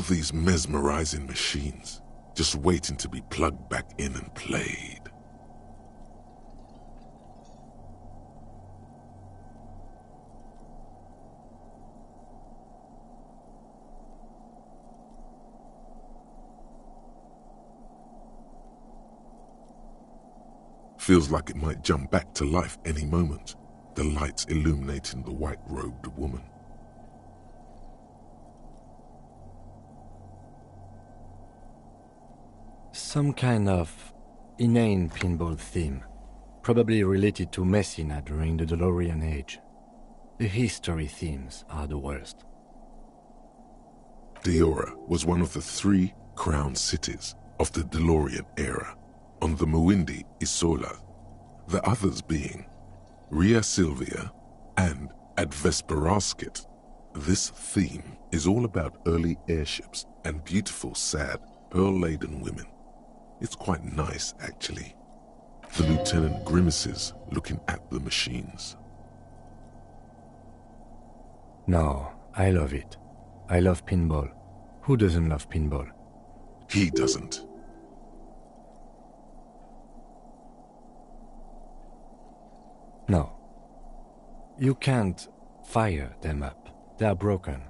these mesmerizing machines, just waiting to be plugged back in and played. Feels like it might jump back to life any moment, the lights illuminating the white-robed woman. Some kind of inane pinball theme, probably related to Messina during the DeLorean age. The history themes are the worst. Diora was one of the 3 crown cities of the DeLorean era, on the Muindi Isola, the others being Ria Silvia and Advesperasket. This theme is all about early airships and beautiful, sad, pearl-laden women. It's quite nice, actually. The lieutenant grimaces looking at the machines. No, I love it. I love pinball. Who doesn't love pinball? He doesn't. No. You can't fire them up. They are broken.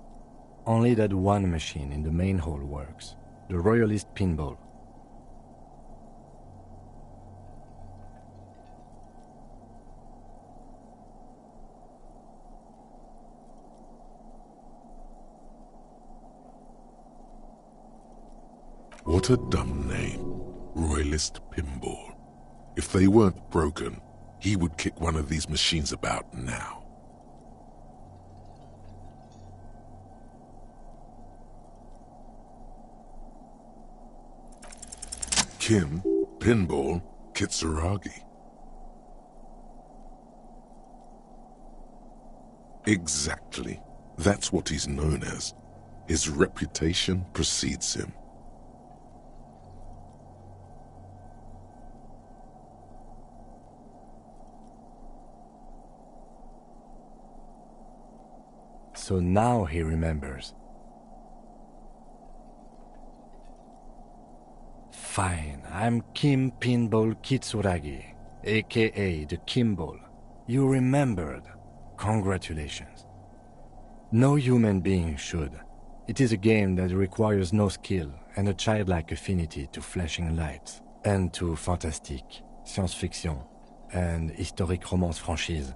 Only that one machine in the main hall works. The Royalist pinball. What a dumb name. Royalist pinball. If they weren't broken, he would kick one of these machines about now. Kim, Pinball, Kitsuragi. Exactly. That's what he's known as. His reputation precedes him. So now he remembers. Fine, I'm Kim Pinball Kitsuragi, aka the Kimball. You remembered. Congratulations. No human being should. It is a game that requires no skill and a childlike affinity to flashing lights and to fantastique, science-fiction, and historic romance franchise.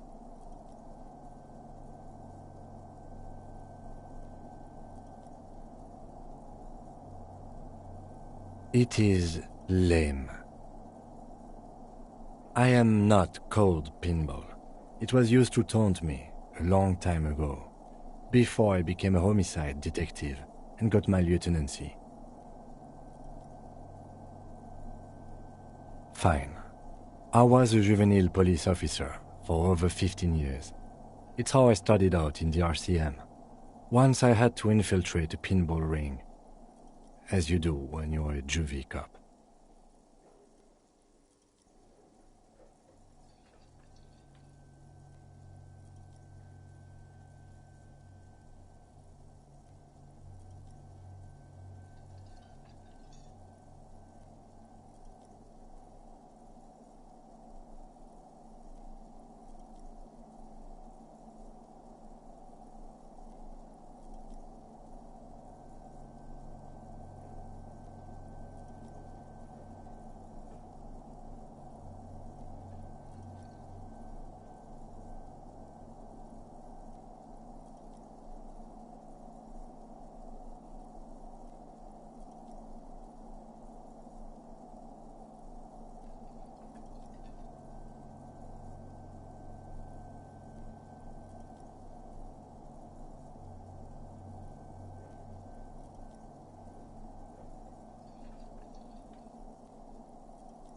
It is lame. I am not called Pinball. It was used to taunt me a long time ago, before I became a homicide detective and got my lieutenancy. Fine. I was a juvenile police officer for over 15 years. It's how I started out in the RCM. Once I had to infiltrate a pinball ring, as you do when you're a juvie cop.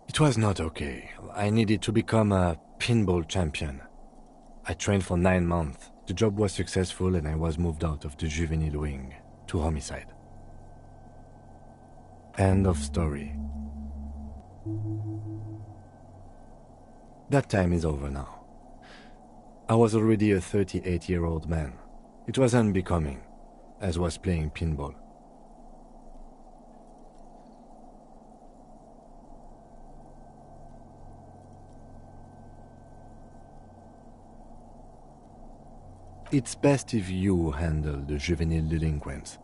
It was not okay. I needed to become a pinball champion. I trained for 9 months. The job was successful and I was moved out of the juvenile wing to homicide. End of story. That time is over now. I was already a 38-year-old man. It was unbecoming, as was playing pinball. It's best if you handle the juvenile delinquents.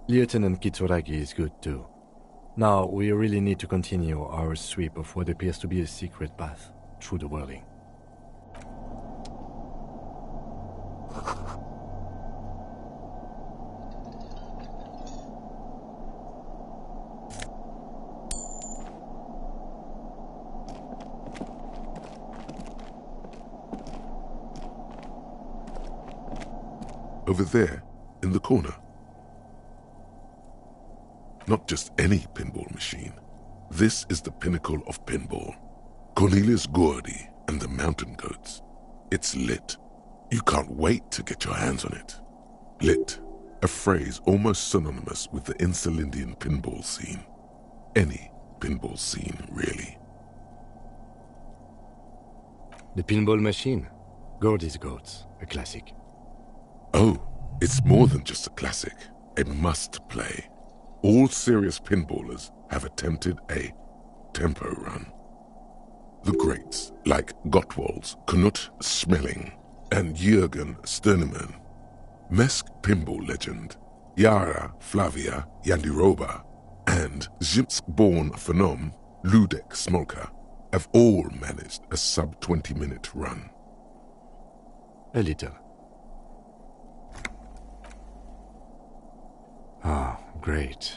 Lieutenant Kitsuragi is good too. Now, we really need to continue our sweep of what appears to be a secret path through the whirling. Over there, in the corner. Not just any pinball machine. This is the pinnacle of pinball. Cornelius Gordy and the Mountain Goats. It's lit. You can't wait to get your hands on it. Lit, a phrase almost synonymous with the Insulindian pinball scene. Any pinball scene, really. The pinball machine. Gordy's Goats, a classic. Oh, it's more than just a classic. A must-play. All serious pinballers have attempted a tempo run. The greats, like Gottwald's Knut Smelling and Jürgen Sternemann, Mesk pinball legend Yara Flavia Yandiroba, and Zimsk-born phenom Ludek Smolka have all managed a sub-20-minute run. A little. Ah, great.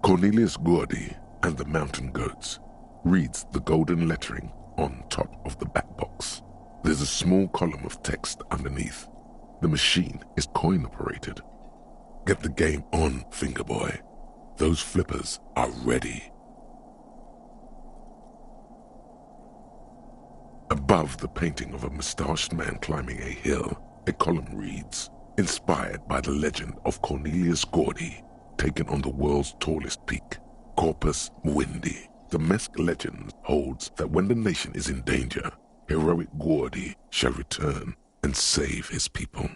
Cornelius Gordy and the Mountain Goats reads the golden lettering on top of the back box. There's a small column of text underneath. The machine is coin-operated. Get the game on, Fingerboy. Those flippers are ready. Above the painting of a mustached man climbing a hill, a column reads, inspired by the legend of Cornelius Gordy, taken on the world's tallest peak, Corpus Muindi. The Mesk legend holds that when the nation is in danger, heroic Gordy shall return and save his people.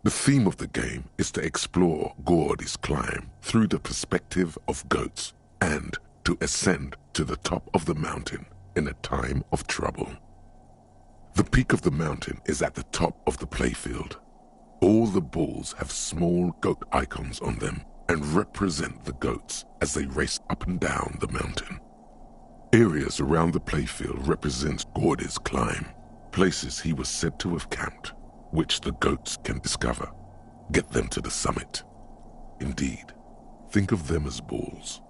The theme of the game is to explore Gordy's climb through the perspective of goats and to ascend to the top of the mountain in a time of trouble. The peak of the mountain is at the top of the playfield. All the balls have small goat icons on them and represent the goats as they race up and down the mountain. Areas around the playfield represent Gordy's climb, places he was said to have camped, which the goats can discover. Get them to the summit. Indeed, think of them as balls.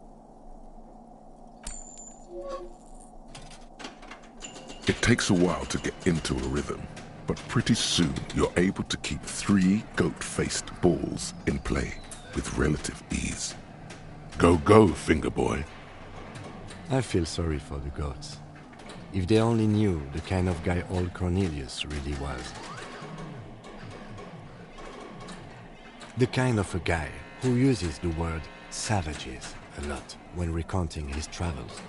It takes a while to get into a rhythm, but pretty soon you're able to keep 3 goat-faced balls in play with relative ease. Go, go, Fingerboy. I feel sorry for the goats. If they only knew the kind of guy old Cornelius really was. The kind of a guy who uses the word savages a lot when recounting his travels.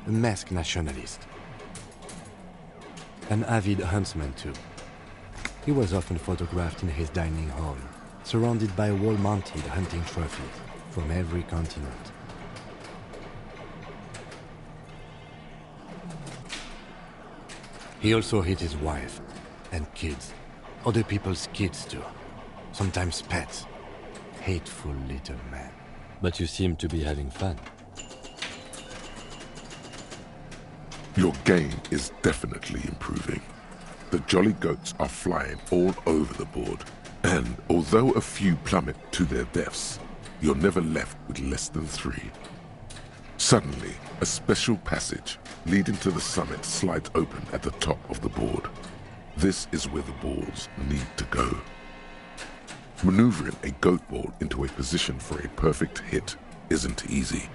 A Mesk nationalist. An avid huntsman too. He was often photographed in his dining hall, surrounded by wall-mounted hunting trophies from every continent. He also hit his wife and kids, other people's kids too, sometimes pets. Hateful little man. But you seem to be having fun. Your game is definitely improving. The jolly goats are flying all over the board, and although a few plummet to their deaths, you're never left with less than 3. Suddenly, a special passage leading to the summit slides open at the top of the board. This is where the balls need to go. Maneuvering a goat ball into a position for a perfect hit isn't easy.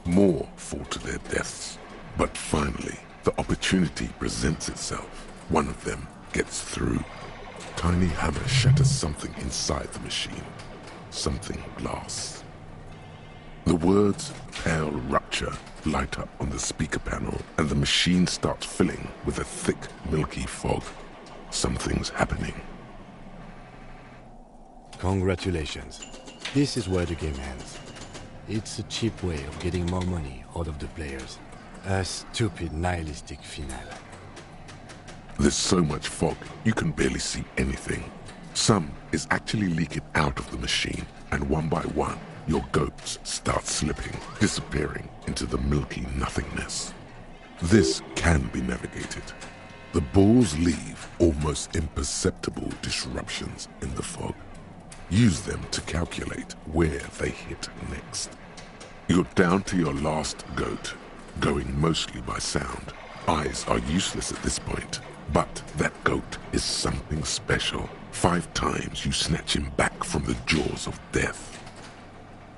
More fall to their deaths. But finally, the opportunity presents itself. One of them gets through. Tiny hammer shatters something inside the machine. Something glass. The words "pale rupture" light up on the speaker panel, and the machine starts filling with a thick, milky fog. Something's happening. Congratulations. This is where the game ends. It's a cheap way of getting more money out of the players. A stupid nihilistic finale. There's so much fog, you can barely see anything. Some is actually leaking out of the machine, and one by one, your goats start slipping, disappearing into the milky nothingness. This can be navigated. The balls leave almost imperceptible disruptions in the fog. Use them to calculate where they hit next. You're down to your last goat, going mostly by sound. Eyes are useless at this point, but that goat is something special. 5 times you snatch him back from the jaws of death.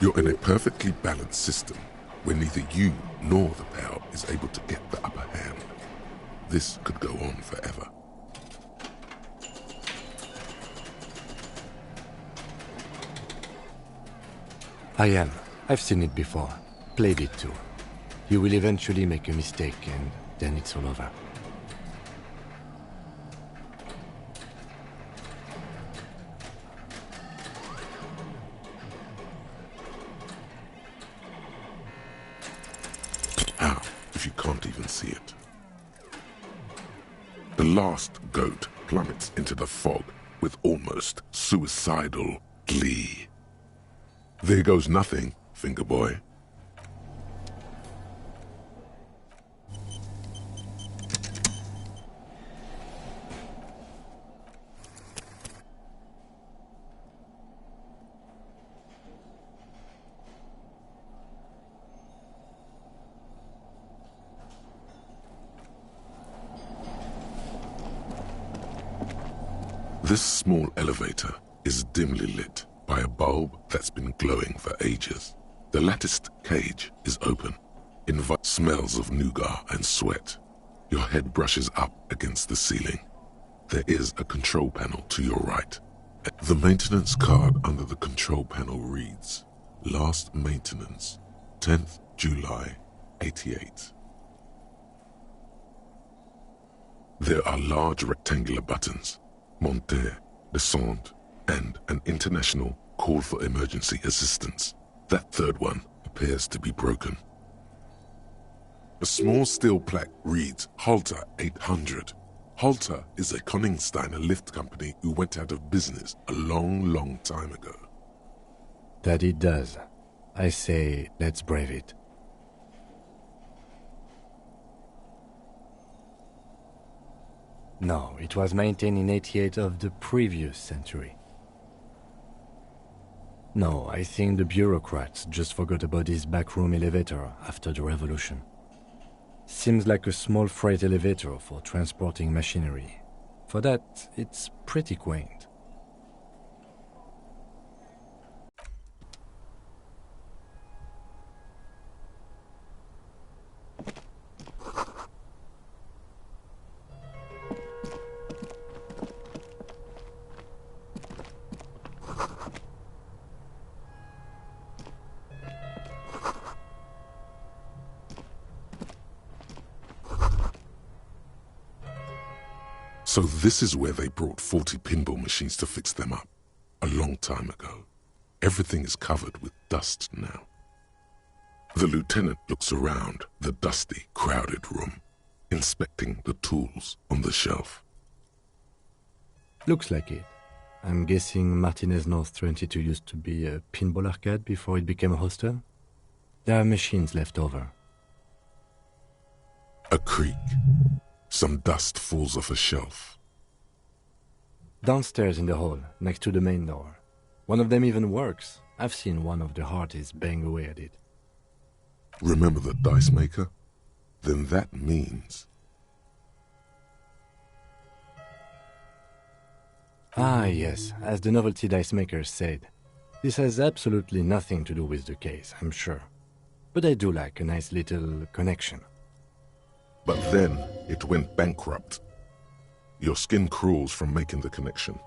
You're in a perfectly balanced system where neither you nor the pal is able to get the upper hand. This could go on forever. I am. I've seen it before. Played it too. You will eventually make a mistake and then it's all over. How, if you can't even see it? The last goat plummets into the fog with almost suicidal glee. There goes nothing, finger boy. This small elevator is dimly lit by a bulb that's been glowing for ages. The latticed cage is open. Smells of nougat and sweat. Your head brushes up against the ceiling. There is a control panel to your right. The maintenance card under the control panel reads, Last maintenance, 10th July, 88. There are large rectangular buttons, monter, descente, and an international call for emergency assistance. That third one appears to be broken. A small steel plaque reads Halter 800. Halter is a Koningsteiner lift company who went out of business a long time ago. That it does. I say, let's brave it. No, it was maintained in 88 of the previous century. No, I think the bureaucrats just forgot about this backroom elevator after the revolution. Seems like a small freight elevator for transporting machinery. For that, it's pretty quaint. So this is where they brought 40 pinball machines to fix them up, a long time ago. Everything is covered with dust now. The lieutenant looks around the dusty, crowded room, inspecting the tools on the shelf. Looks like it. I'm guessing Martinez North 22 used to be a pinball arcade before it became a hostel? There are machines left over. A creak. Some dust falls off a shelf. Downstairs in the hall, next to the main door. One of them even works. I've seen one of the artists bang away at it. Remember the dice maker? Then that means... Ah, yes, as the novelty dice maker said. This has absolutely nothing to do with the case, I'm sure. But I do like a nice little connection. But then it went bankrupt. Your skin crawls from making the connection.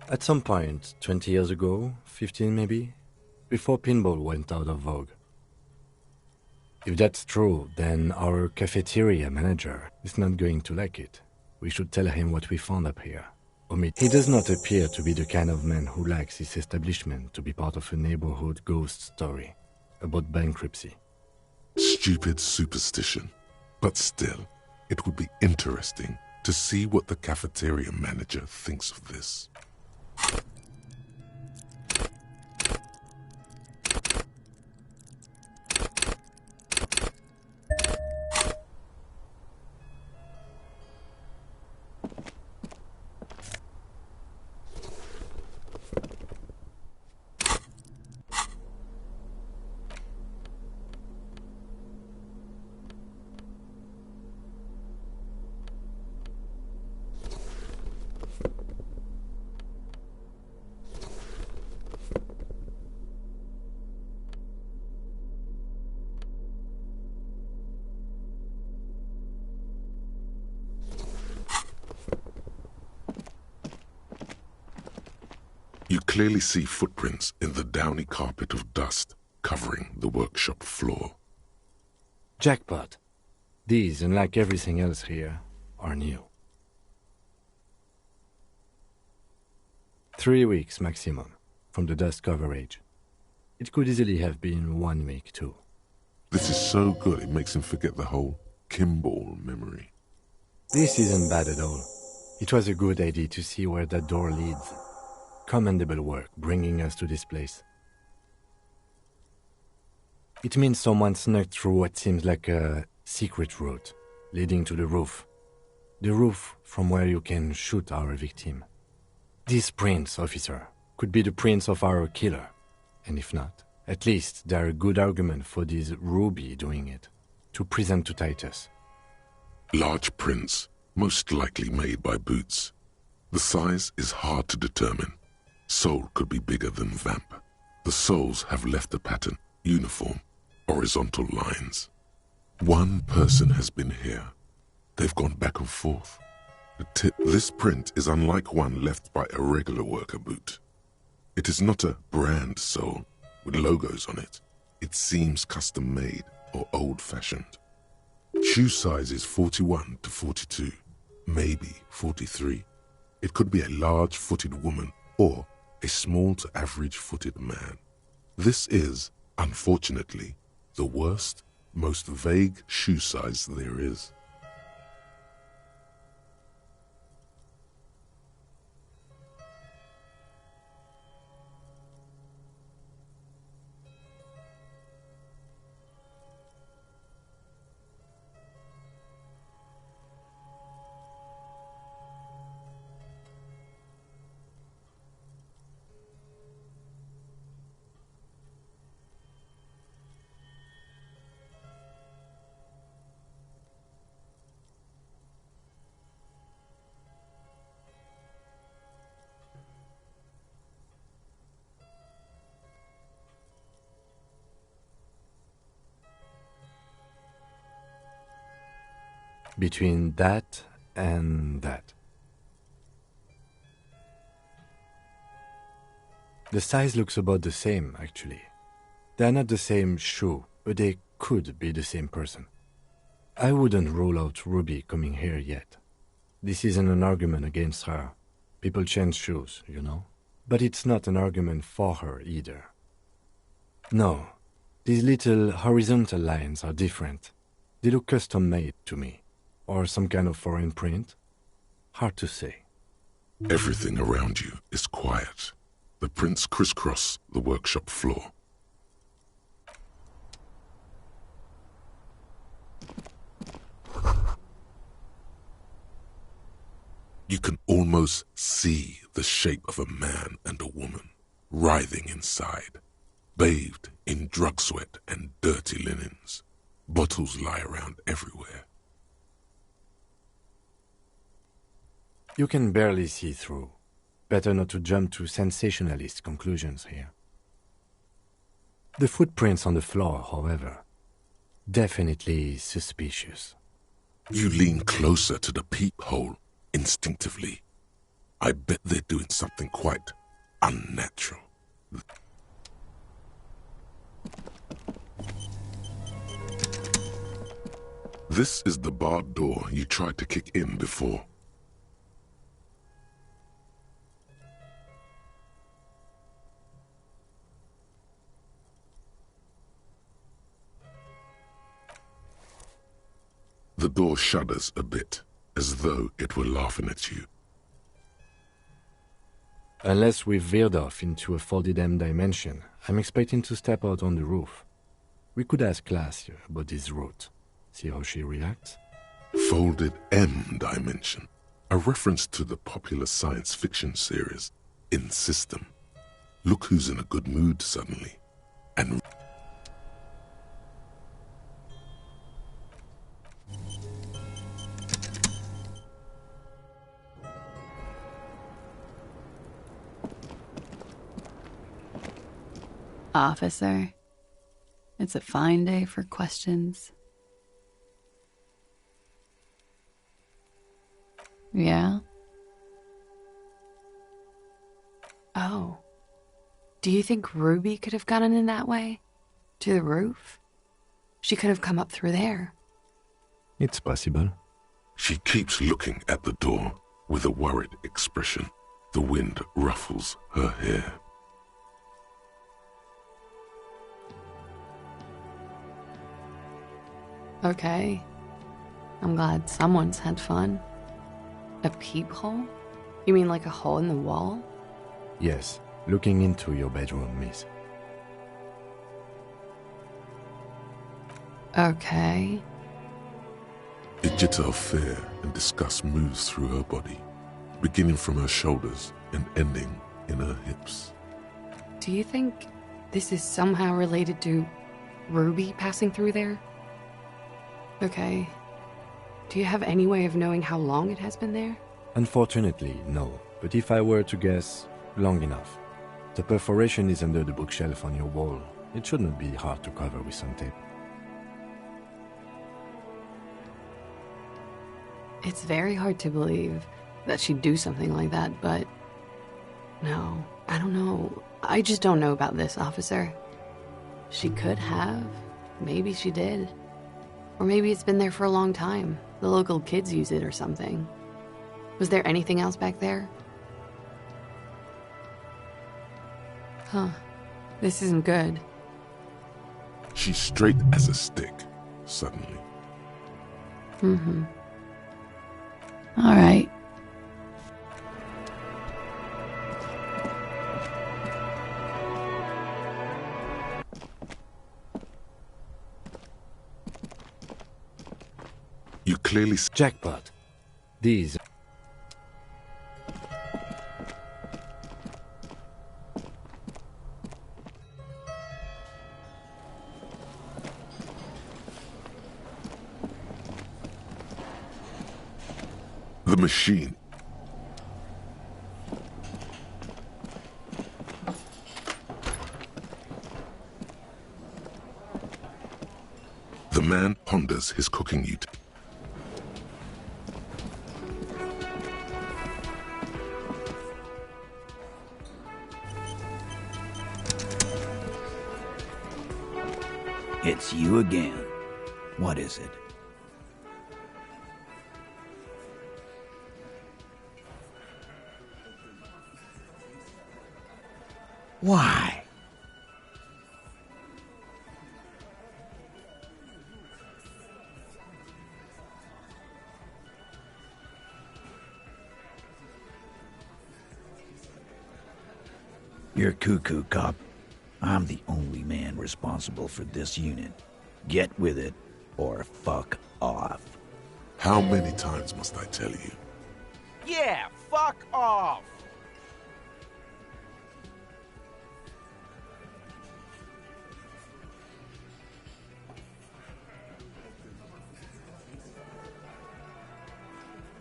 At some point, 20 years ago, 15 maybe, before pinball went out of vogue. If that's true, then our cafeteria manager is not going to like it. We should tell him what we found up here. He does not appear to be the kind of man who likes his establishment to be part of a neighborhood ghost story about bankruptcy. Stupid superstition. But still, it would be interesting to see what the cafeteria manager thinks of this. You clearly see footprints in the downy carpet of dust covering the workshop floor. Jackpot. These, unlike everything else here, are new. 3 weeks maximum from the dust coverage. It could easily have been 1 week too. This is so good it makes him forget the whole Kimball memory. This isn't bad at all. It was a good idea to see where that door leads. Commendable work bringing us to this place. It means someone snuck through what seems like a secret route leading to the roof. The roof from where you can shoot our victim. This prince, officer, could be the prince of our killer. And if not, at least there are good argument for this Ruby doing it, to present to Titus. Large prints, most likely made by Boots. The size is hard to determine. Sole could be bigger than Vamp. The soles have left a pattern, uniform, horizontal lines. One person has been here. They've gone back and forth. This print is unlike one left by a regular worker boot. It is not a brand sole with logos on it. It seems custom made or old-fashioned. Shoe size is 41 to 42, maybe 43. It could be a large-footed woman or a small to average-footed man. This is, unfortunately, the worst, most vague shoe size there is. Between that and that. The size looks about the same, actually. They're not the same shoe, but they could be the same person. I wouldn't rule out Ruby coming here yet. This isn't an argument against her. People change shoes, you know? But it's not an argument for her either. No, these little horizontal lines are different. They look custom-made to me. Or some kind of foreign print? Hard to say. Everything around you is quiet. The prints crisscross the workshop floor. You can almost see the shape of a man and a woman writhing inside, bathed in drug sweat and dirty linens. Bottles lie around everywhere. You can barely see through. Better not to jump to sensationalist conclusions here. The footprints on the floor, however, definitely suspicious. You lean closer to the peephole instinctively. I bet they're doing something quite unnatural. This is the barred door you tried to kick in before. The door shudders a bit, as though it were laughing at you. Unless we've veered off into a folded M dimension, I'm expecting to step out on the roof. We could ask Glacia about this route. See how she reacts? Folded M dimension, a reference to the popular science fiction series In System. Look who's in a good mood suddenly. And Officer, it's a fine day for questions. Yeah? Oh. Do you think Ruby could have gotten in that way? To the roof? She could have come up through there. It's possible. she keeps looking at the door with a worried expression. The wind ruffles her hair. Okay. I'm glad someone's had fun. A peephole? You mean like a hole in the wall? Yes, looking into your bedroom, miss. Okay. A jitter of fear and disgust moves through her body, beginning from her shoulders and ending in her hips. Do you think this is somehow related to Ruby passing through there? Okay. Do you have any way of knowing how long it has been there? Unfortunately, no. But if I were to guess, long enough. The perforation is under the bookshelf on your wall. It shouldn't be hard to cover with some tape. It's very hard to believe that she'd do something like that, but... No, I don't know. I just don't know about this, officer. She could have. Maybe she did. Or maybe it's been there for a long time. The local kids use it or something. Was there anything else back there? Huh. This isn't good. She's straight as a stick, suddenly. Mm-hmm. All right. You clearly Jackpot. These. the machine. The man ponders his cooking utensil. It's you again. What is it? Why? You're cuckoo, cop. I'm the only man responsible for this unit. Get with it, or fuck off. How many times must I tell you? Yeah, fuck off!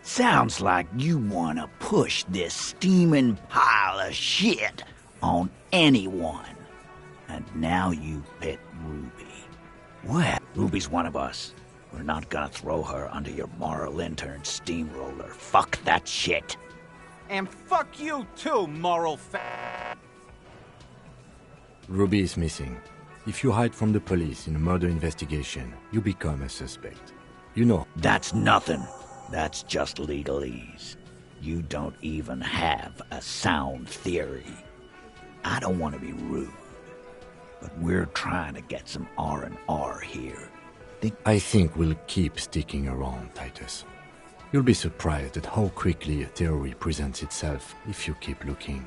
Sounds like you wanna push this steaming pile of shit on anyone. And now you pet Ruby. Well, Ruby's one of us. We're not gonna throw her under your moral intern steamroller. Fuck that shit. And fuck you too, moral fa- Ruby is missing. If you hide from the police in a murder investigation, you become a suspect. You know. That's nothing. That's just legalese. You don't even have a sound theory. I don't want to be rude, but we're trying to get some R&R here. I think we'll keep sticking around, Titus. You'll be surprised at how quickly a theory presents itself if you keep looking.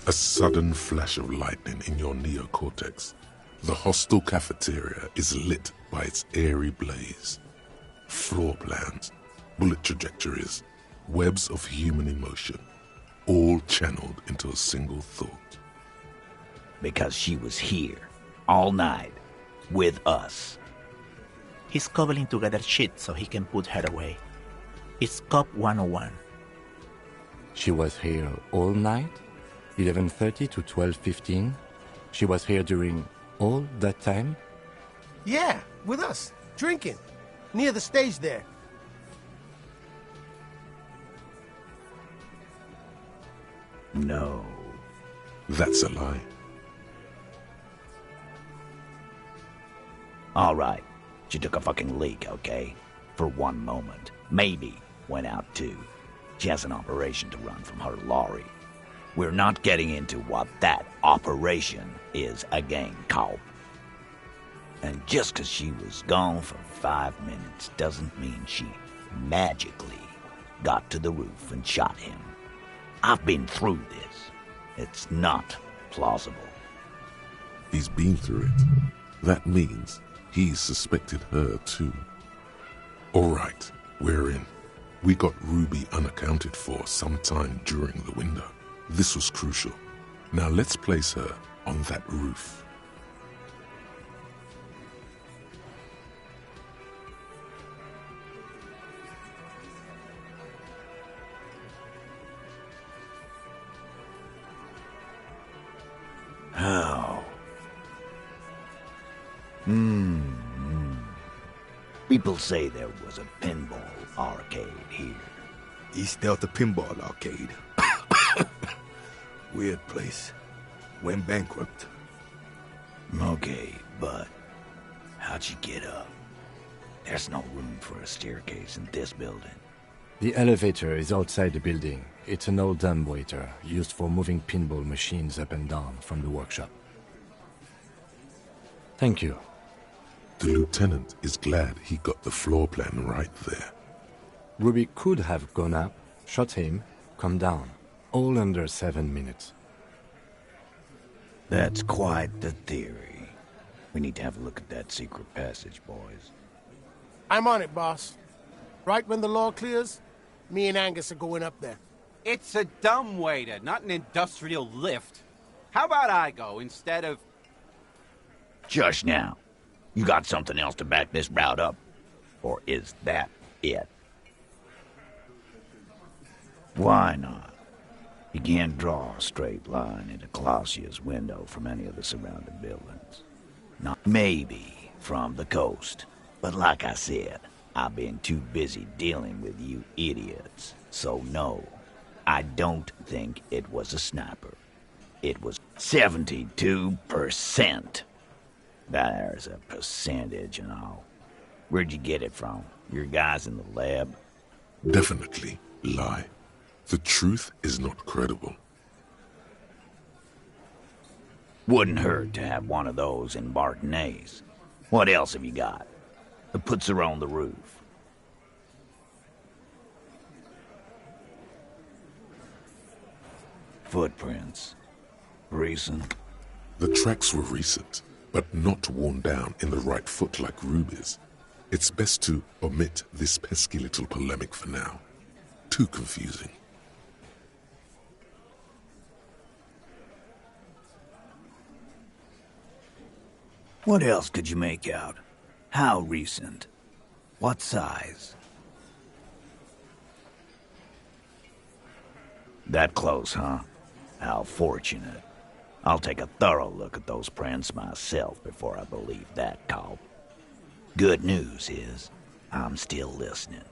A sudden flash of lightning in your neocortex. The hostel cafeteria is lit by its airy blaze. Floor plans, bullet trajectories, webs of human emotion, all channeled into a single thought. Because she was here, all night, with us. He's cobbling together shit so he can put her away. It's Cop 101. She was here all night? 11:30 to 12:15? She was here during all that time? Yeah, with us, drinking, near the stage there. No. That's a lie. All right. She took a fucking leak, okay? For one moment. Maybe went out too. She has an operation to run from her lorry. We're not getting into what that operation is again, Cop. And just 'cause she was gone for 5 minutes doesn't mean she magically got to the roof and shot him. I've been through this. It's not plausible. He's been through it. That means he suspected her too. All right, we're in. We got Ruby unaccounted for sometime during the window. This was crucial. Now let's place her on that roof. How? People say there was a pinball arcade here. East Delta Pinball Arcade. Weird place. Went bankrupt. Okay, but how'd you get up? There's no room for a staircase in this building. The elevator is outside the building. It's an old dumbwaiter used for moving pinball machines up and down from the workshop. Thank you. The lieutenant is glad he got the floor plan right there. Ruby could have gone up, shot him, come down. All under 7 minutes. That's quite the theory. We need to have a look at that secret passage, boys. I'm on it, boss. Right when the law clears, me and Angus are going up there. It's a dumbwaiter, not an industrial lift. How about I go instead of... Shush now. You got something else to back this route up? Or is that it? Why not? You can't draw a straight line into Clausia's window from any of the surrounding buildings. Not maybe from the coast. But like I said, I've been too busy dealing with you idiots. So no, I don't think it was a sniper. It was 72%. There's a percentage and all. Where'd you get it from? Your guys in the lab? Definitely lie. The truth is not credible. Wouldn't hurt to have one of those in Martinez. What else have you got that puts her on the roof? Footprints. Recent. The tracks were recent, but not worn down in the right foot like Ruby's. It's best to omit this pesky little polemic for now. Too confusing. What else could you make out? How recent? What size? That close, huh? How fortunate. I'll take a thorough look at those prints myself before I believe that, Cop. Good news is, I'm still listening.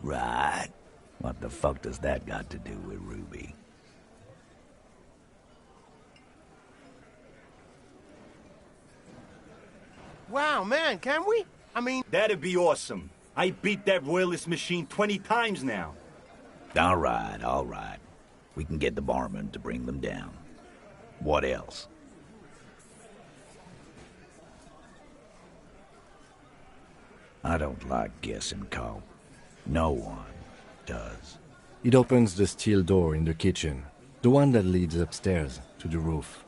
Right. What the fuck does that got to do with Ruby? Wow, man, can we? I mean... That'd be awesome. I beat that royalist machine 20 times now. All right, all right. We can get the barman to bring them down. What else? I don't like guessing, Cole. No one does. It opens the steel door in the kitchen, the one that leads upstairs to the roof.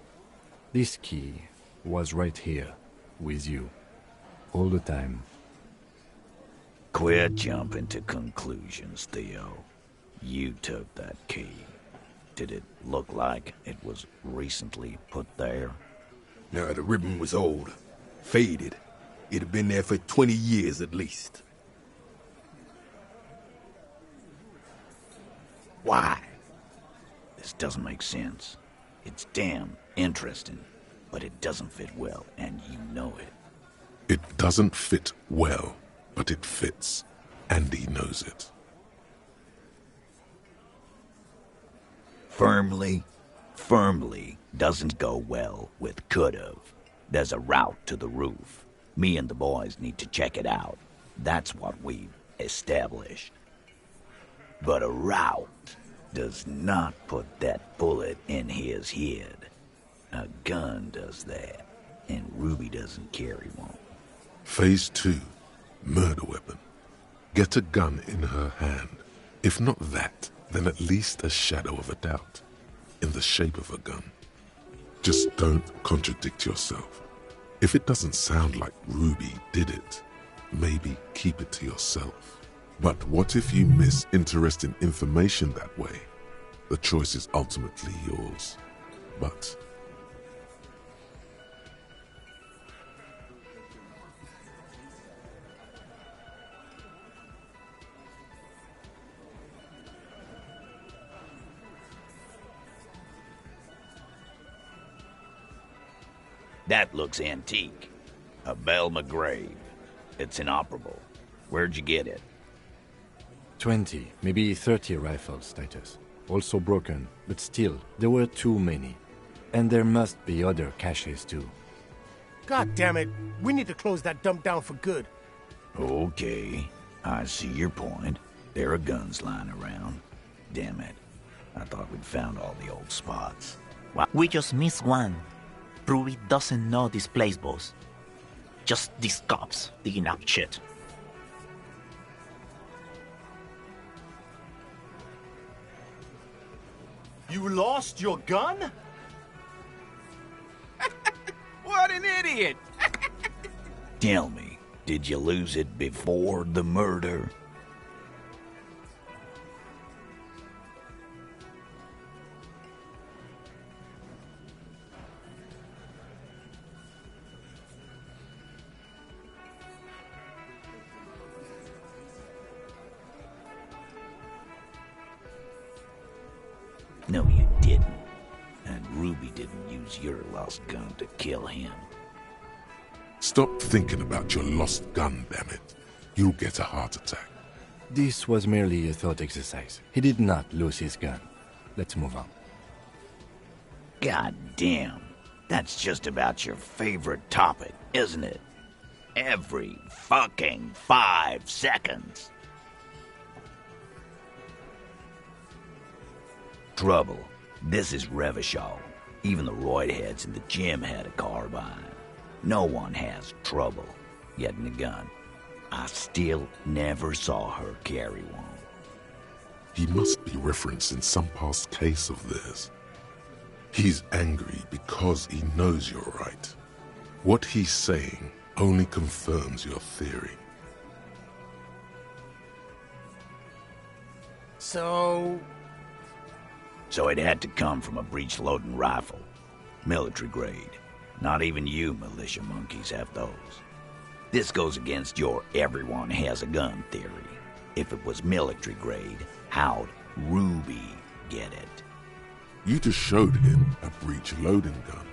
This key was right here, with you, all the time. Quit jumping to conclusions, Theo. You took that key. Did it look like it was recently put there? No, the ribbon was old. Faded. It'd have been there for 20 years at least. Why? This doesn't make sense. It's damn interesting, but it doesn't fit well, and you know it. It doesn't fit well, but it fits, and he knows it. Firmly doesn't go well with could've. There's a route to the roof. Me and the boys need to check it out. That's what we've established. But a route does not put that bullet in his head. A gun does that, and Ruby doesn't carry one. Phase 2, murder weapon. Get a gun in her hand. If not that, then at least a shadow of a doubt, in the shape of a gun. Just don't contradict yourself. If it doesn't sound like Ruby did it, maybe keep it to yourself. But what if you miss interesting information that way? The choice is ultimately yours. But That looks antique. A Bell McGrave. It's inoperable. Where'd you get it? 20, maybe 30 rifles, Titus. Also broken, but still, there were too many. And there must be other caches too. God damn it. We need to close that dump down for good. Okay, I see your point. There are guns lying around. Damn it. I thought we'd found all the old spots. We just missed one. Ruby doesn't know this place, boss. Just these cops digging up shit. You lost your gun? What an idiot! Tell me, did you lose it before the murder? No, you didn't. And Ruby didn't use your lost gun to kill him. stop thinking about your lost gun, damn it. You'll get a heart attack. This was merely a thought exercise. He did not lose his gun. Let's move on. God damn. That's just about your favorite topic, isn't it? Every fucking 5 seconds. Trouble. This is Revachol. Even the roidheads in the gym had a carbine. No one has trouble getting a gun. I still never saw her carry one. He must be referencing some past case of theirs. He's angry because he knows you're right. What he's saying only confirms your theory. So it had to come from a breech-loading rifle. Military grade. Not even you militia monkeys have those. This goes against your everyone has a gun theory. If it was military grade, how'd Ruby get it? You just showed him a breech-loading gun.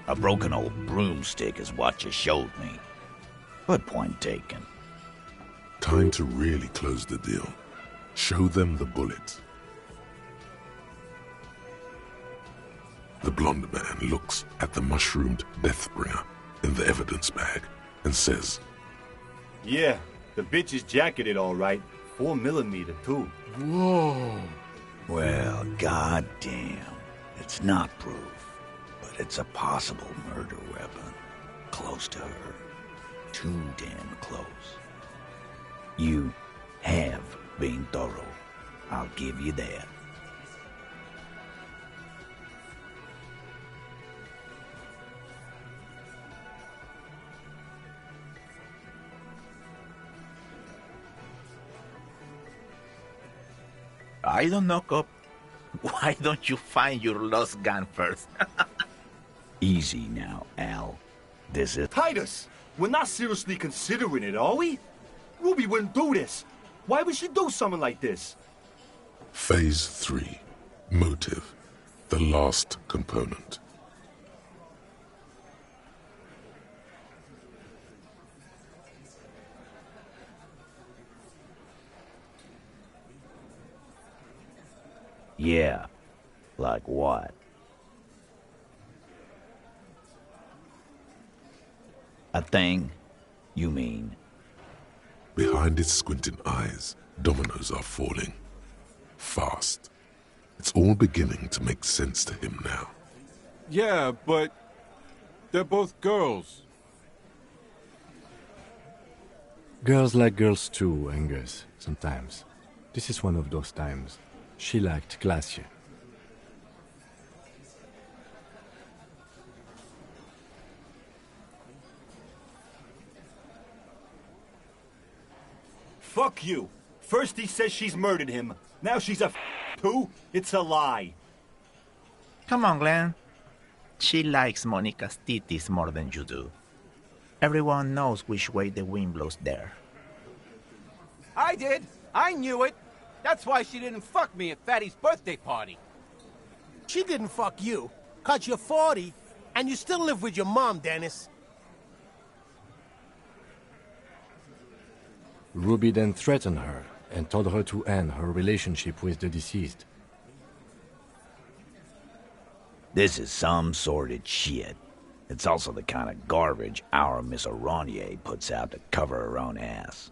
A broken old broomstick is what you showed me. But point taken. Time to really close the deal. Show them the bullet. The blonde man looks at the mushroomed Deathbringer in the evidence bag and says, Yeah, the bitch is jacketed all right. 4mm too. Whoa. Well, goddamn. It's not proof, but it's a possible murder weapon. Close to her. Too damn close. You have been thorough. I'll give you that. I don't knock up. Why don't you find your lost gun first? Easy now, Al. This is... Titus, we're not seriously considering it, are we? Ruby wouldn't do this. Why would she do something like this? Phase 3. Motive. The last component. Yeah. Like what? A thing? You mean? Behind its squinting eyes, dominoes are falling. Fast. It's all beginning to make sense to him now. Yeah, but they're both girls. Girls like girls too, Angus, sometimes. This is one of those times. She liked Glacier. Fuck you. First he says she's murdered him. Now she's a too? It's a lie. Come on, Glenn. She likes Monica's titties more than you do. Everyone knows which way the wind blows there. I did. I knew it. That's why she didn't fuck me at Fatty's birthday party. She didn't fuck you, 'cause you're 40, and you still live with your mom, Dennis. Ruby then threatened her and told her to end her relationship with the deceased. This is some sordid shit. It's also the kind of garbage our Miss Aronier puts out to cover her own ass.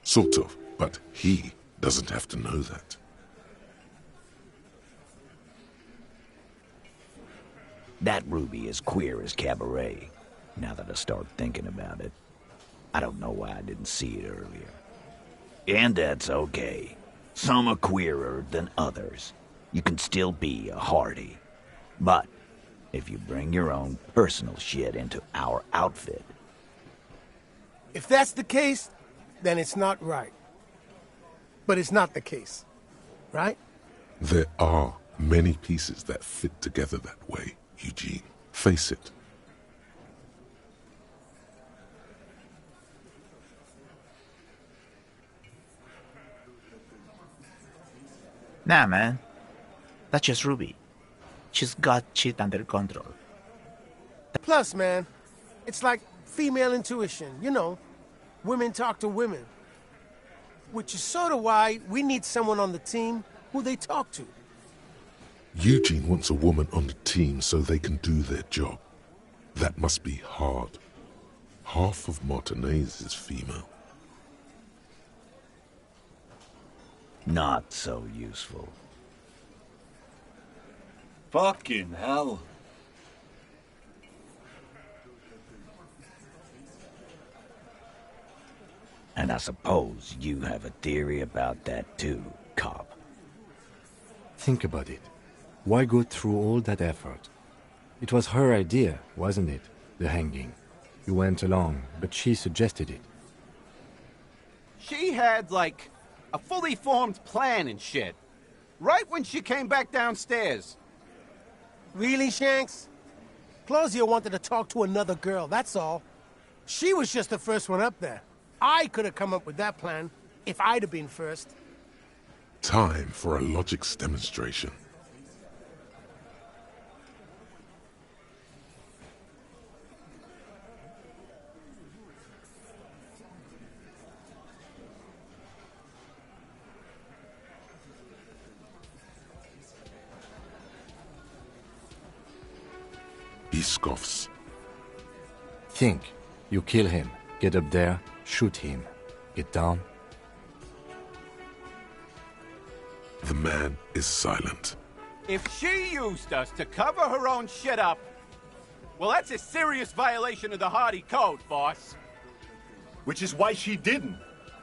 Sort of, but he doesn't have to know that. That Ruby is queer as cabaret, now that I start thinking about it. I don't know why I didn't see it earlier. And that's okay. Some are queerer than others. You can still be a Hardy. But if you bring your own personal shit into our outfit... If that's the case, then it's not right. But it's not the case, right? There are many pieces that fit together that way, Eugene. Face it. Nah, man. That's just Ruby. She's got shit under control. Plus, man, it's like female intuition, you know. Women talk to women. Which is sort of why we need someone on the team who they talk to. Eugene wants a woman on the team so they can do their job. That must be hard. Half of Martinez is female. Not so useful. Fucking hell. And I suppose you have a theory about that too, cop. Think about it. Why go through all that effort? It was her idea, wasn't it? The hanging. You went along, but she suggested it. She had, like, a fully formed plan and shit. Right when she came back downstairs. Really, Shanks? Claudia wanted to talk to another girl, that's all. She was just the first one up there. I could have come up with that plan if I'd have been first. Time for a logics demonstration. He scoffs. Think. You kill him. Get up there. Shoot him. Get down. The man is silent. If she used us to cover her own shit up, well, that's a serious violation of the Hardy Code, boss. Which is why she didn't.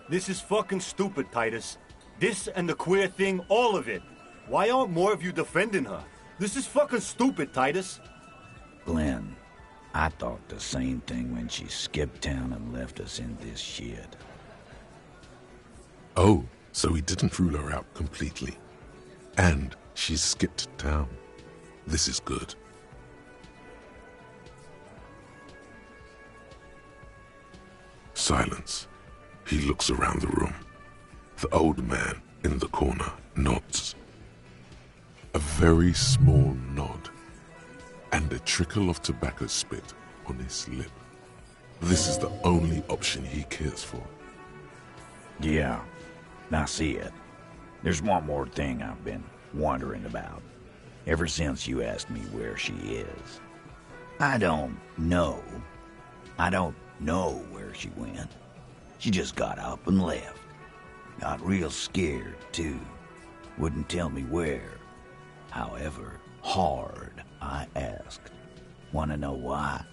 This is fucking stupid, Titus. This and the queer thing, all of it. Why aren't more of you defending her? This is fucking stupid, Titus. Glenn, I thought the same thing when she skipped town and left us in this shit. Oh, so he didn't rule her out completely. And she skipped town. This is good. Silence. He looks around the room. The old man in the corner nods. A very small nod, and a trickle of tobacco spit on his lip. This is the only option he cares for. Yeah, I see it. There's one more thing I've been wondering about, ever since you asked me where she is. I don't know where she went. She just got up and left. Got real scared, too. Wouldn't tell me where. However hard I asked. Want to know why?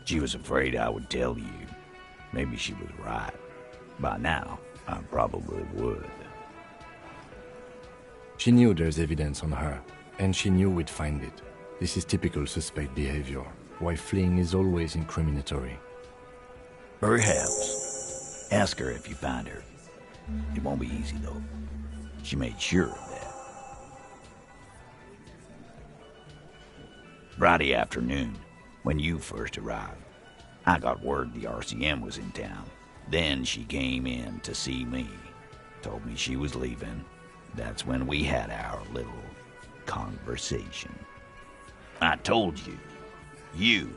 She was afraid I would tell you. Maybe she was right. By now, I probably would. She knew there's evidence on her, and she knew we'd find it. This is typical suspect behavior, why fleeing is always incriminatory. Perhaps. Ask her if you find her. It won't be easy, though. She made sure of that. Friday afternoon, when you first arrived, I got word the RCM was in town. Then she came in to see me. Told me she was leaving. That's when we had our little conversation. I told you.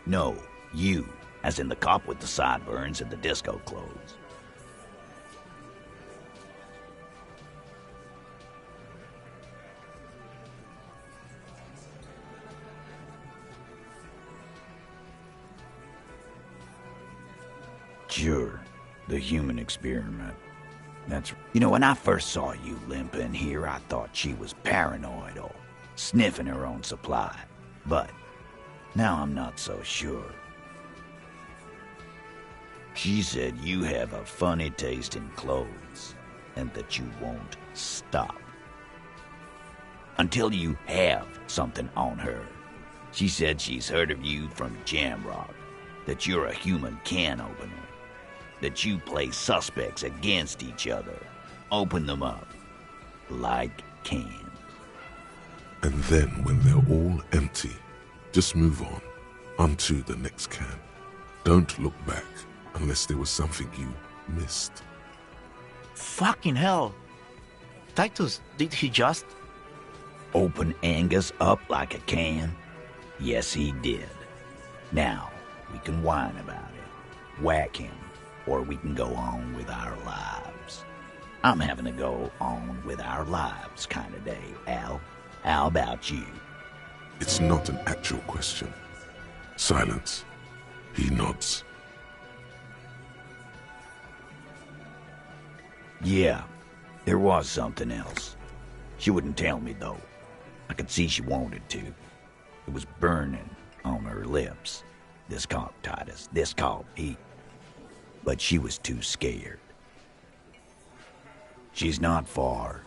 No, you, as in the cop with the sideburns and the disco clothes. Sure, the human experiment. That's... You know, when I first saw you limping here, I thought she was paranoid or sniffing her own supply. But now I'm not so sure. She said you have a funny taste in clothes, and that you won't stop. Until you have something on her. She said she's heard of you from Jamrock, that you're a human can opener, that you play suspects against each other, open them up like cans. And then when they're all empty, just move onto the next can. Don't look back unless there was something you missed. Fucking hell. Titus, did he just... Open Angus up like a can? Yes, he did. Now, we can whine about it, whack him, or we can go on with our lives. I'm having a go on with our lives kind of day, Al. How about you? It's not an actual question. Silence. He nods. Yeah, there was something else. She wouldn't tell me, though. I could see she wanted to. It was burning on her lips. This cop, Titus. This cop, he... But she was too scared. She's not far.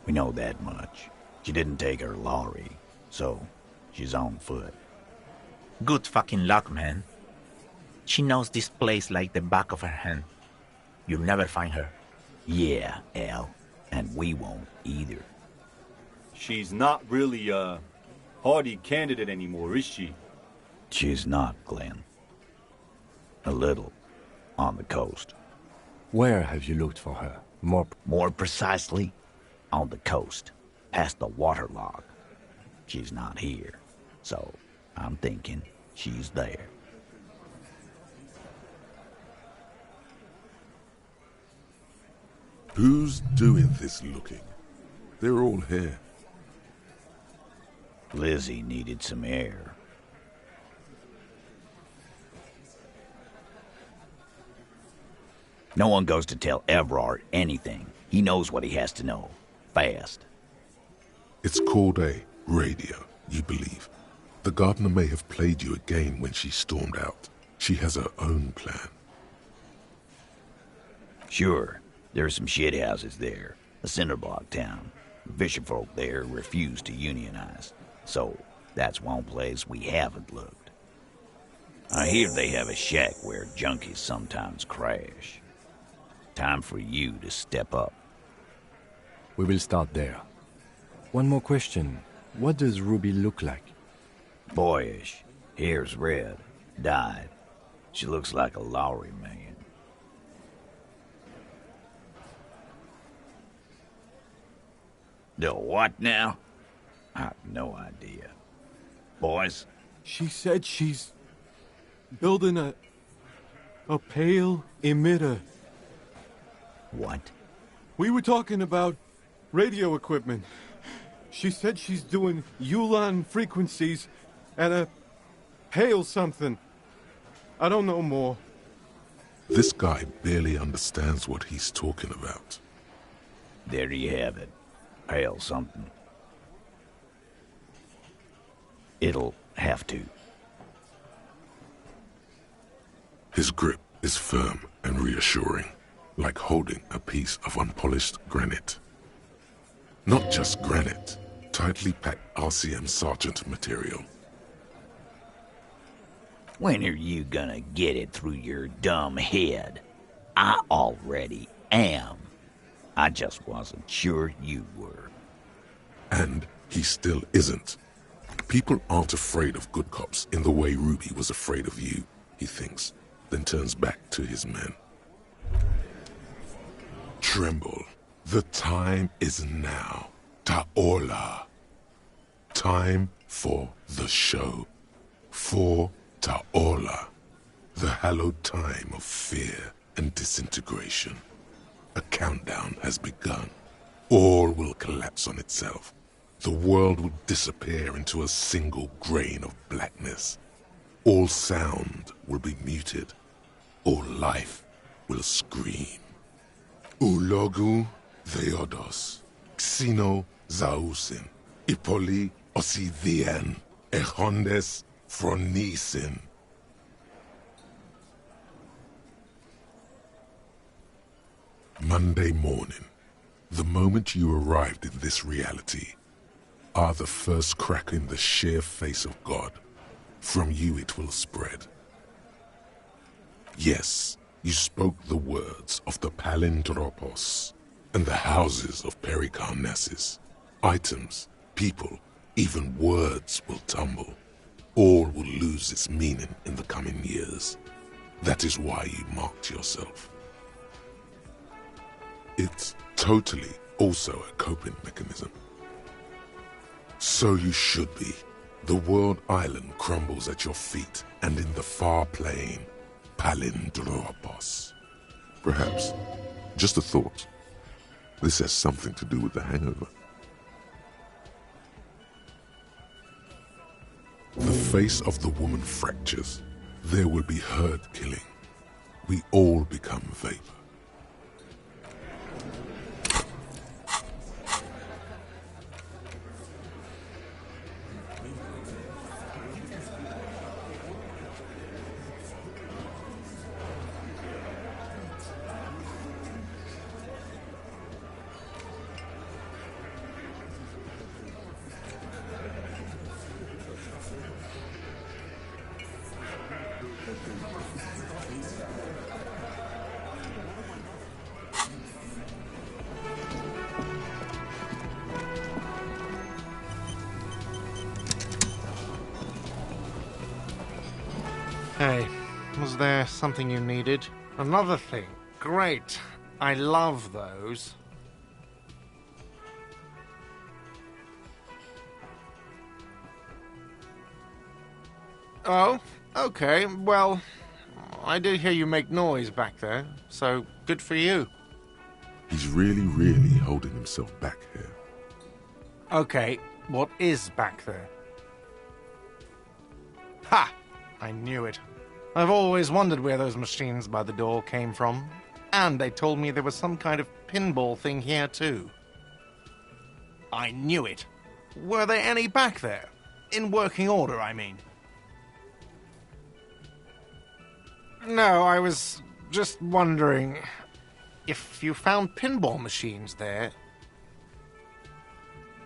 We know that much. She didn't take her lorry, so she's on foot. Good fucking luck, man. She knows this place like the back of her hand. You'll never find her. Yeah, Al. And we won't either. She's not really a Hardy candidate anymore, is she? She's not, Glenn. A little. On the coast. Where have you looked for her? More precisely, on the coast, past the waterlock. She's not here, so I'm thinking she's there. Who's doing this looking? They're all here. Lizzie needed some air. No one goes to tell Everard anything. He knows what he has to know. Fast. It's called a radio, you believe. The gardener may have played you a game when she stormed out. She has her own plan. Sure, there are some shithouses there. A cinderblock town. Fisherfolk there refuse to unionize. So, that's one place we haven't looked. I hear they have a shack where junkies sometimes crash. Time for you to step up. We will start there. One more question. What does Ruby look like? Boyish. Hair's red. Dyed. She looks like a Lowry man. The what now? I have no idea. Boys? She said she's building a pale emitter. What? We were talking about radio equipment. She said she's doing Ulan frequencies and a pale something. I don't know more. This guy barely understands what he's talking about. There you have it. Pale something. It'll have to. His grip is firm and reassuring, like holding a piece of unpolished granite. Not just granite, tightly packed RCM Sergeant material. When are you gonna get it through your dumb head? I already am. I just wasn't sure you were. And he still isn't. People aren't afraid of good cops in the way Ruby was afraid of you, he thinks, then turns back to his men. Tremble. The time is now. Taola. Time for the show. For Taola. The hallowed time of fear and disintegration. A countdown has begun. All will collapse on itself. The world will disappear into a single grain of blackness. All sound will be muted. All life will scream. Ulogu Theodos, Xeno Zausin, Ipoli Osithian, Echondes Fronisin. Monday morning, the moment you arrived in this reality, are the first crack in the sheer face of God. From you it will spread. Yes, you spoke the words of the Palindropos and the houses of Pericarnassus. Items, people, even words will tumble. All will lose its meaning in the coming years. That is why you marked yourself. It's totally also a coping mechanism. So you should be. The world island crumbles at your feet, and in the far plain, Palindropos. Perhaps, just a thought, this has something to do with the hangover. The face of the woman fractures. There will be herd killing. We all become vapor. Hey, was there something you needed? Another thing. Great. I love those. Oh, okay. Well, I did hear you make noise back there, so good for you. He's really holding himself back here. Okay, what is back there? Ha! I knew it. I've always wondered where those machines by the door came from. And they told me there was some kind of pinball thing here, too. I knew it. Were there any back there? In working order, I mean. No, I was just wondering if you found pinball machines there.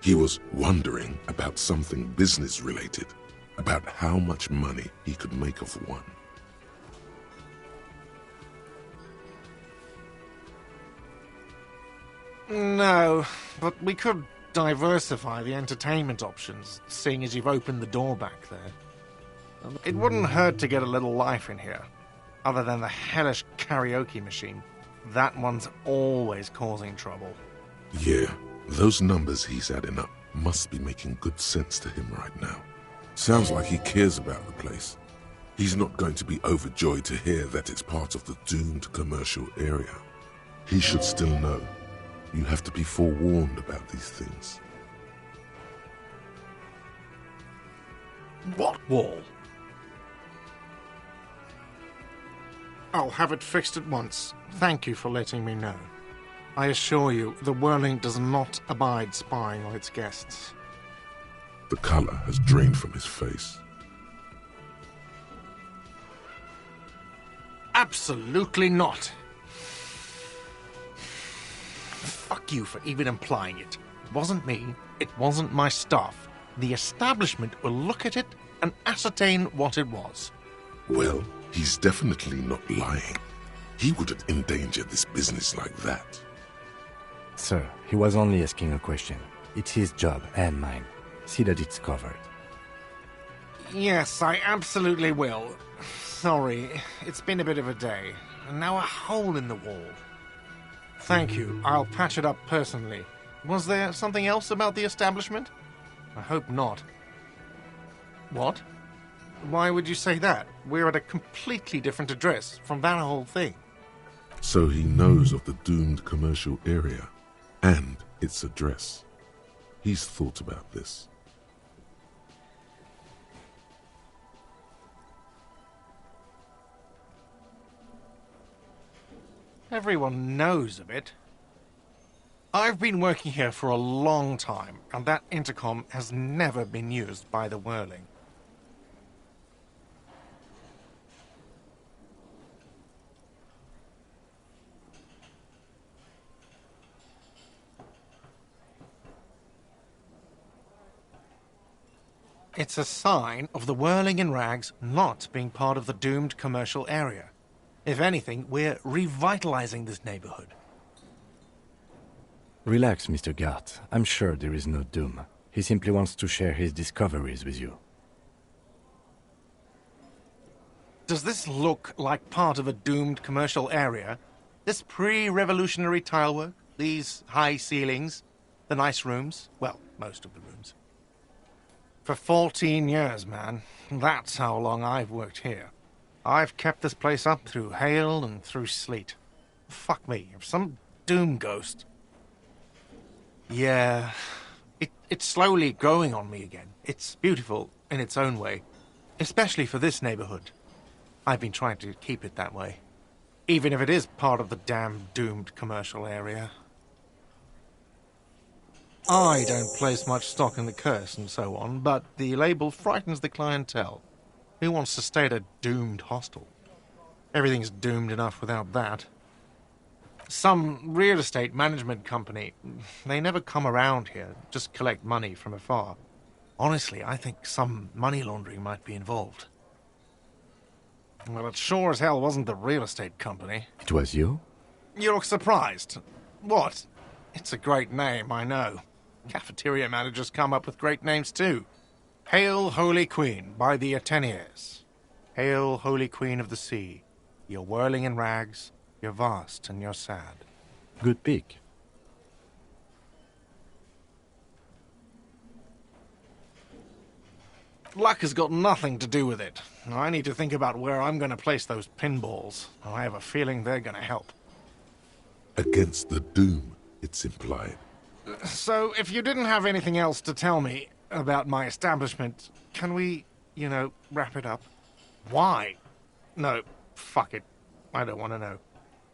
He was wondering about something business-related, about how much money he could make of one. No, but we could diversify the entertainment options, seeing as you've opened the door back there. It wouldn't hurt to get a little life in here, other than the hellish karaoke machine. That one's always causing trouble. Yeah, those numbers he's adding up must be making good sense to him right now. Sounds like he cares about the place. He's not going to be overjoyed to hear that it's part of the doomed commercial area. He should still know. You have to be forewarned about these things. What wall? I'll have it fixed at once. Thank you for letting me know. I assure you, the Whirling does not abide spying on its guests. The color has drained from his face. Absolutely not. Fuck you for even implying it. It wasn't me. It wasn't my staff. The establishment will look at it and ascertain what it was. Well, he's definitely not lying. He wouldn't endanger this business like that. Sir, he was only asking a question. It's his job and mine. See that it's covered. Yes, I absolutely will. Sorry, it's been a bit of a day. And now a hole in the wall. Thank you. I'll patch it up personally. Was there something else about the establishment? I hope not. What? Why would you say that? We're at a completely different address from that whole thing. So he knows of the doomed commercial area and its address. He's thought about this. Everyone knows of it. I've been working here for a long time, and that intercom has never been used by the Whirling. It's a sign of the Whirling in rags not being part of the doomed commercial area. If anything, we're revitalizing this neighborhood. Relax, Mr. Gart. I'm sure there is no doom. He simply wants to share his discoveries with you. Does this look like part of a doomed commercial area? This pre-revolutionary tilework? These high ceilings? The nice rooms? Well, most of the rooms. For 14 years, man. That's how long I've worked here. I've kept this place up through hail and through sleet. Fuck me, if some doom ghost... Yeah, it's slowly growing on me again. It's beautiful in its own way, especially for this neighborhood. I've been trying to keep it that way, even if it is part of the damn doomed commercial area. I don't place much stock in the curse and so on, but the label frightens the clientele. Who wants to stay at a doomed hostel? Everything's doomed enough without that. Some real estate management company, they never come around here, just collect money from afar. Honestly, I think some money laundering might be involved. Well, it sure as hell wasn't the real estate company. It was you? You look surprised. What? It's a great name, I know. Cafeteria managers come up with great names too. Hail, Holy Queen, by the Ateniers. Hail, Holy Queen of the Sea. You're whirling in rags, you're vast and you're sad. Good pick. Luck has got nothing to do with it. I need to think about where I'm going to place those pinballs. I have a feeling they're going to help. Against the doom, it's implied. So, if you didn't have anything else to tell me about my establishment, can we you know, wrap it up. Why? No, fuck it. I don't want to know.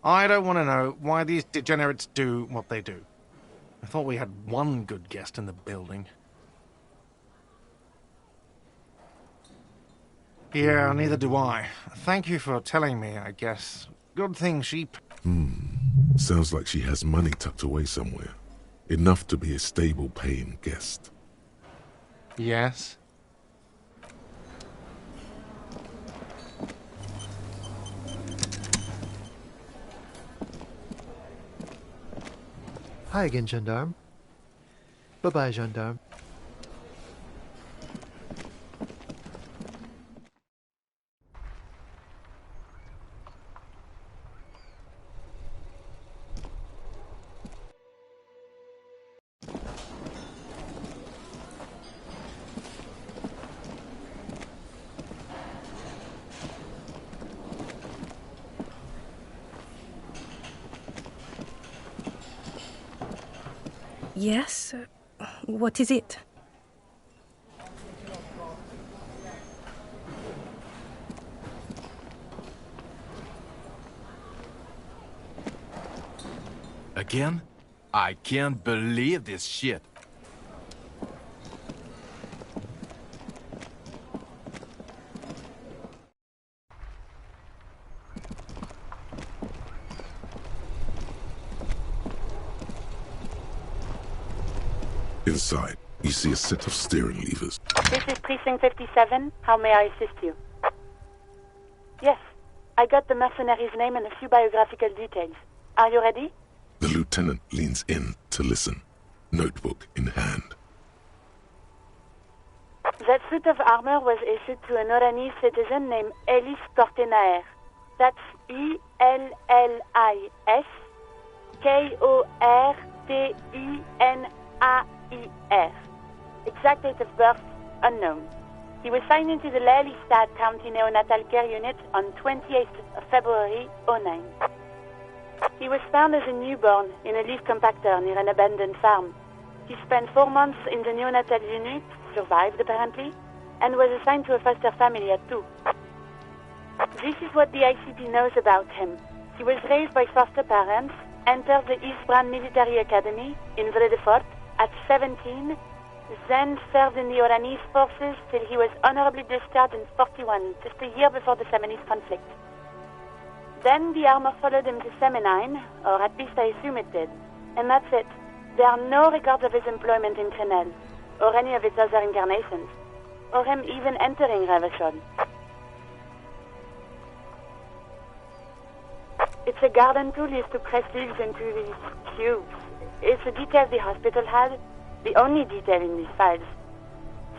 I don't want to know why these degenerates do what they do. I thought we had one good guest in the building. Yeah, neither do I. Thank you for telling me, I guess. Good thing she... Sounds like she has money tucked away somewhere. Enough to be a stable paying guest. Yes? Hi again, gendarme. Bye-bye, gendarme. Yes? What is it? Again? I can't believe this shit. Inside, you see a set of steering levers. This is Precinct 57. How may I assist you? Yes, I got the mercenary's name and a few biographical details. Are you ready? The lieutenant leans in to listen, notebook in hand. That suit of armor was issued to an Oranese citizen named Ellis Kortenaer. That's E-L-L-I-S Kortenaer. Exact date of birth, unknown. He was signed into the Lelystad County Neonatal Care Unit on 28th of February, 09. He was found as a newborn in a leaf compactor near an abandoned farm. He spent 4 months in the neonatal unit, survived apparently, and was assigned to a foster family at 2. This is what the ICP knows about him. He was raised by foster parents, entered the Eastbrand Military Academy in Vredefort at 17, then served in the Oranese forces till he was honorably discharged in 41, just a year before the Seminole conflict. Then the armor followed him to Seminine, or at least I assume it did. And that's it. There are no records of his employment in Crenel, or any of its other incarnations, or him even entering Revachon. It's a garden tool used to press leaves into these cubes. It's a detail the hospital had, the only detail in these files.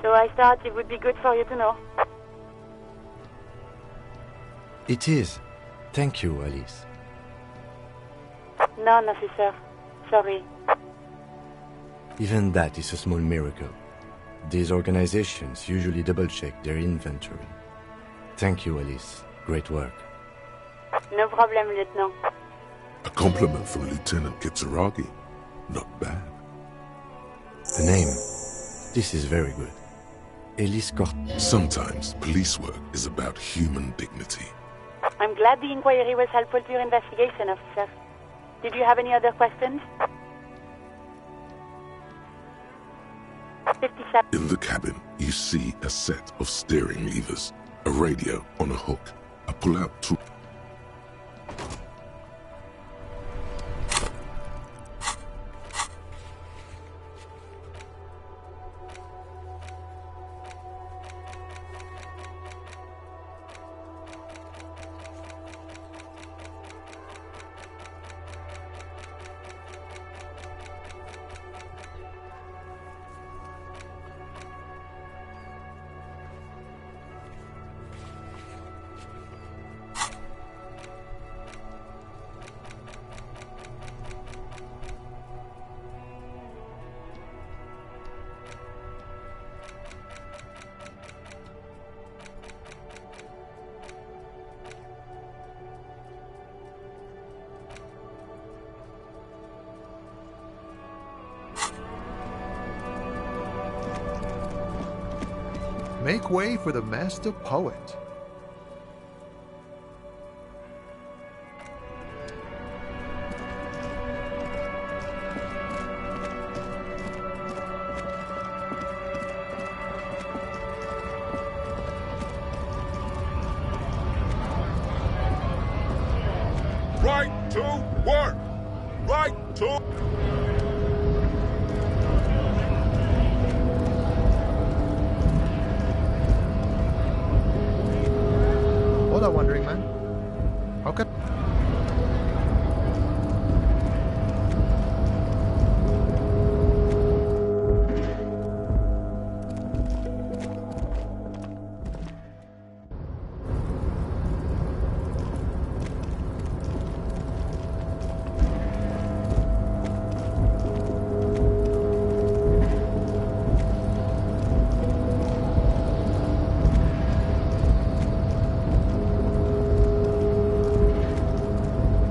So I thought it would be good for you to know. It is. Thank you, Alice. None, officer. Sorry. Even that is a small miracle. These organizations usually double-check their inventory. Thank you, Alice. Great work. No problem, Lieutenant. A compliment from Lieutenant Kitsuragi. Not bad. The name. This is very good. Elise Cort. Sometimes police work is about human dignity. I'm glad the inquiry was helpful to your investigation, officer. Did you have any other questions? 57. In the cabin, you see a set of steering levers, a radio on a hook, a pull-out tool. Make way for the master poet. Right to work! Right to... Hold on, Wandering Man. Okay.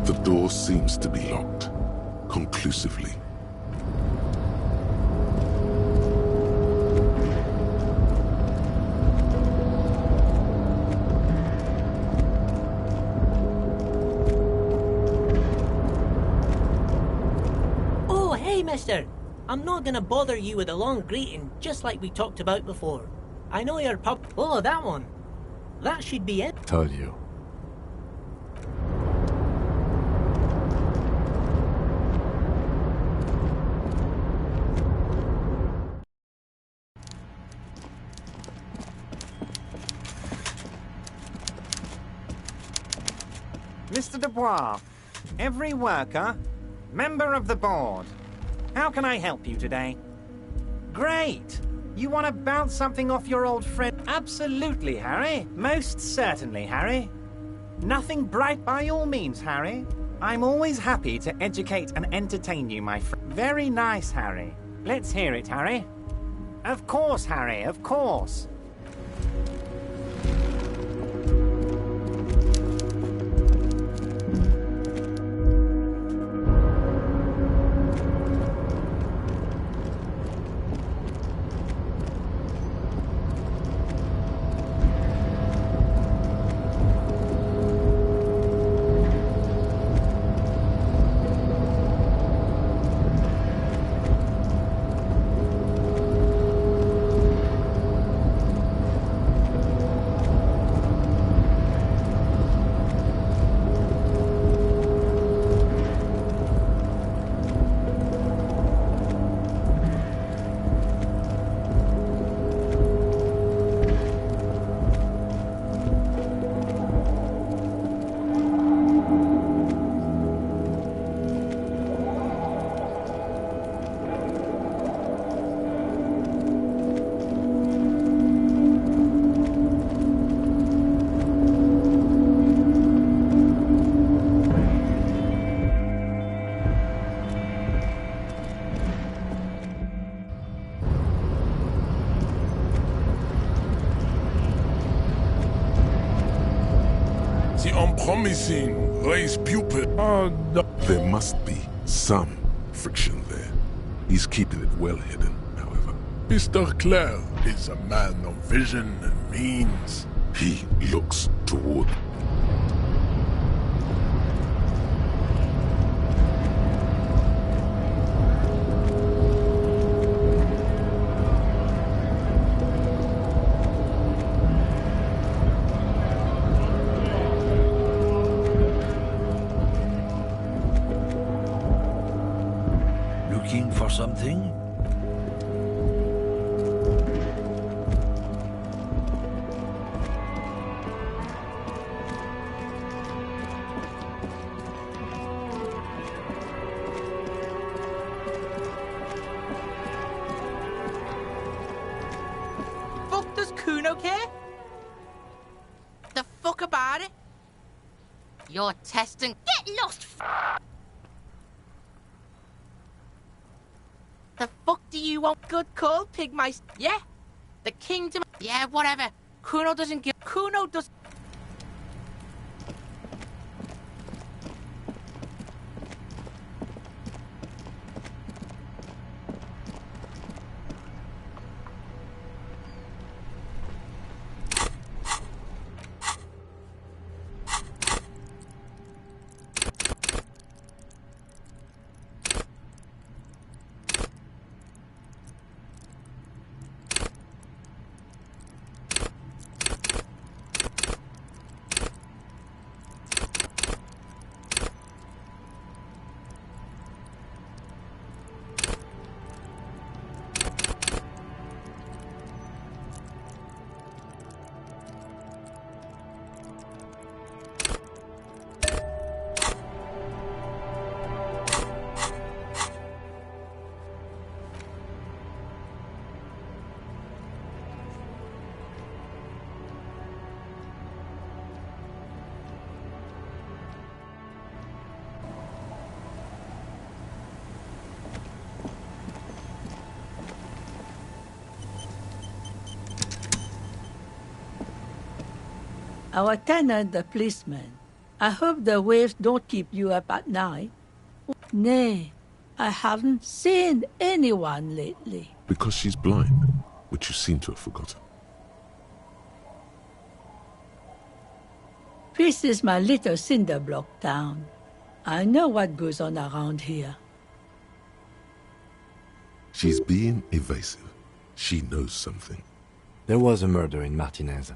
The door seems to be locked, conclusively. Oh, hey, mister. I'm not gonna bother you with a long greeting, just like we talked about before. I know your pub... Oh, that one. That should be it. Told you. Mr. Dubois, every worker, member of the board. How can I help you today? Great! You want to bounce something off your old friend? Absolutely, Harry. Most certainly, Harry. Nothing bright by all means, Harry. I'm always happy to educate and entertain you, my friend. Very nice, Harry. Let's hear it, Harry. Of course, Harry, of course. Promising raise pupil. Oh, no. There must be some friction there. He's keeping it well hidden, however. Mr. Clare is a man of vision and means. He looks toward... Looking for something? Fuck does Kuno care? The fuck about it? You're testing. Get lost! The fuck do you want? Good call, Pigmice. Yeah? The kingdom. Yeah, whatever. Kuno doesn't give. Kuno does. Our tenant, the policeman. I hope the waves don't keep you up at night. Nay, I haven't seen anyone lately. Because she's blind, which you seem to have forgotten. This is my little cinder block town. I know what goes on around here. She's being evasive. She knows something. There was a murder in Martinez.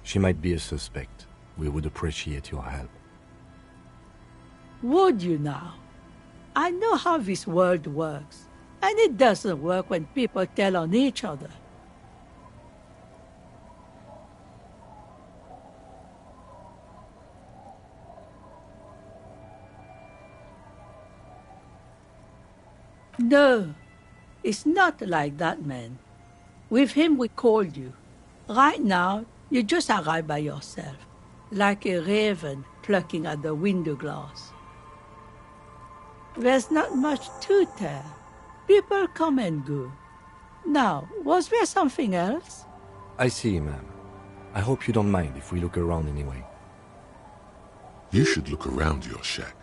She might be a suspect. We would appreciate your help. Would you now? I know how this world works, and it doesn't work when people tell on each other. No, it's not like that, man. With him we called you. Right now, you just arrived by yourself, like a raven plucking at the window glass. There's not much to tell. People come and go. Now, was there something else? I see, ma'am. I hope you don't mind if we look around anyway. You should look around your shack.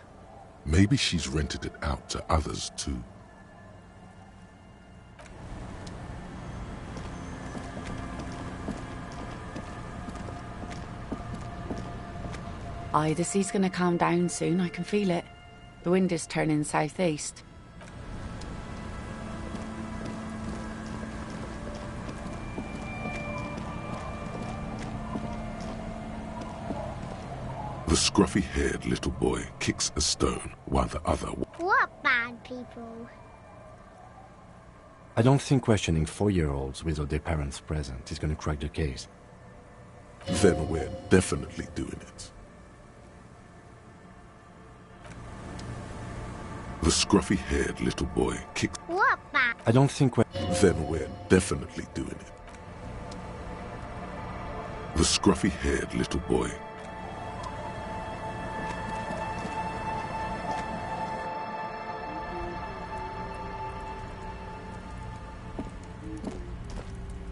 Maybe she's rented it out to others too. Aye, the sea's gonna calm down soon, I can feel it. The wind is turning southeast. The scruffy-haired little boy kicks a stone while the other... What bad people? I don't think questioning 4-year-olds without their parents present is gonna crack the case. Then we're definitely doing it. The scruffy-haired little boy kicks... What bad? I don't think we're... Then we're definitely doing it. The scruffy-haired little boy...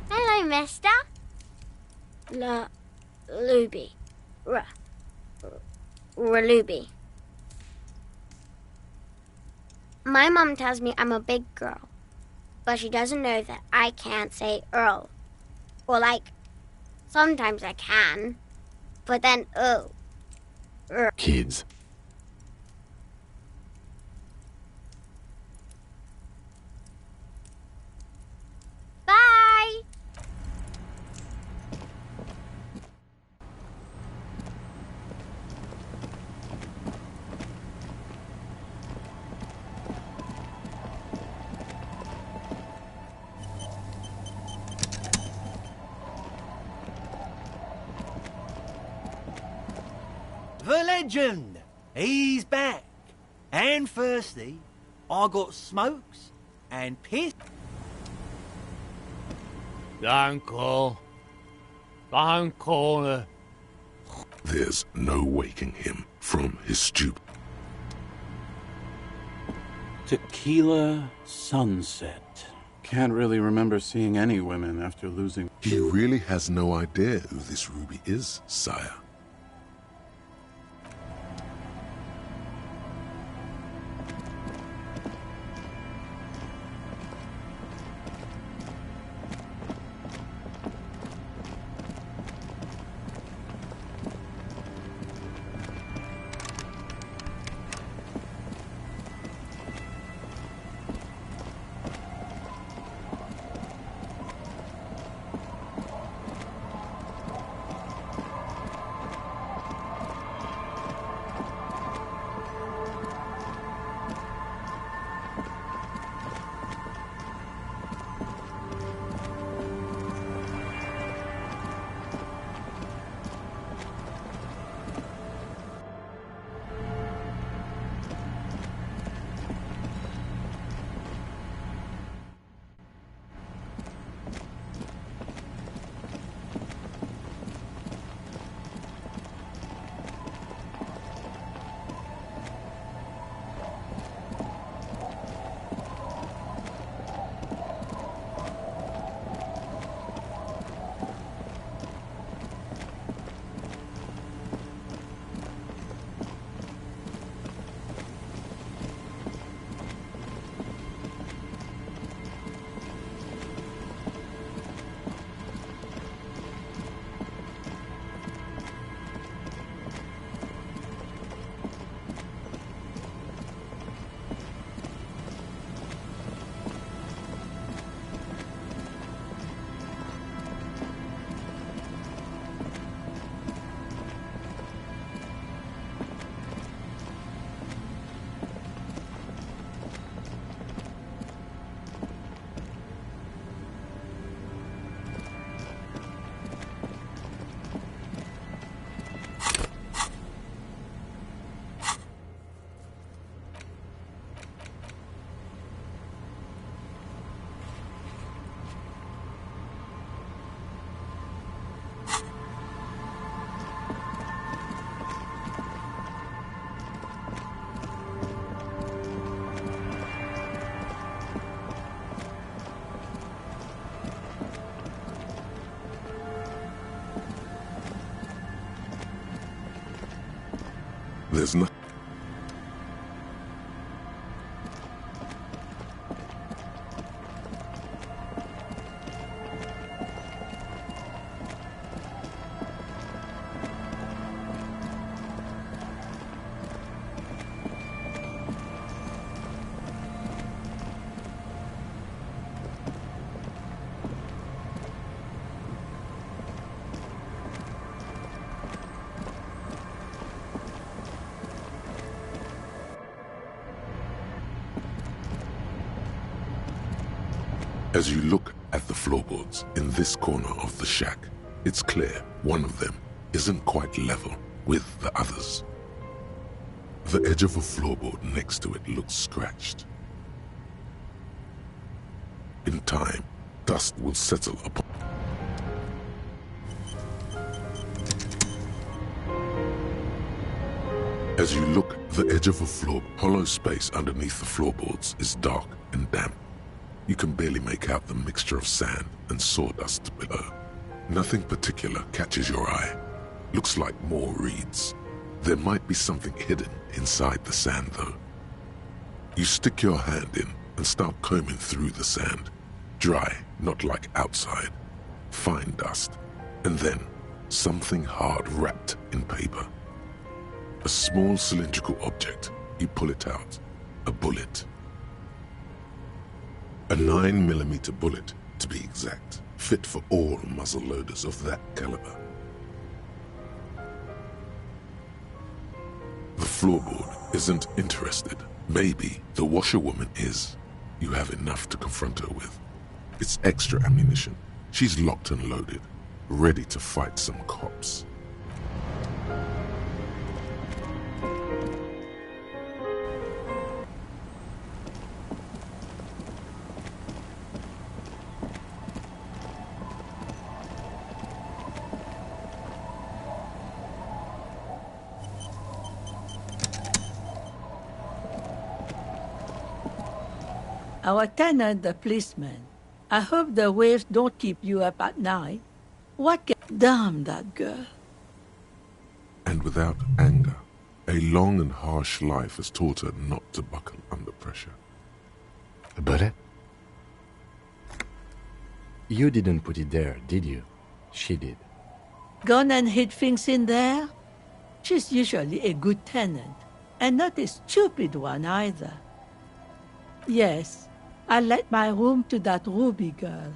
Hello, mister. Luby. Luby. My mom tells me I'm a big girl, but she doesn't know that I can't say Earl. Or sometimes I can, but then Kids. Bye! The legend! He's back. And thirsty. I got smokes and piss. Don't call her. There's no waking him from his stupor. Tequila sunset. Can't really remember seeing any women after losing... He really has no idea who this Ruby is, sire. There's no... As you look at the floorboards in this corner of the shack, it's clear one of them isn't quite level with the others. The edge of a floorboard next to it looks scratched. In time, dust will settle upon... As you look, the edge of a floor, hollow space underneath the floorboards is dark and damp. You can barely make out the mixture of sand and sawdust below. Nothing particular catches your eye. Looks like more reeds. There might be something hidden inside the sand, though. You stick your hand in and start combing through the sand. Dry, not like outside. Fine dust. And then, something hard wrapped in paper. A small cylindrical object. You pull it out. A bullet. A 9mm bullet, to be exact, fit for all muzzle loaders of that caliber. The floorboard isn't interested. Maybe the washerwoman is. You have enough to confront her with. It's extra ammunition. She's locked and loaded, ready to fight some cops. Our tenant, the policeman. I hope the waves don't keep you up at night. What damn that girl. And without anger, a long and harsh life has taught her not to buckle under pressure. A bullet? You didn't put it there, did you? She did. Gone and hid things in there? She's usually a good tenant, and not a stupid one either. Yes, I let my room to that Ruby girl.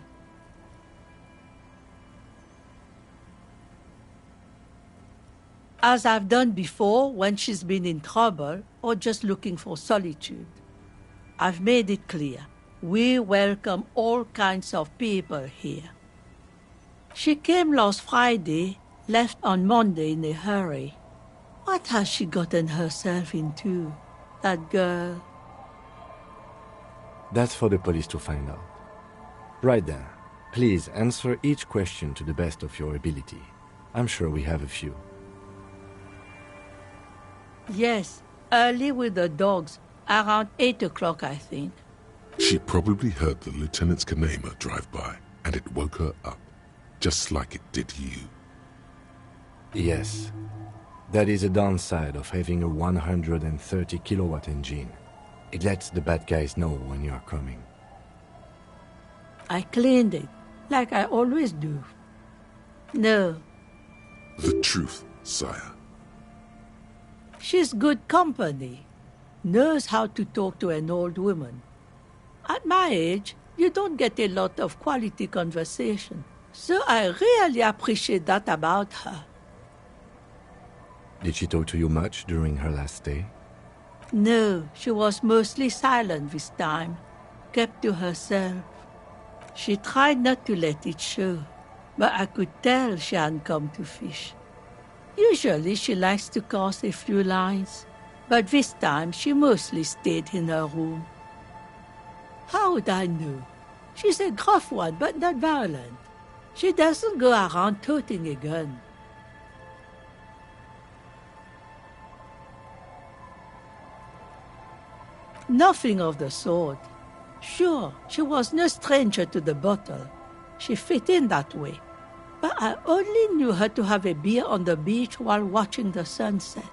As I've done before when she's been in trouble or just looking for solitude. I've made it clear. We welcome all kinds of people here. She came last Friday, left on Monday in a hurry. What has she gotten herself into, that girl? That's for the police to find out. Right then, please answer each question to the best of your ability. I'm sure we have a few. Yes, early with the dogs, around 8 o'clock, I think. She probably heard the lieutenant's Kanema drive by, and it woke her up, just like it did you. Yes. That is a downside of having a 130 kilowatt engine. It lets the bad guys know when you are coming. I cleaned it, like I always do. No. The truth, sire. She's good company. Knows how to talk to an old woman. At my age, you don't get a lot of quality conversation. So I really appreciate that about her. Did she talk to you much during her last stay? No, she was mostly silent this time, kept to herself. She tried not to let it show, but I could tell she hadn't come to fish. Usually she likes to cast a few lines, but this time she mostly stayed in her room. How would I know? She's a gruff one, but not violent. She doesn't go around toting a gun. Nothing of the sort. Sure, she was no stranger to the bottle. She fit in that way. But I only knew her to have a beer on the beach while watching the sunset.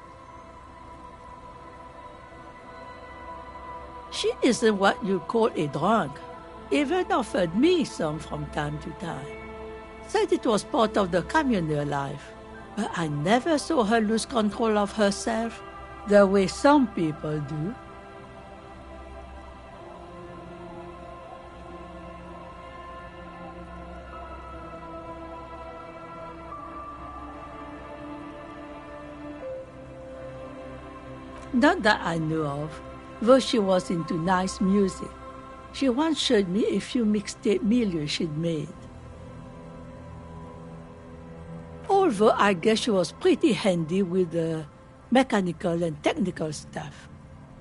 She isn't what you call a drunk. Even offered me some from time to time. Said it was part of the communal life. But I never saw her lose control of herself the way some people do. Not that I know of, though she was into nice music. She once showed me a few mixtape milieux she'd made. Although I guess she was pretty handy with the mechanical and technical stuff.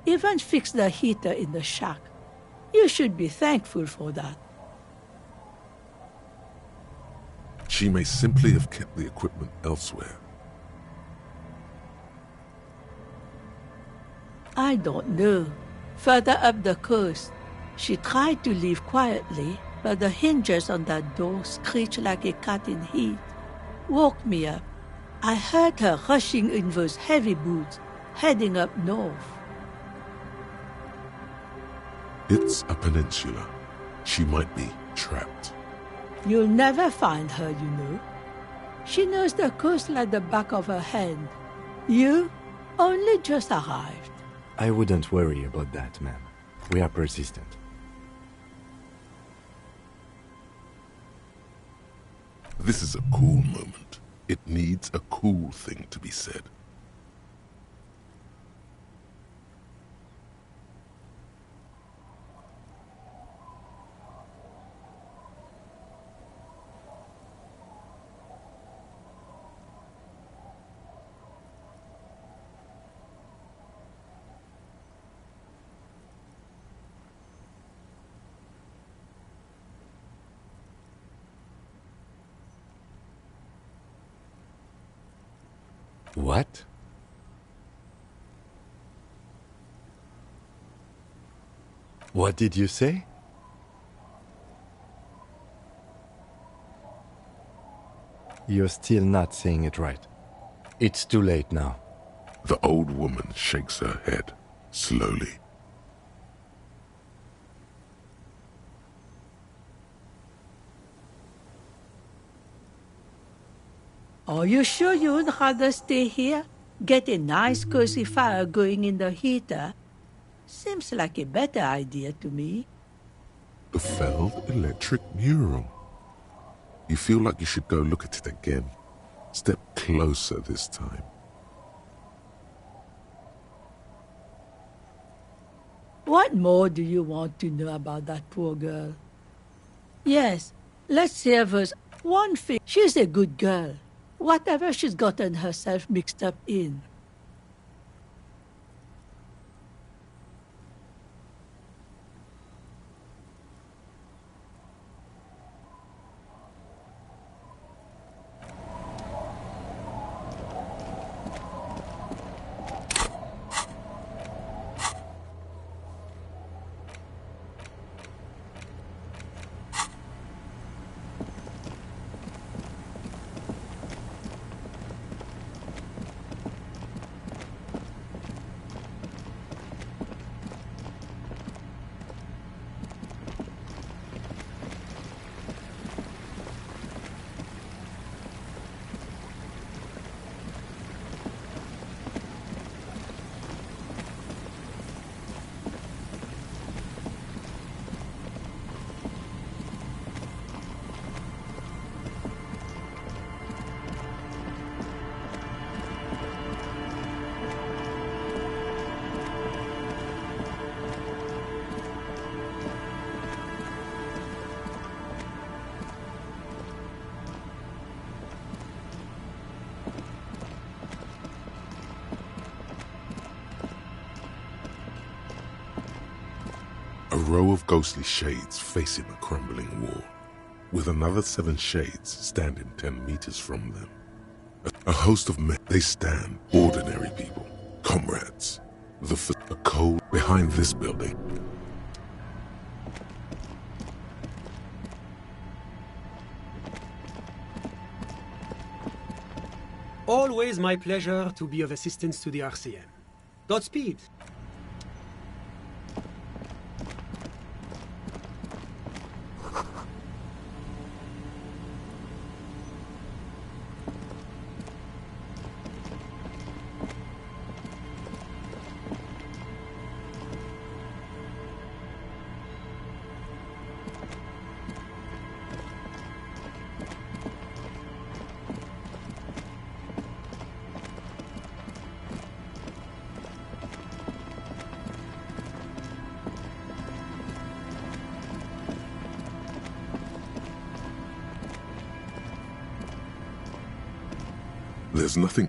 Even fixed the heater in the shack. You should be thankful for that. She may simply have kept the equipment elsewhere. I don't know. Further up the coast, she tried to leave quietly, but the hinges on that door screeched like a cat in heat. Woke me up. I heard her rushing in those heavy boots, heading up north. It's a peninsula. She might be trapped. You'll never find her, you know. She knows the coast like the back of her hand. You only just arrived. I wouldn't worry about that, ma'am. We are persistent. This is a cool moment. It needs a cool thing to be said. What? What did you say? You're still not saying it right. It's too late now. The old woman shakes her head, slowly. Are you sure you'd rather stay here? Get a nice cozy fire going in the heater? Seems like a better idea to me. The felled electric mural. You feel like you should go look at it again. Step closer this time. What more do you want to know about that poor girl? Yes, let's hear verse one thing. She's a good girl. Whatever she's gotten herself mixed up in. A row of ghostly shades facing a crumbling wall, with another 7 shades standing 10 meters from them. A host of men, they stand, ordinary people, comrades. The code behind this building. Always my pleasure to be of assistance to the RCM. Godspeed. There's nothing.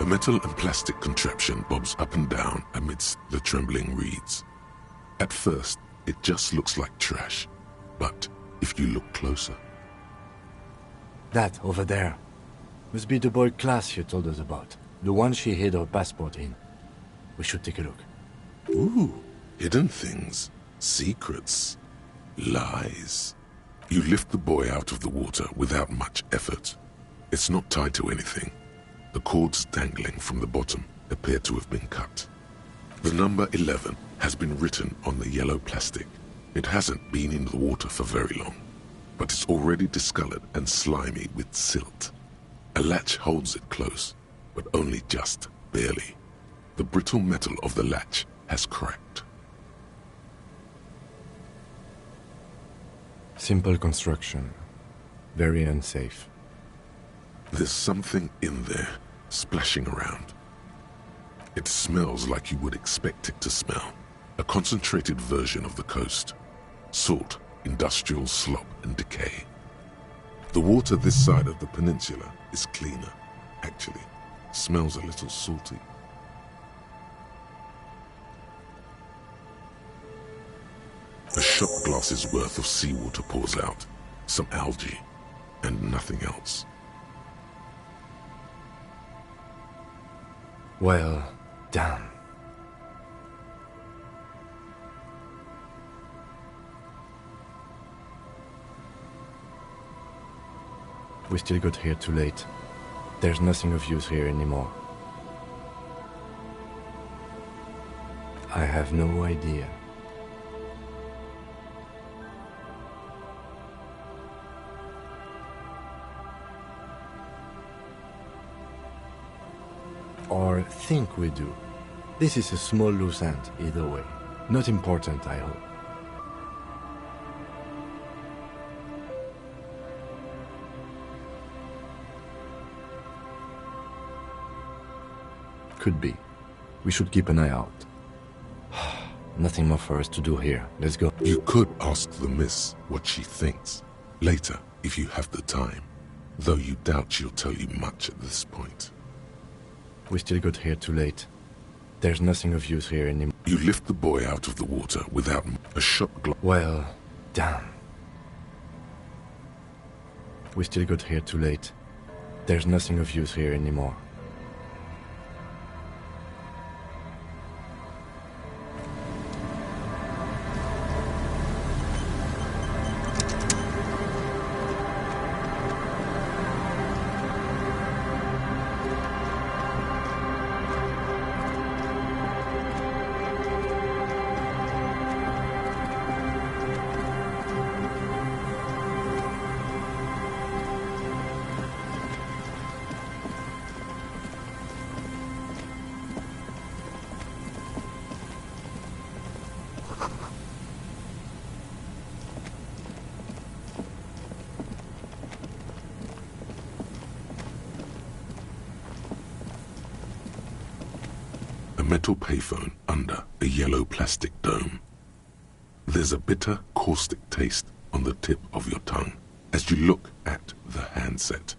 A metal and plastic contraption bobs up and down amidst the trembling reeds. At first, it just looks like trash, but if you look closer... That, over there, must be the boy class you told us about. The one she hid her passport in. We should take a look. Ooh, hidden things, secrets, lies. You lift the boy out of the water without much effort. It's not tied to anything. The cords dangling from the bottom appear to have been cut. The number 11 has been written on the yellow plastic. It hasn't been in the water for very long, but it's already discolored and slimy with silt. A latch holds it close, but only just barely. The brittle metal of the latch has cracked. Simple construction. Very unsafe. There's something in there, splashing around. It smells like you would expect it to smell. A concentrated version of the coast. Salt, industrial slop and decay. The water this side of the peninsula is cleaner. Actually, smells a little salty. A shot glass's worth of seawater pours out. Some algae, and nothing else. Well done. We still got here too late. There's nothing of use here anymore. I have no idea. Or think we do. This is a small loose end, either way. Not important, I hope. Could be. We should keep an eye out. Nothing more for us to do here. Let's go. You could ask the miss what she thinks. Later, if you have the time. Though you doubt she'll tell you much at this point. We still got here too late. There's nothing of use here anymore. You lift the boy out of the water without a shot glass. Well done. We still got here too late. There's nothing of use here anymore. Metal payphone under a yellow plastic dome. There's a bitter, caustic taste on the tip of your tongue as you look at the handset.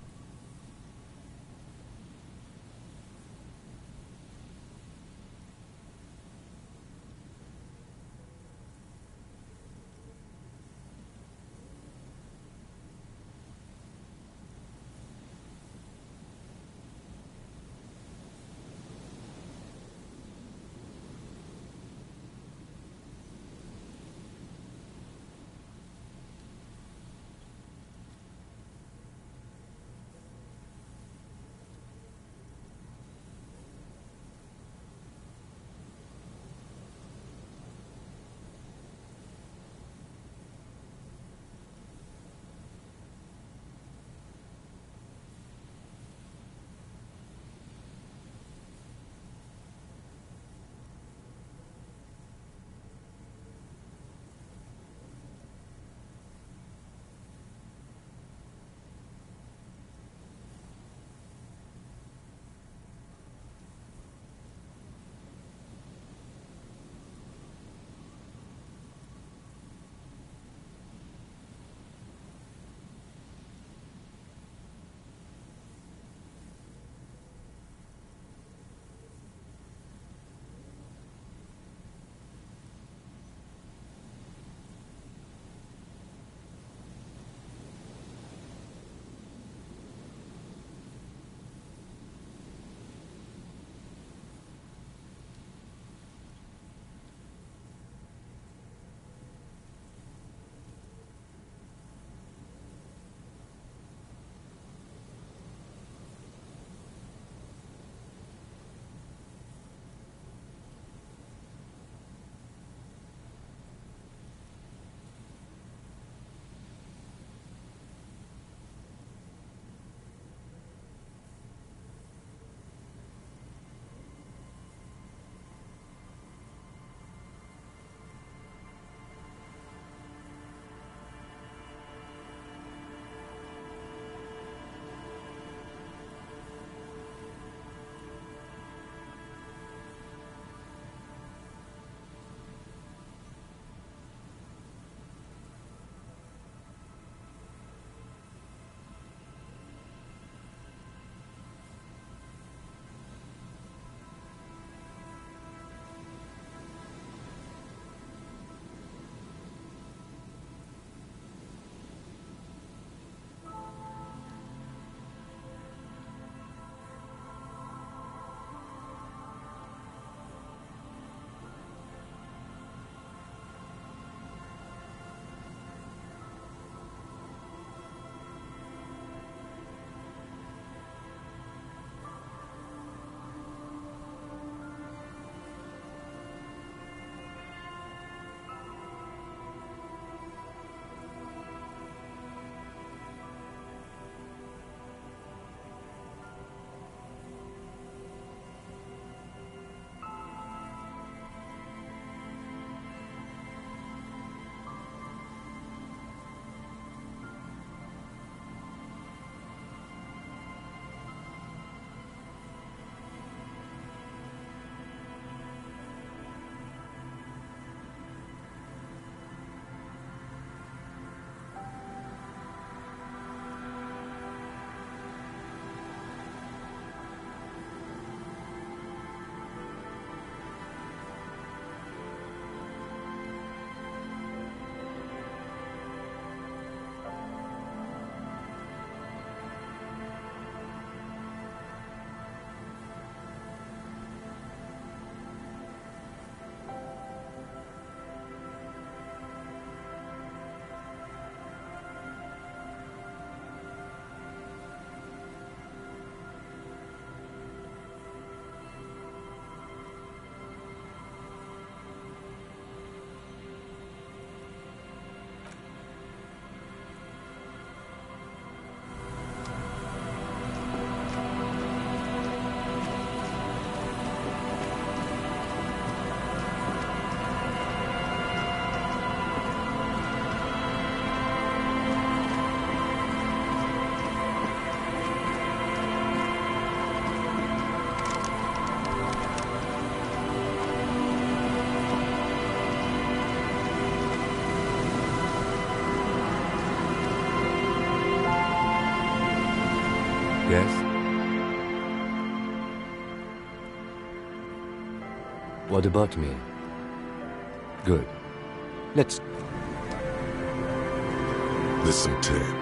Yes? What about me? Good. Let's... Listen, Ted.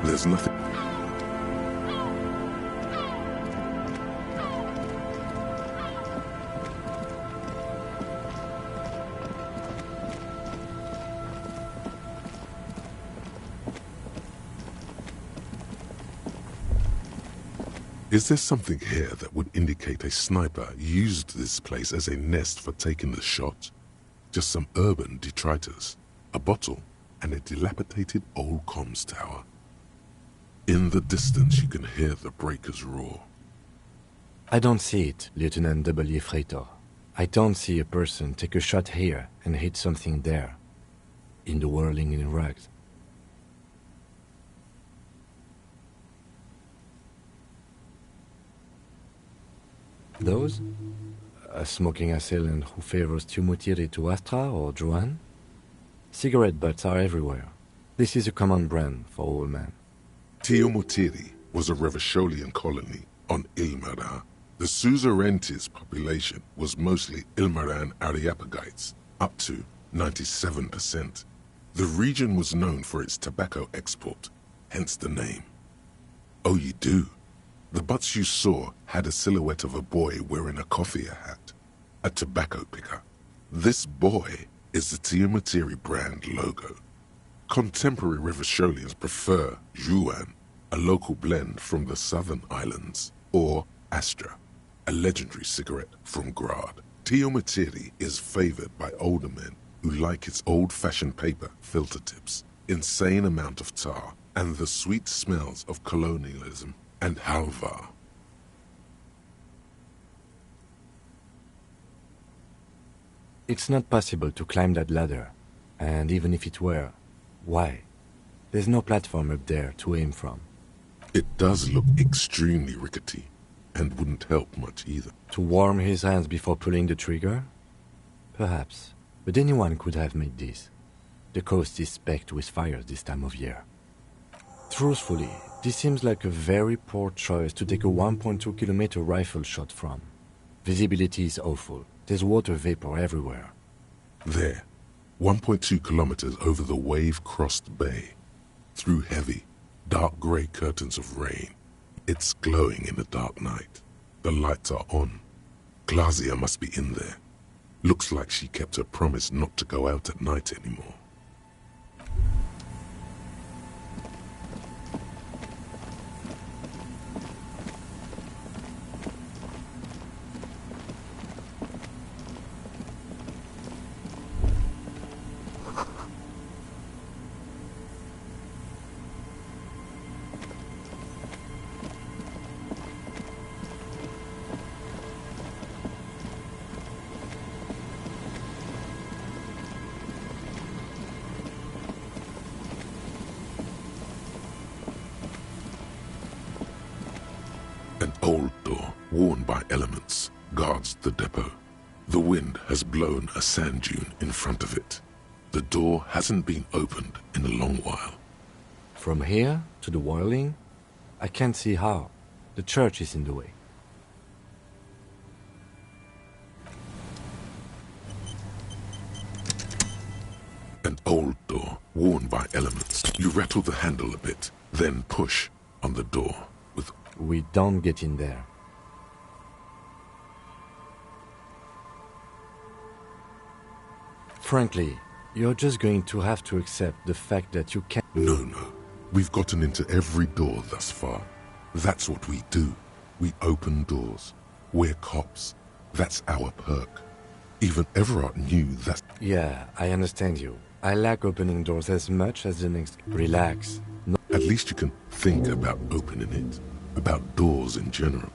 There's nothing. Is there something here that would indicate a sniper used this place as a nest for taking the shot? Just some urban detritus, a bottle, and a dilapidated old comms tower. In the distance, you can hear the breakers roar. I don't see it, Lieutenant W. Freighter. I don't see a person take a shot here and hit something there, in the whirling in rags. Those? A smoking assailant who favors Tumutiri to Astra or Joan? Cigarette butts are everywhere. This is a common brand for all men. Tumutiri was a Revacholian colony on Ilmaran. The suzerainty's population was mostly Ilmaran Areopagites, up to 97%. The region was known for its tobacco export, hence the name. Oh, you do? The butts you saw had a silhouette of a boy wearing a coffee hat, a tobacco picker. This boy is the Tumutiri brand logo. Contemporary Revacholians prefer Juan, a local blend from the southern islands, or Astra, a legendary cigarette from Grad. Tumutiri is favored by older men who like its old-fashioned paper filter tips, insane amount of tar, and the sweet smells of colonialism and halva. It's not possible to climb that ladder, and even if it were, why? There's no platform up there to aim from. It does look extremely rickety, and wouldn't help much either. To warm his hands before pulling the trigger? Perhaps, but anyone could have made this. The coast is specked with fires this time of year. Truthfully, this seems like a very poor choice to take a 1.2 kilometer rifle shot from. Visibility is awful. There's water vapor everywhere. There, 1.2 kilometers over the wave-crossed bay, through heavy, dark grey curtains of rain. It's glowing in the dark night. The lights are on. Glazia must be in there. Looks like she kept her promise not to go out at night anymore. An old door, worn by elements, guards the depot. The wind has blown a sand dune in front of it. The door hasn't been opened in a long while. From here to the whirling, I can't see how. The church is in the way. old door worn by elements. You rattle the handle a bit, then push on the door with... We don't get in there. Frankly, you're just going to have to accept the fact that you can't... No. We've gotten into every door thus far. That's what we do. We open doors. We're cops. That's our perk. Even Everard knew that... Yeah, I understand you. I like opening doors as much as the next... Relax. No. At least you can think about opening it. About doors in general.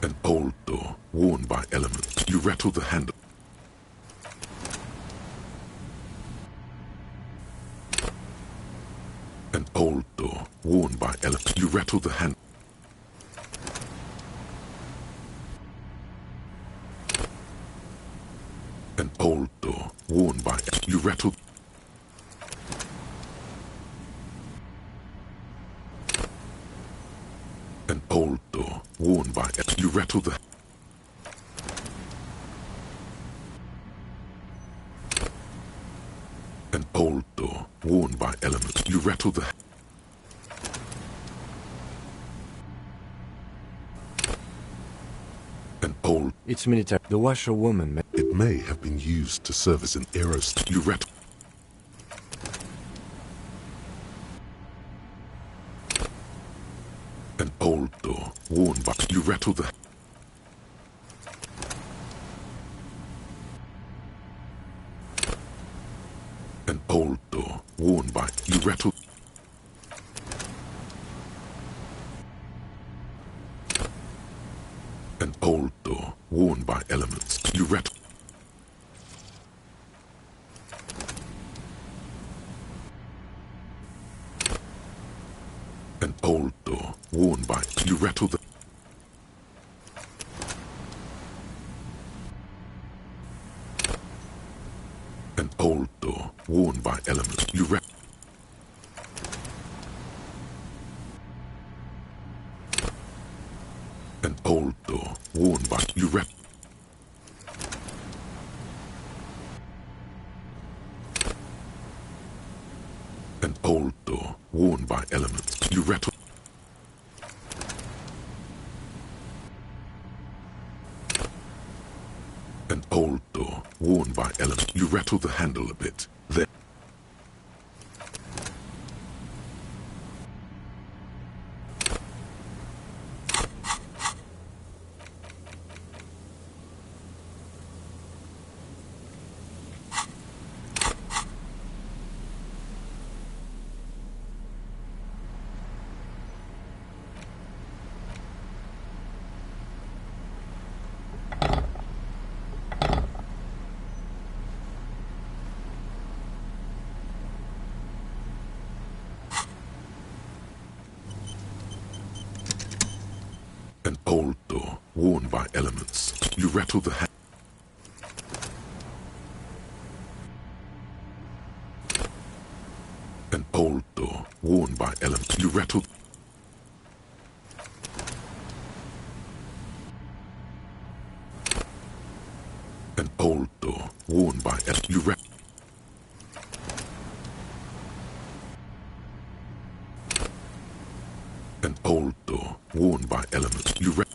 An old door, worn by elements. You rattle the handle. An old door, worn by elements. You rattle the handle. An old door, worn by... You rattle... An old door, worn by... You rattle the... An old door, worn by elements. You rattle the... An old... It's military. The washerwoman... It may have been used to service an aerostat. You rattle... An old door, worn by... You rattle the... An old door, worn by... You rattle... An old door, worn by elements. You rattle... An old door, worn by... You rattle the... An old door, worn by elements. You rattle... An old door, worn by... You rattle... An old door, worn by elements. You rattle... An old door, worn by elements. You rattle the handle a bit, then... An old door, worn by elements. You rattle the handle. An old door, worn by elements. You rattle... An old door, worn by elements. You rattle... An old door, worn by elements. You rattle...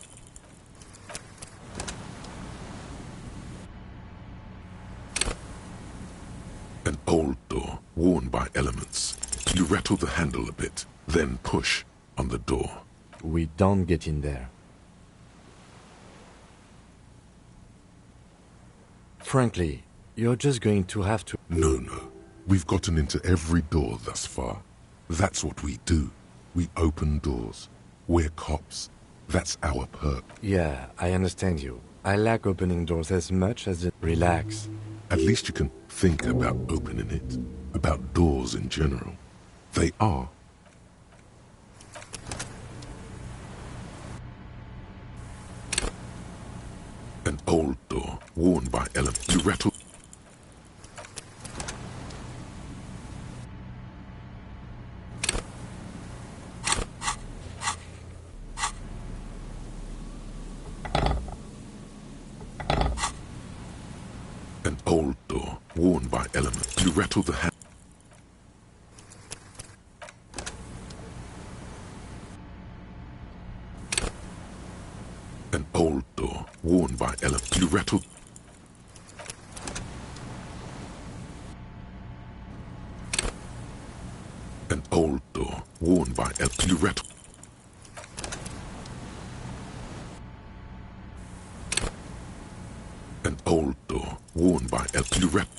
An old door, worn by elements. You rattle the handle a bit, then push on the door. We don't get in there. Frankly, you're just going to have to... No. We've gotten into every door thus far. That's what we do. We open doors. We're cops. That's our perk. Yeah, I understand you. I like opening doors as much as it... Relax. At least you can think about opening it. About doors in general. They are. An old door, worn by elements. You rattle... worn by elements. You rattle the hand. An old door worn by elements. You rattle. An old door worn by elements. You rattle. An old door worn by elements. You rattle.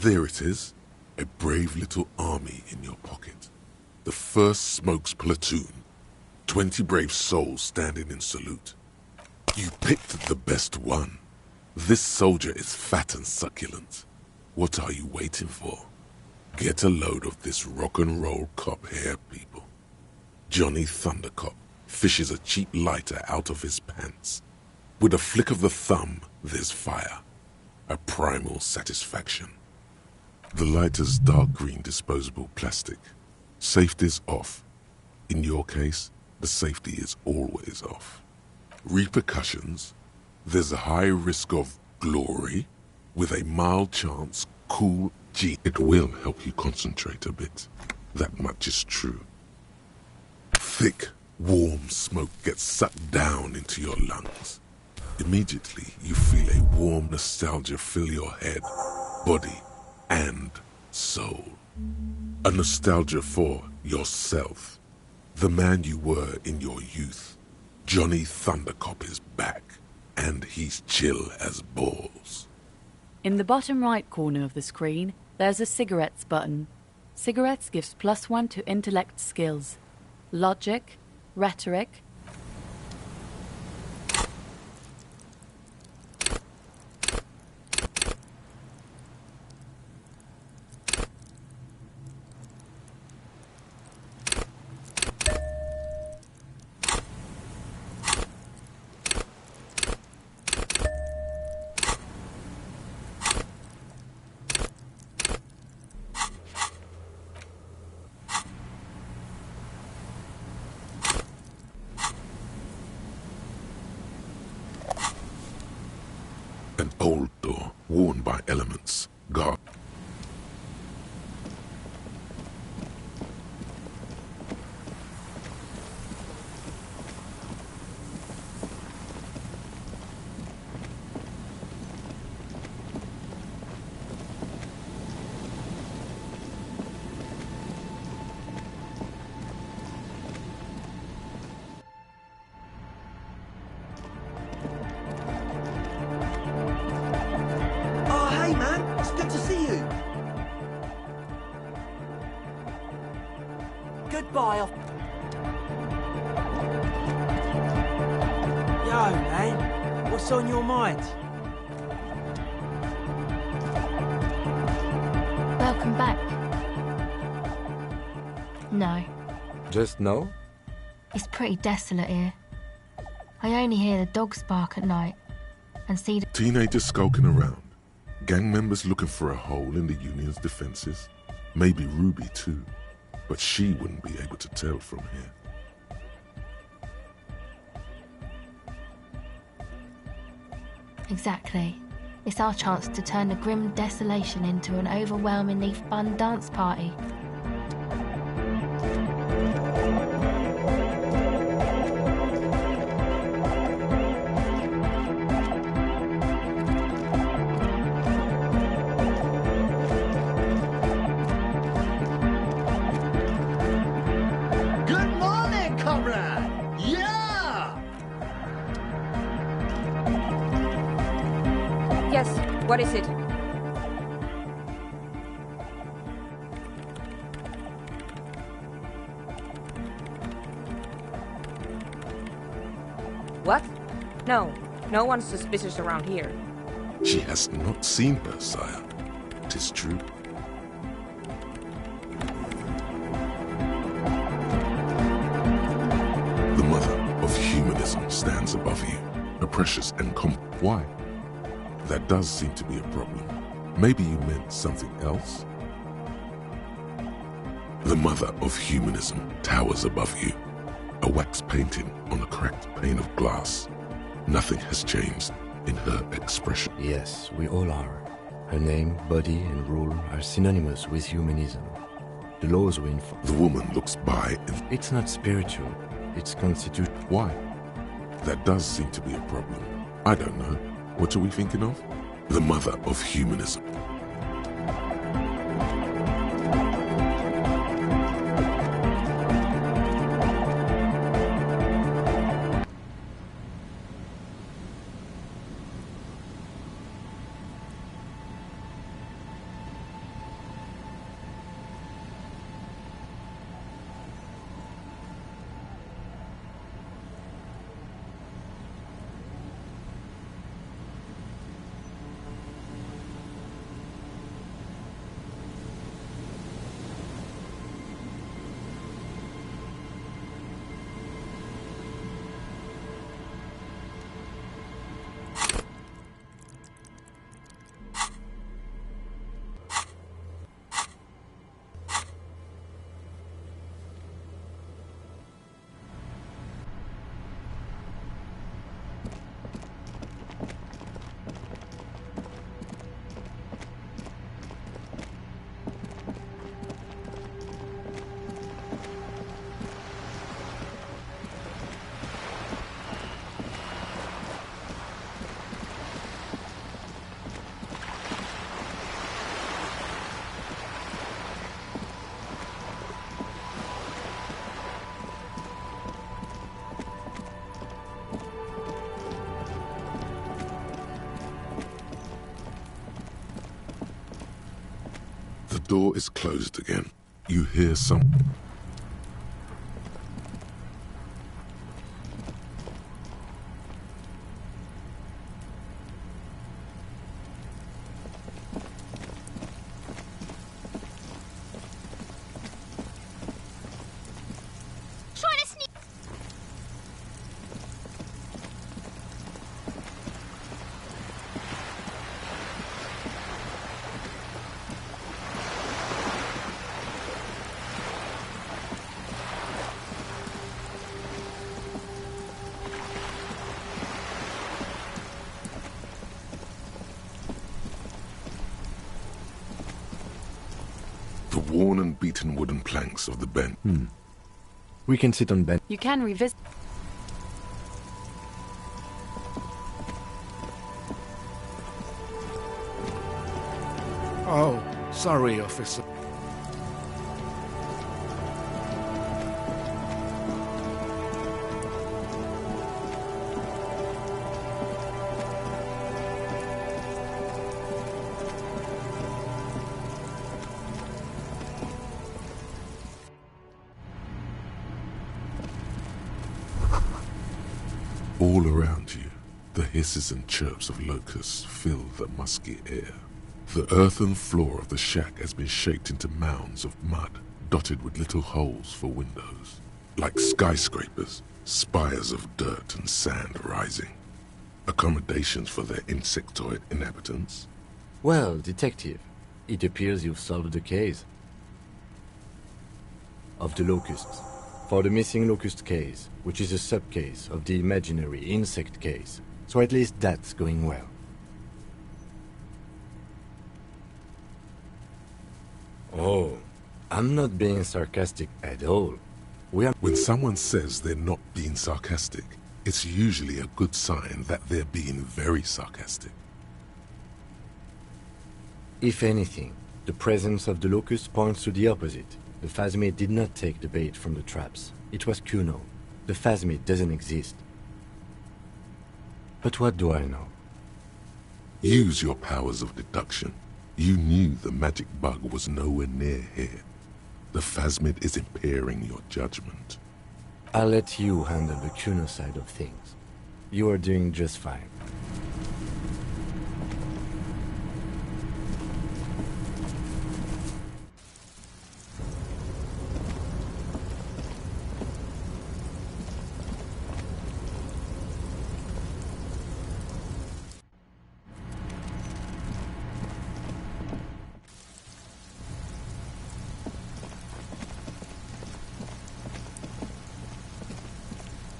There it is, a brave little army in your pocket. The 1st Smokes platoon, 20 brave souls standing in salute. You picked the best one. This soldier is fat and succulent. What are you waiting for? Get a load of this rock and roll cop here, people. Johnny Thundercop fishes a cheap lighter out of his pants. With a flick of the thumb, there's fire. A primal satisfaction. The lighter's dark green disposable plastic. Safety's off. In your case, the safety is always off. Repercussions? There's a high risk of glory with a mild chance cool G. It will help you concentrate a bit. That much is true. Thick, warm smoke gets sucked down into your lungs. Immediately, you feel a warm nostalgia fill your head, body, and soul. A nostalgia for yourself, the man you were in your youth. Johnny Thundercop is back, and he's chill as balls. In the bottom right corner of the screen, there's a cigarettes button. Cigarettes gives +1 to intellect skills. Logic, rhetoric, An old door worn by elements. Guard. Hey man, it's good to see you. Goodbye. Yo man, what's on your mind? Welcome back. No, Just no? it's pretty desolate here. I only hear the dogs bark at night and see the... Teenagers skulking around. Gang members looking for a hole in the Union's defenses. Maybe Ruby too. But she wouldn't be able to tell from here. Exactly. It's our chance to turn the grim desolation into an overwhelmingly fun dance party. Good morning, comrade! Yeah! Yes, what is it? What? No, no one's suspicious around here. She has not seen her sire, 'tis true. The mother of humanism stands above you, a precious and why? That does seem to be a problem. Maybe you meant something else? The mother of humanism towers above you, a wax painting on a cracked pane of glass. Nothing has changed in her expression. Yes, we all are. Her name, body, and rule are synonymous with humanism. The laws we enforce. The woman looks by and... It's not spiritual. It's constitutional. Why? That does seem to be a problem. I don't know. What are we thinking of? The mother of humanism. The door is closed again. You hear some... The worn and beaten wooden planks of the bench. We can sit on bench. You can revisit. Oh, sorry, officer. All around you, the hisses and chirps of locusts fill the musky air. The earthen floor of the shack has been shaped into mounds of mud, dotted with little holes for windows. Like skyscrapers, spires of dirt and sand rising. Accommodations for their insectoid inhabitants. Well, detective, it appears you've solved the case. Of the locusts. For the missing locust case, which is a sub-case of the imaginary insect case. So at least that's going well. Oh, I'm not being sarcastic at all. When someone says they're not being sarcastic, it's usually a good sign that they're being very sarcastic. If anything, the presence of the locust points to the opposite. The phasmid did not take the bait from the traps. It was Kuno. The phasmid doesn't exist. But what do I know? Use your powers of deduction. You knew the magic bug was nowhere near here. The phasmid is impairing your judgment. I'll let you handle the Kuno side of things. You are doing just fine.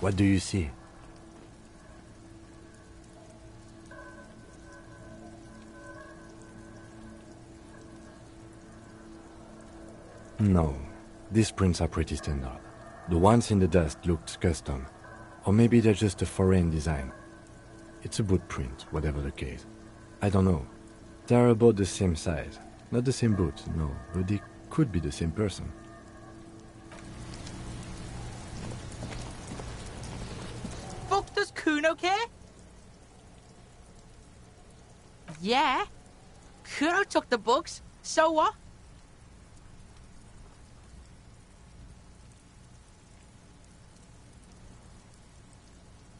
What do you see? No, these prints are pretty standard. The ones in the dust looked custom. Or maybe they're just a foreign design. It's a boot print, whatever the case. I don't know. They're about the same size. Not the same boot, no, but they could be the same person. Fuck does Kuno care? Yeah. Kuno took the books, so what?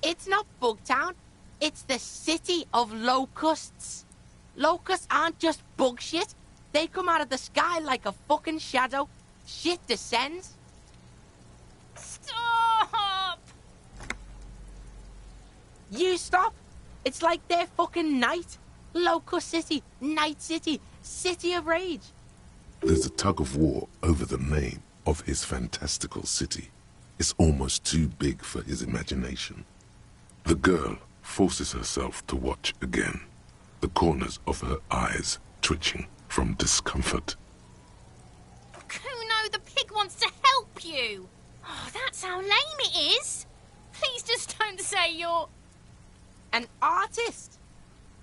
It's not Bugtown. It's the city of locusts. Locusts aren't just bug shit. They come out of the sky like a fucking shadow. Shit descends. Stop! You stop. It's like they're fucking night. Locust City, Night City, City of Rage. There's a tug of war over the name of his fantastical city. It's almost too big for his imagination. The girl forces herself to watch again, the corners of her eyes twitching from discomfort. Kuno, the pig wants to help you. Oh, that's how lame it is. Please just don't say you're... An artist?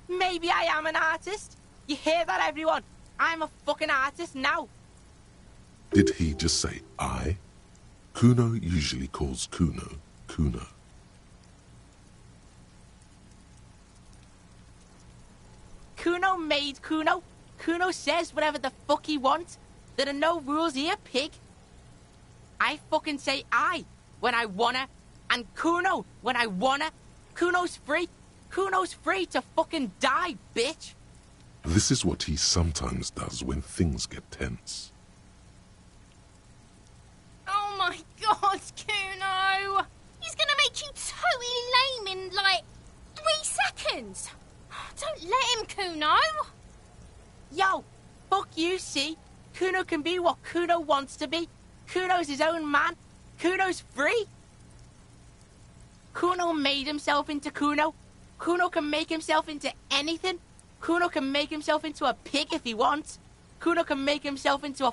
Maybe I am an artist. You hear that, everyone? I'm a fucking artist now. Did he just say I? Kuno usually calls Kuno, Kuno. Kuno made Kuno. Kuno says whatever the fuck he wants. There are no rules here, pig. I fucking say I when I wanna, and Kuno when I wanna. Kuno's free. Kuno's free to fucking die, bitch. This is what he sometimes does when things get tense. Oh my god, Kuno! He's gonna make you totally lame in, like, 3 seconds. Don't let him, Kuno. Yo, fuck you, see? Kuno can be what Kuno wants to be. Kuno's his own man. Kuno's free. Kuno made himself into Kuno. Kuno can make himself into anything. Kuno can make himself into a pig if he wants. Kuno can make himself into a...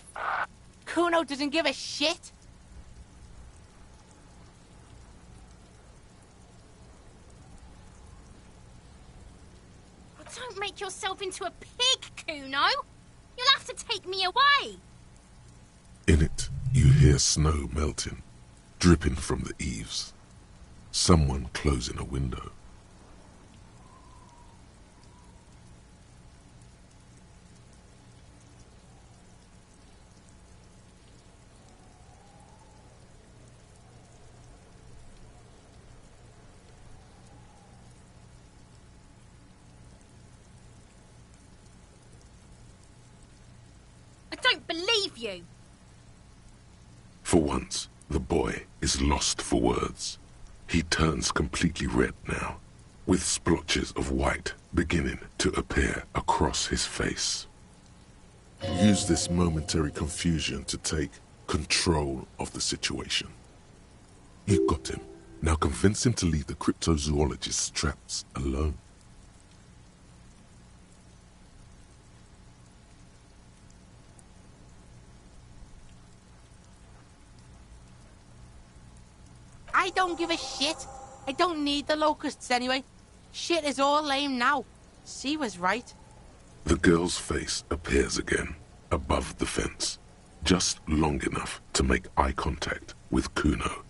Kuno doesn't give a shit. Don't make yourself into a pig, Kuno. You'll have to take me away. In it, you hear snow melting, dripping from the eaves. Someone closing a window. I don't believe you. For once, the boy is lost for words. He turns completely red now, with splotches of white beginning to appear across his face. Use this momentary confusion to take control of the situation. You got him. Now convince him to leave the cryptozoologist's traps alone. I don't give a shit. I don't need the locusts anyway. Shit is all lame now. C was right. The girl's face appears again, above the fence, just long enough to make eye contact with Kuno.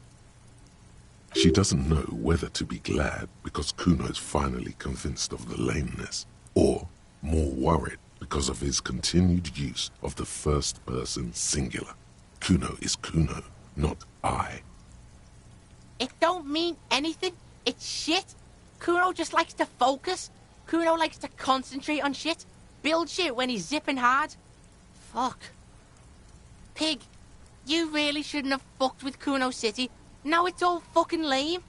She doesn't know whether to be glad because Kuno is finally convinced of the lameness, or more worried because of his continued use of the first-person singular. Kuno is Kuno, not I. It don't mean anything. It's shit. Kuno just likes to focus. Kuno likes to concentrate on shit. Build shit when he's zipping hard. Fuck. Pig, you really shouldn't have fucked with Kuno City. Now it's all fucking lame.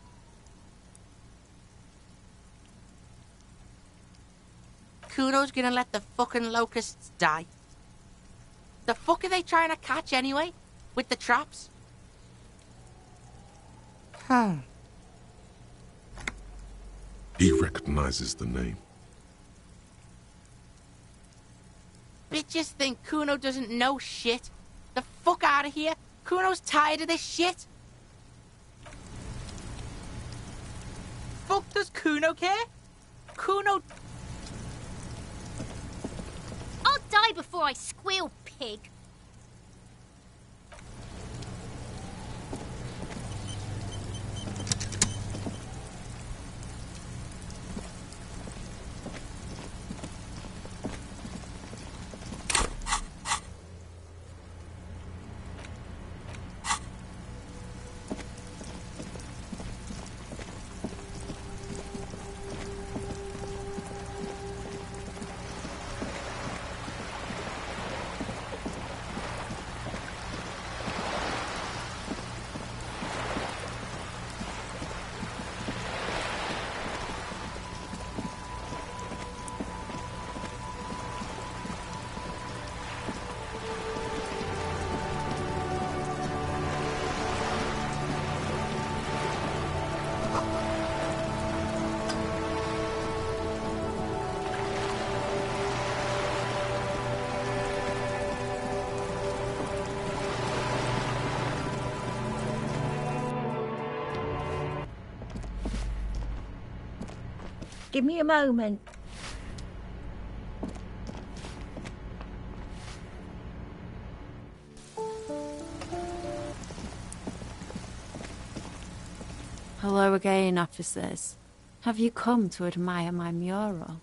Kuno's gonna let the fucking locusts die. The fuck are they trying to catch anyway? With the traps? He recognizes the name. Bitches think Kuno doesn't know shit. The fuck out of here. Kuno's tired of this shit. Fuck does Kuno care? Kuno... I'll die before I squeal, pig. Give me a moment. Hello again, officers. Have you come to admire my mural?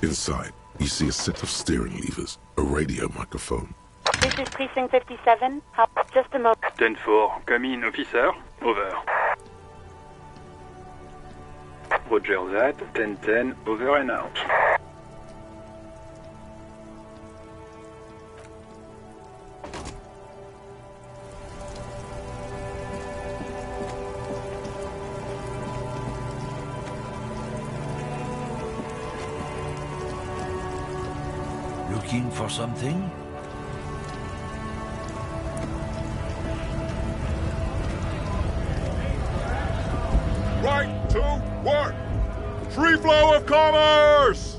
Inside, you see a set of steering levers, a radio microphone. This is Precinct 57. Just a moment. 10-4, come in, officer. Over. Roger that. 10-10, over and out. Looking for something? Right to work! Free flow of commerce!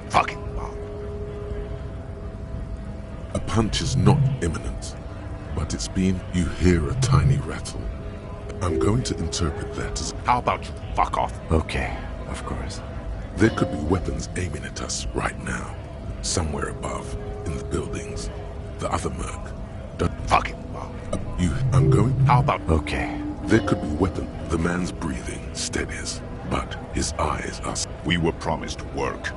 Fucking A punch is not imminent, but it's been, you hear a tiny rattle. I'm going to interpret that as, how about you fuck off? Okay, of course. There could be weapons aiming at us right now, somewhere above, in the buildings. The other merc. Fucking I'm going. How about? Okay. There could be weapon. The man's breathing steadies, but his eyes are. We were promised work.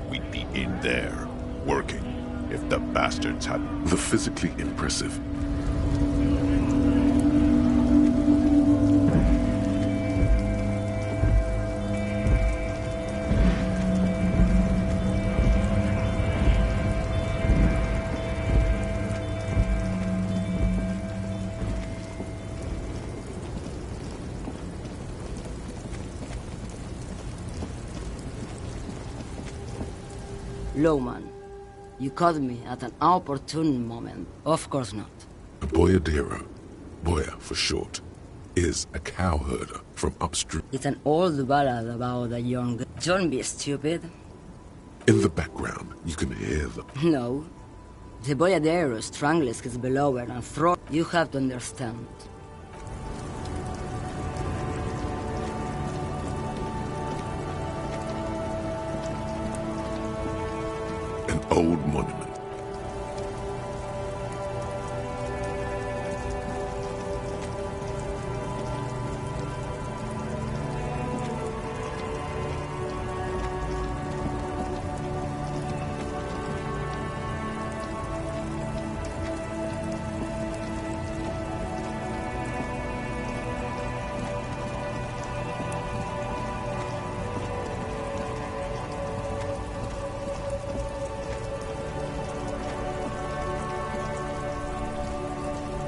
We'd be in there, working, if the bastards hadn't. The physically impressive. Lowman, you caught me at an opportune moment. Of course not. A boyadero, Boya for short, is a cowherder from upstream. It's an old ballad about a young... Don't be stupid. In the background, you can hear them. No. The boyadero strangles his beloved and throws... You have to understand. An old monument.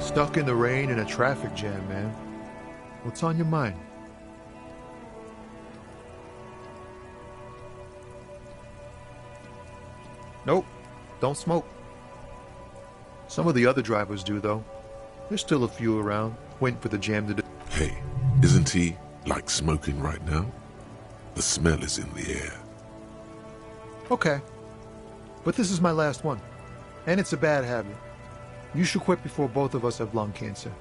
Stuck in the rain in a traffic jam, man. What's on your mind? Nope, don't smoke. Some of the other drivers do, though. There's still a few around, waiting for the jam to... Hey, isn't he like smoking right now? The smell is in the air. Okay, but this is my last one, and it's a bad habit. You should quit before both of us have lung cancer.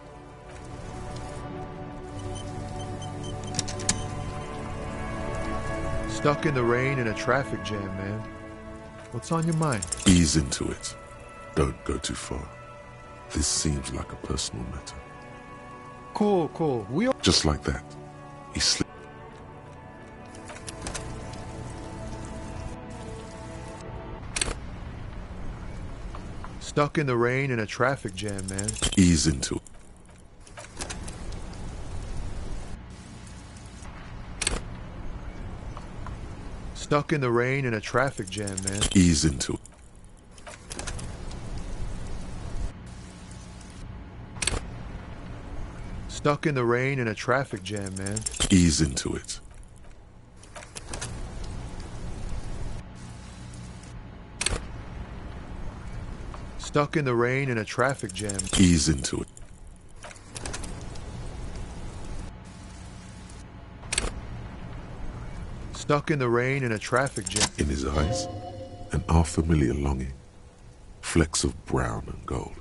Stuck in the rain in a traffic jam, man. What's on your mind? Ease into it. Don't go too far. This seems like a personal matter. Cool. Just like that, he slipped. Stuck in the rain in a traffic jam, man. Ease into it. Stuck in the rain in a traffic jam, man. Ease into it. Stuck in the rain in a traffic jam, man. Ease into it. Stuck in the rain in a traffic jam. Ease into it. Stuck in the rain in a traffic jam. In his eyes, an unfamiliar longing. Flecks of brown and gold.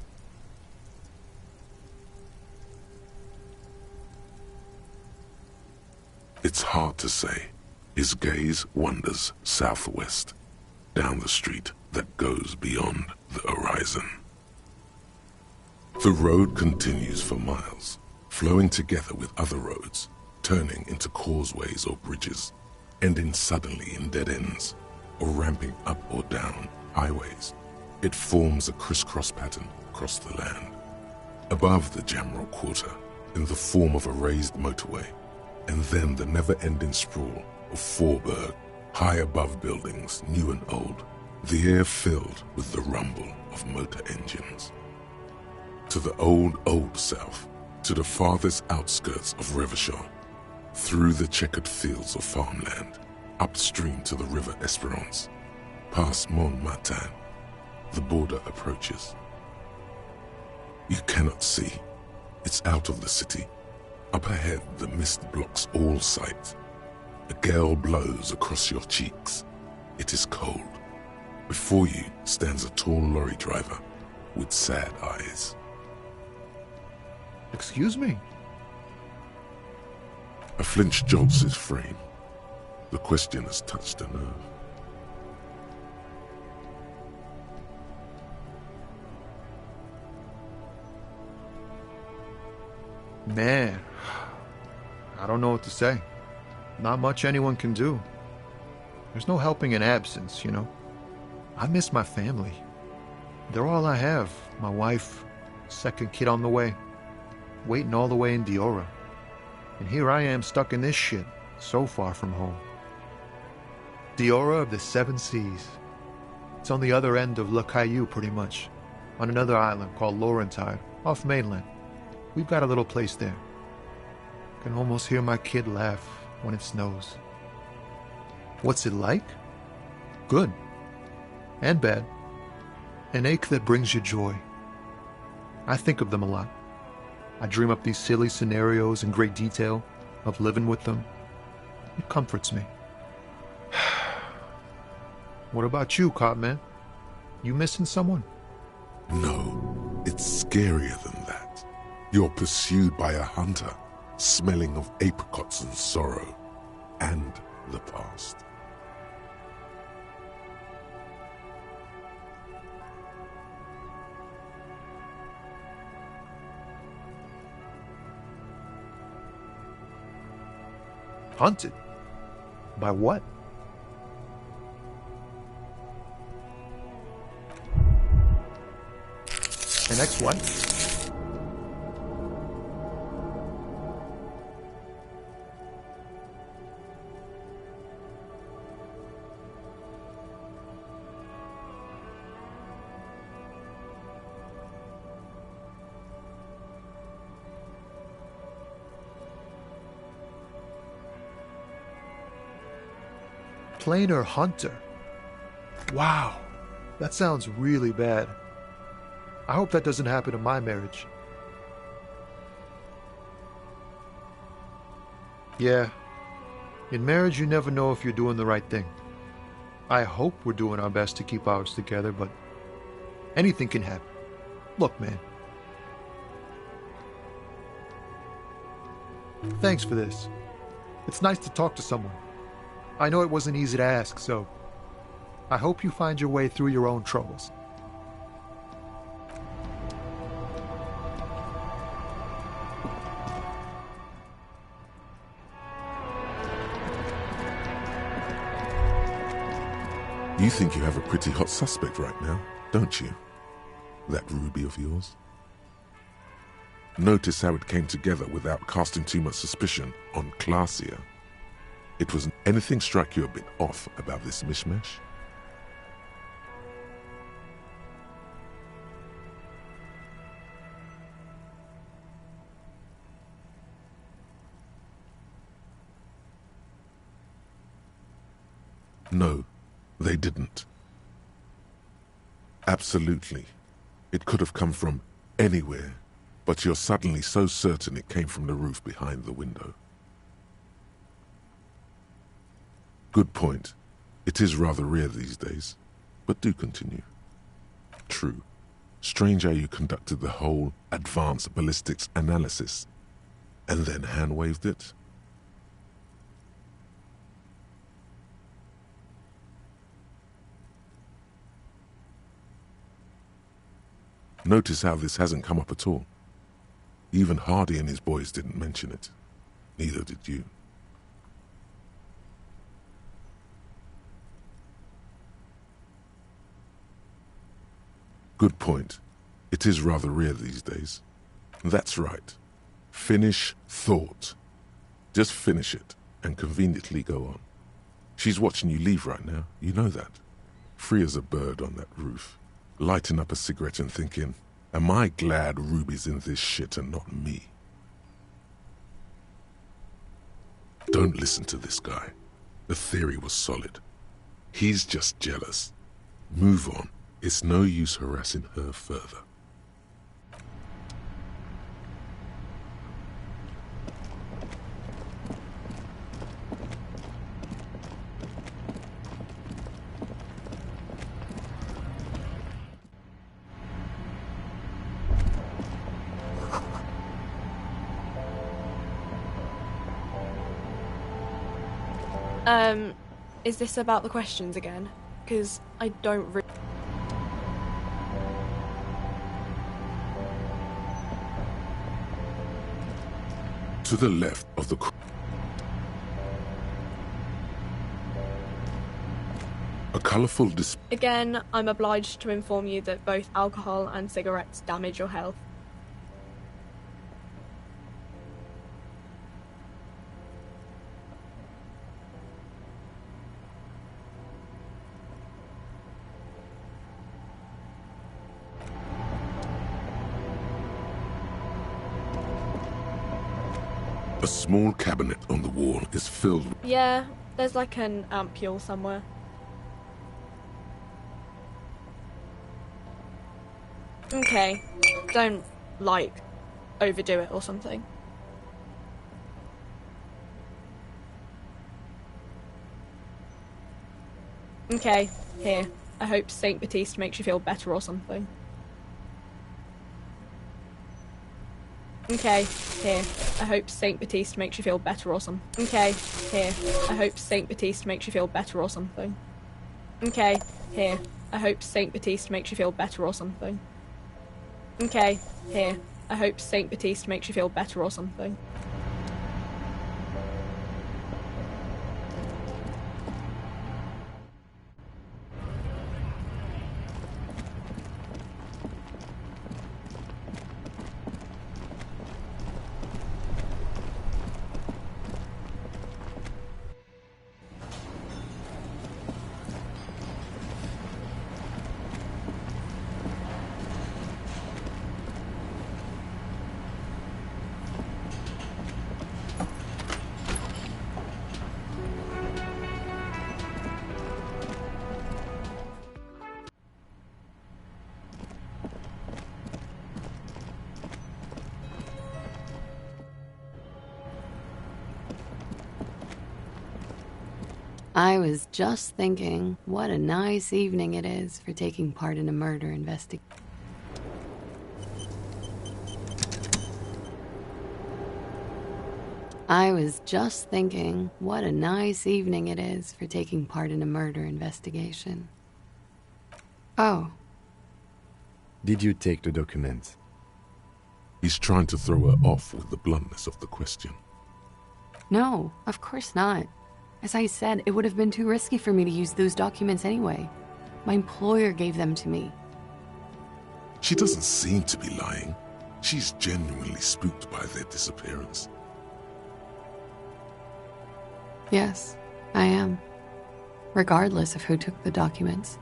It's hard to say. His gaze wanders southwest, down the street that goes beyond the horizon. The road continues for miles, flowing together with other roads, turning into causeways or bridges, ending suddenly in dead ends, or ramping up or down highways. It forms a crisscross pattern across the land. Above the Jamrock Quarter, in the form of a raised motorway, and then the never-ending sprawl of Forburg, high above buildings, new and old, the air filled with the rumble of motor engines. To the old south, to the farthest outskirts of Revachol, through the checkered fields of farmland, upstream to the river Esperance, past Montmartin, the border approaches. You cannot see. It's out of the city. Up ahead, the mist blocks all sight. A gale blows across your cheeks. It is cold. Before you stands a tall lorry driver with sad eyes. Excuse me? A flinch jolts his frame. The question has touched a nerve. Man, I don't know what to say. Not much anyone can do. There's no helping in absence, you know. I miss my family. They're all I have. My wife, second kid on the way, waiting all the way in Diora. And here I am stuck in this shit, so far from home. Diora of the Seven Seas. It's on the other end of Le Caillou, pretty much, on another island called Laurentide, off mainland. We've got a little place there. Can almost hear my kid laugh when it snows. What's it like? Good. And bad. An ache that brings you joy. I think of them a lot. I dream up these silly scenarios in great detail of living with them. It comforts me. What about you, Copman? You missing someone? No, it's scarier than that. You're pursued by a hunter, smelling of apricots and sorrow, and the past. Hunted? By what? An ex-wife? Planer hunter. Wow, that sounds really bad. I hope that doesn't happen in my marriage. Yeah, in marriage you never know if you're doing the right thing. I hope we're doing our best to keep ours together, but anything can happen. Look, man. Thanks for this. It's nice to talk to someone. I know it wasn't easy to ask, so I hope you find your way through your own troubles. You think you have a pretty hot suspect right now, don't you? That ruby of yours? Notice how it came together without casting too much suspicion on Clasia. It was anything strike you a bit off about this mishmash? No, they didn't. Absolutely. It could have come from anywhere, but you're suddenly so certain it came from the roof behind the window. Good point. It is rather rare these days, but do continue. True. Strange how you conducted the whole advanced ballistics analysis, and then hand-waved it. Notice how this hasn't come up at all. Even Hardy and his boys didn't mention it. Neither did you. Good point. It is rather rare these days. That's right. Finish thought. Just finish it and conveniently go on. She's watching you leave right now, you know that. Free as a bird on that roof, lighting up a cigarette and thinking, am I glad Ruby's in this shit and not me? Don't listen to this guy. The theory was solid. He's just jealous. Move on. It's no use harassing her further. Is this about the questions again? Because I don't really... To the left of the... A colourful display... Again, I'm obliged to inform you that both alcohol and cigarettes damage your health. A small cabinet on the wall is filled... Yeah, there's like an ampule somewhere. Okay, don't, like, overdo it or something. Okay, here. I hope Saint Baptiste makes you feel better or something. Okay, here. I hope Saint Baptiste makes you feel better or something. Okay, here. I hope Saint Baptiste makes you feel better or something. Okay, here. I hope Saint Baptiste makes you feel better or something. Okay, here. I hope Saint Baptiste makes you feel better or something. I was just thinking, what a nice evening it is for taking part in a murder investigation. I was just thinking, what a nice evening it is for taking part in a murder investigation. Oh. Did you take the documents? He's trying to throw her off with the bluntness of the question. No, of course not. As I said, it would have been too risky for me to use those documents anyway. My employer gave them to me. She doesn't seem to be lying. She's genuinely spooked by their disappearance. Yes, I am. Regardless of who took the documents.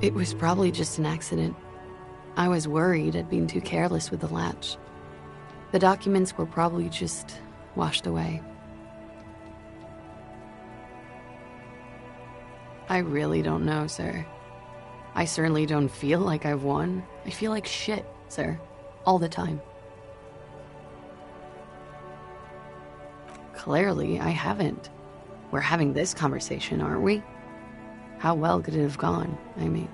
It was probably just an accident. I was worried I'd been too careless with the latch. The documents were probably just washed away. I really don't know, sir. I certainly don't feel like I've won. I feel like shit, sir. All the time. Clearly, I haven't. We're having this conversation, aren't we? How well could it have gone, I mean?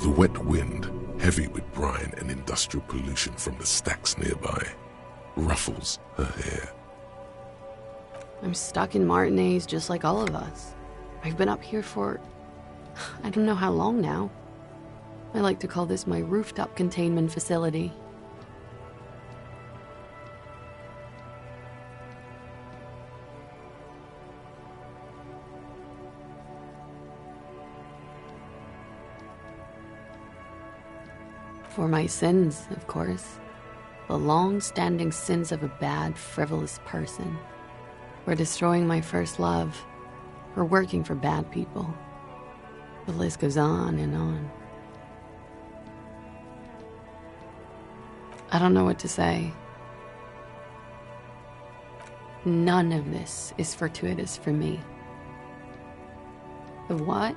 The wet wind, heavy with brine and industrial pollution from the stacks nearby, ruffles her hair. I'm stuck in Martinez just like all of us. I've been up here for... I don't know how long now. I like to call this my rooftop containment facility. For my sins, of course. The long-standing sins of a bad, frivolous person. For destroying my first love. For working for bad people. The list goes on and on. I don't know what to say. None of this is fortuitous for me. The what?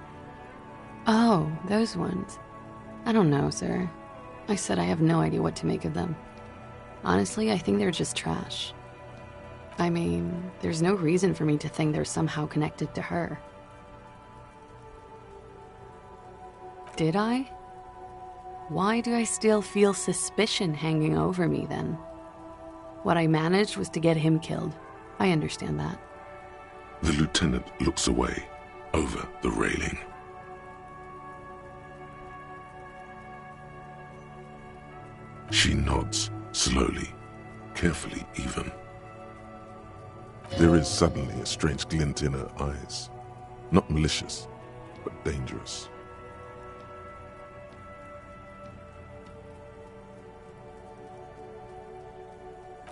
Oh, those ones. I don't know, sir. I said I have no idea what to make of them. Honestly, I think they're just trash. I mean, there's no reason for me to think they're somehow connected to her. Did I? Why do I still feel suspicion hanging over me then? What I managed was to get him killed. I understand that. The lieutenant looks away, over the railing. She nods, slowly, carefully even. There is suddenly a strange glint in her eyes. Not malicious, but dangerous.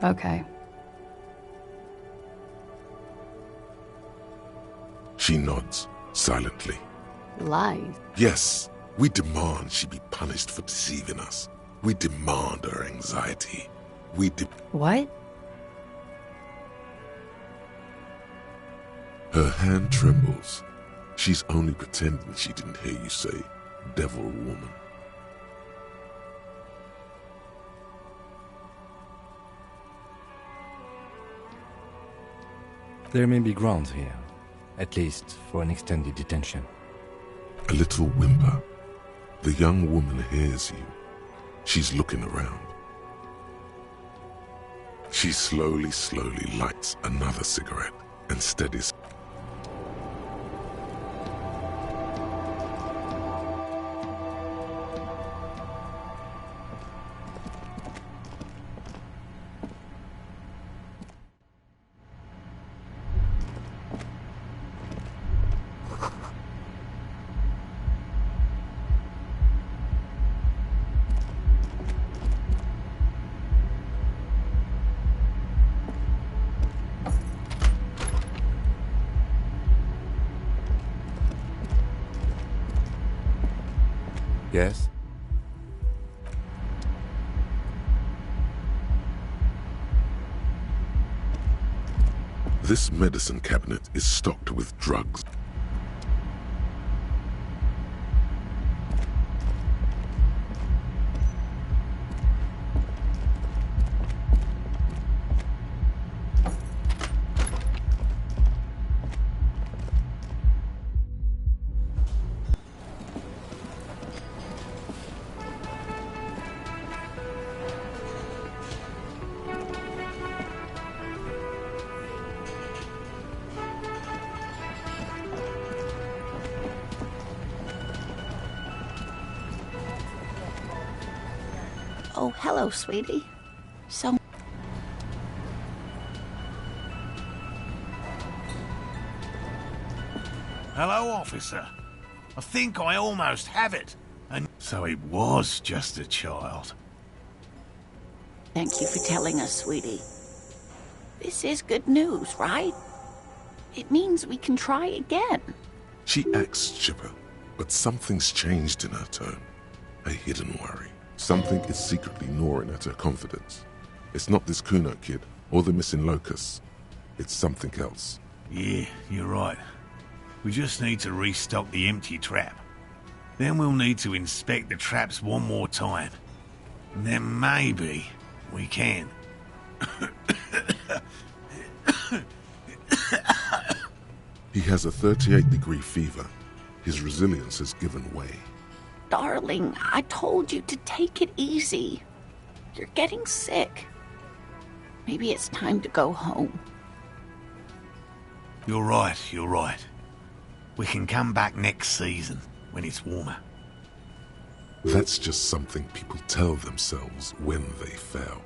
Okay. She nods, silently. Lies? Yes, we demand she be punished for deceiving us. We demand her anxiety. What? Her hand trembles. She's only pretending she didn't hear you say, devil woman. There may be grounds here, at least for an extended detention. A little whimper. The young woman hears you. She's looking around. She slowly lights another cigarette and steadies. Yes? This medicine cabinet is stocked with drugs. Oh, hello, sweetie. So... Hello, officer. I think I almost have it. And so it was just a child. Thank you for telling us, sweetie. This is good news, right? It means we can try again. She acts chipper, but something's changed in her tone. A hidden worry. Something is secretly gnawing at her confidence. It's not this Kuno kid or the missing locusts. It's something else. Yeah, you're right. We just need to restock the empty trap. Then we'll need to inspect the traps one more time. And then maybe we can. He has a 38-degree fever. His resilience has given way. Darling, I told you to take it easy. You're getting sick. Maybe it's time to go home. You're right, you're right. We can come back next season, when it's warmer. That's just something people tell themselves when they fail.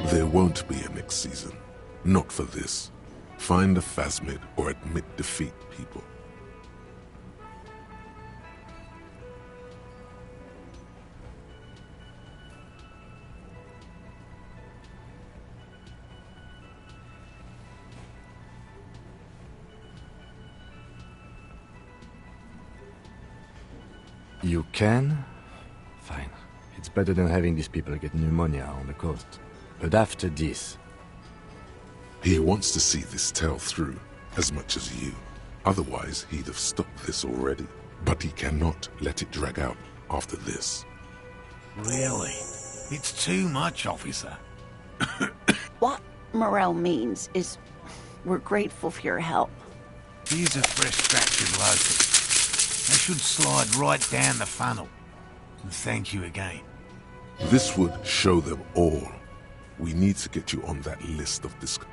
There won't be a next season. Not for this. Find a phasmid or admit defeat, people. You can? Fine. It's better than having these people get pneumonia on the coast. But after this... He wants to see this tale through, as much as you. Otherwise, he'd have stopped this already. But he cannot let it drag out after this. Really? It's too much, officer. What Morel means is we're grateful for your help. Here's a fresh batch of locusts. They should slide right down the funnel. And thank you again. This would show them all. We need to get you on that list of disc...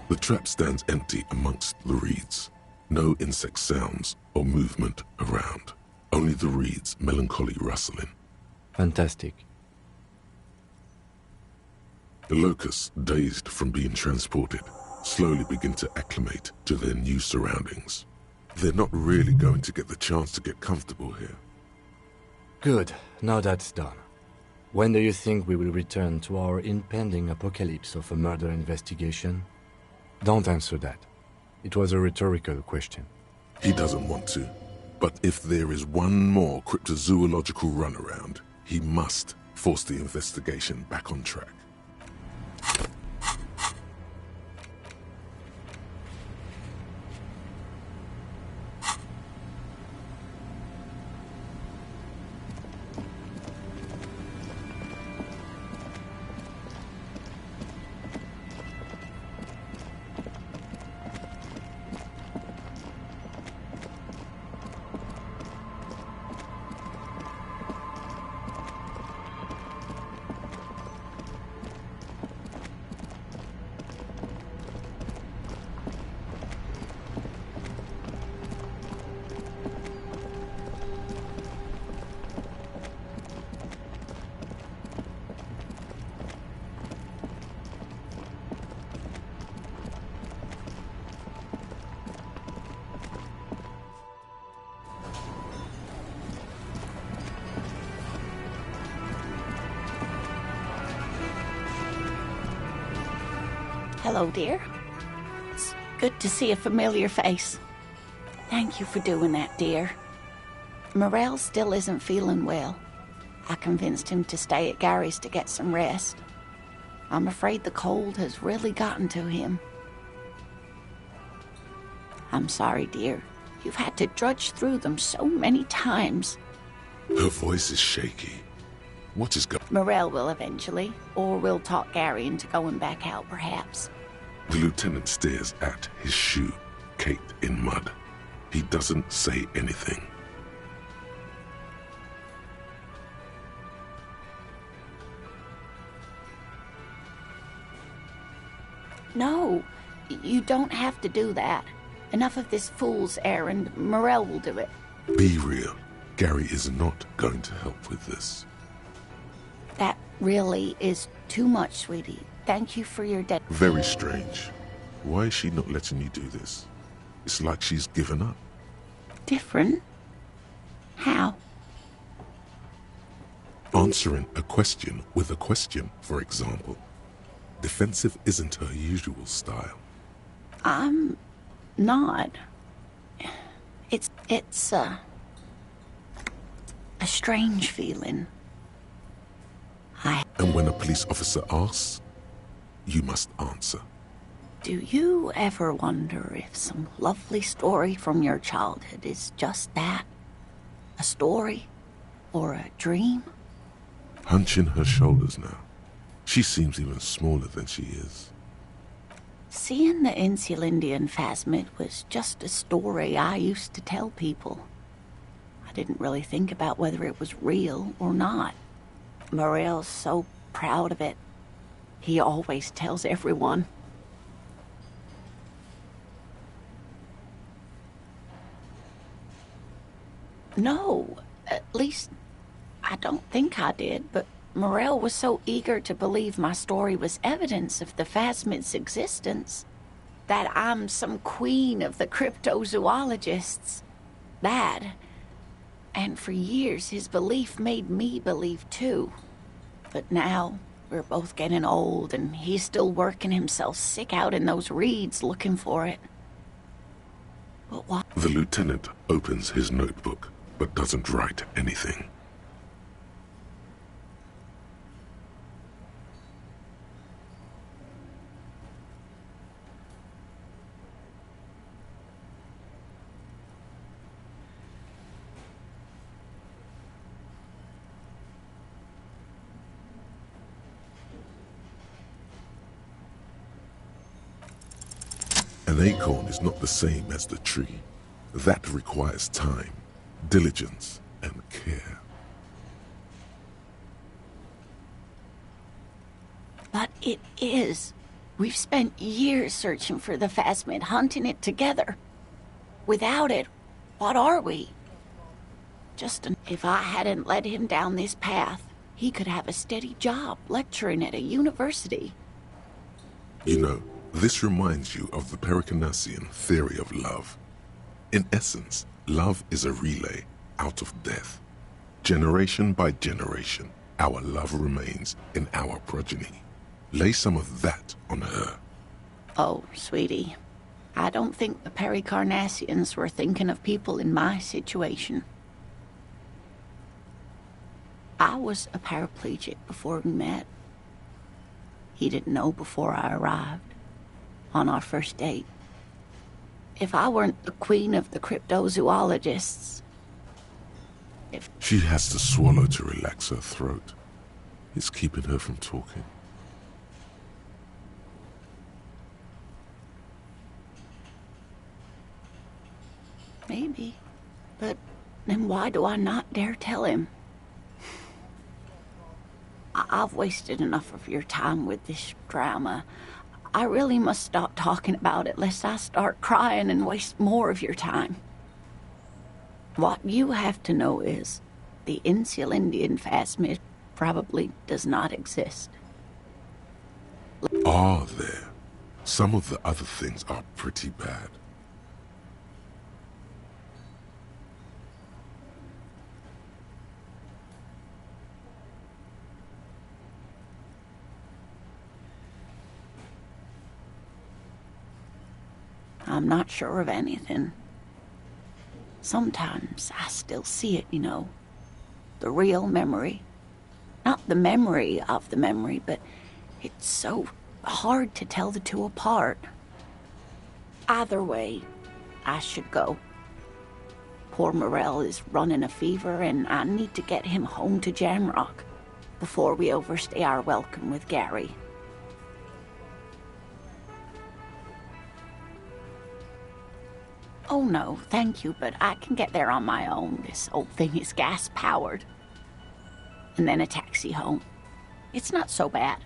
The trap stands empty amongst the reeds. No insect sounds or movement around. Only the reeds' melancholy rustling. Fantastic. The locusts, dazed from being transported, slowly begin to acclimate to their new surroundings. They're not really going to get the chance to get comfortable here. Good. Now that's done. When do you think we will return to our impending apocalypse of a murder investigation? Don't answer that. It was a rhetorical question. He doesn't want to. But if there is one more cryptozoological runaround, he must force the investigation back on track. Hello, dear. It's good to see a familiar face. Thank you for doing that, dear. Morel still isn't feeling well. I convinced him to stay at Gary's to get some rest. I'm afraid the cold has really gotten to him. I'm sorry, dear. You've had to drudge through them so many times. Her voice is shaky. What is going? Morel will eventually, or we'll talk Gary into going back out, perhaps. The lieutenant stares at his shoe, caked in mud. He doesn't say anything. No, you don't have to do that. Enough of this fool's errand. Morel will do it. Be real. Gary is not going to help with this. That really is too much, sweetie. Thank you for your Very strange. Why is she not letting you do this? It's like she's given up. Different? How? Answering a question with a question, for example. Defensive isn't her usual style. I'm not. It's a strange feeling. And when a police officer asks, you must answer. Do you ever wonder if some lovely story from your childhood is just that? A story? Or a dream? Hunching her shoulders now. She seems even smaller than she is. Seeing the Insulindian phasmid was just a story I used to tell people. I didn't really think about whether it was real or not. Morel's so proud of it. He always tells everyone. No, at least I don't think I did, but Morel was so eager to believe my story was evidence of the phasmid's existence that I'm some queen of the cryptozoologists. That, and for years his belief made me believe too. But now we're both getting old and he's still working himself sick out in those reeds looking for it. But why? The lieutenant opens his notebook, but doesn't write anything. An acorn is not the same as the tree. That requires time, diligence, and care. But it is. We've spent years searching for the phasmid, hunting it together. Without it, what are we? If I hadn't led him down this path, he could have a steady job lecturing at a university. You know, this reminds you of the Pericanassian theory of love. In essence, love is a relay out of death. Generation by generation, our love remains in our progeny. Lay some of that on her. Oh, sweetie, I don't think the Pericarnassians were thinking of people in my situation. I was a paraplegic before we met. He didn't know before I arrived. On our first date. If I weren't the queen of the cryptozoologists... She has to swallow to relax her throat. It's keeping her from talking. Maybe. But then why do I not dare tell him? I've wasted enough of your time with this drama. I really must stop talking about it lest I start crying and waste more of your time. What you have to know is the Insulindian phasmid probably does not exist. Are there? Some of the other things are pretty bad. I'm not sure of anything. Sometimes I still see it, you know. The real memory. Not the memory of the memory, but it's so hard to tell the two apart. Either way, I should go. Poor Morel is running a fever, and I need to get him home to Jamrock before we overstay our welcome with Gary. Oh no, thank you, but I can get there on my own. This old thing is gas-powered. And then a taxi home. It's not so bad.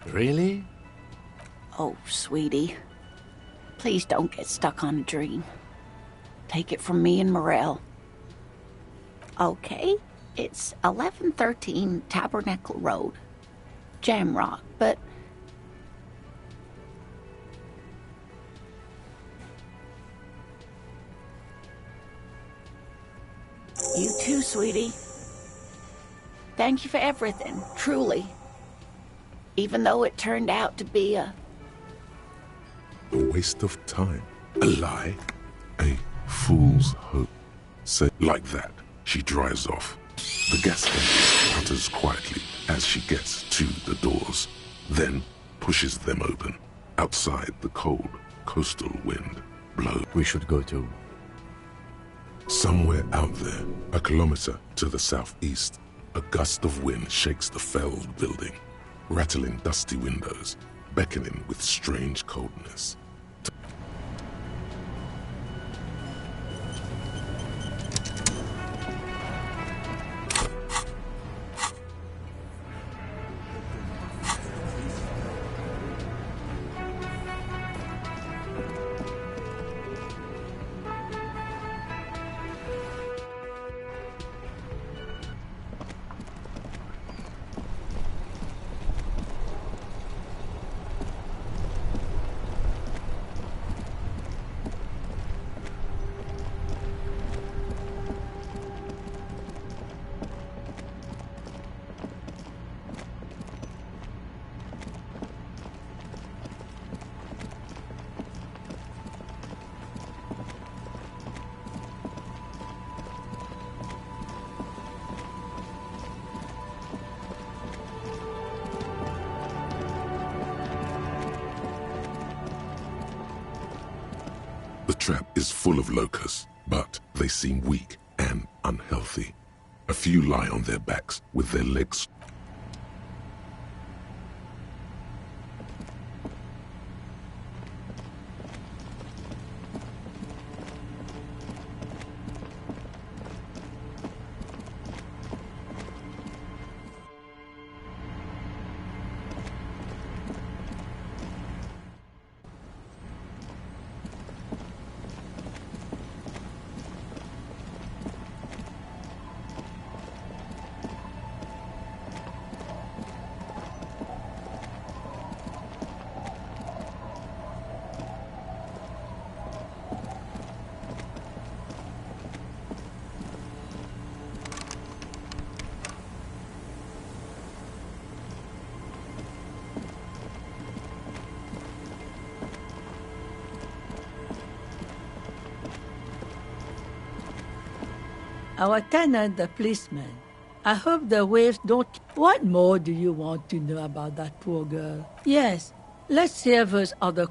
Really? Oh, sweetie. Please don't get stuck on a dream. Take it from me and Morel. Okay, it's 1113 Tabernacle Road. Jamrock, but... You too, sweetie. Thank you for everything, truly. Even though it turned out to be a waste of time, a lie, a fool's hope. Say like that, she drives off. The gas engine putters quietly as she gets to the doors, then pushes them open. Outside, the cold coastal wind blows. We should go to... Somewhere out there, a kilometer to the southeast, a gust of wind shakes the felled building, rattling dusty windows, beckoning with strange coldness. The trap is full of locusts, but they seem weak and unhealthy. A few lie on their backs with their legs. Our tenant, the policeman. I hope the waves don't... What more do you want to know about that poor girl? Yes, let's hear those other...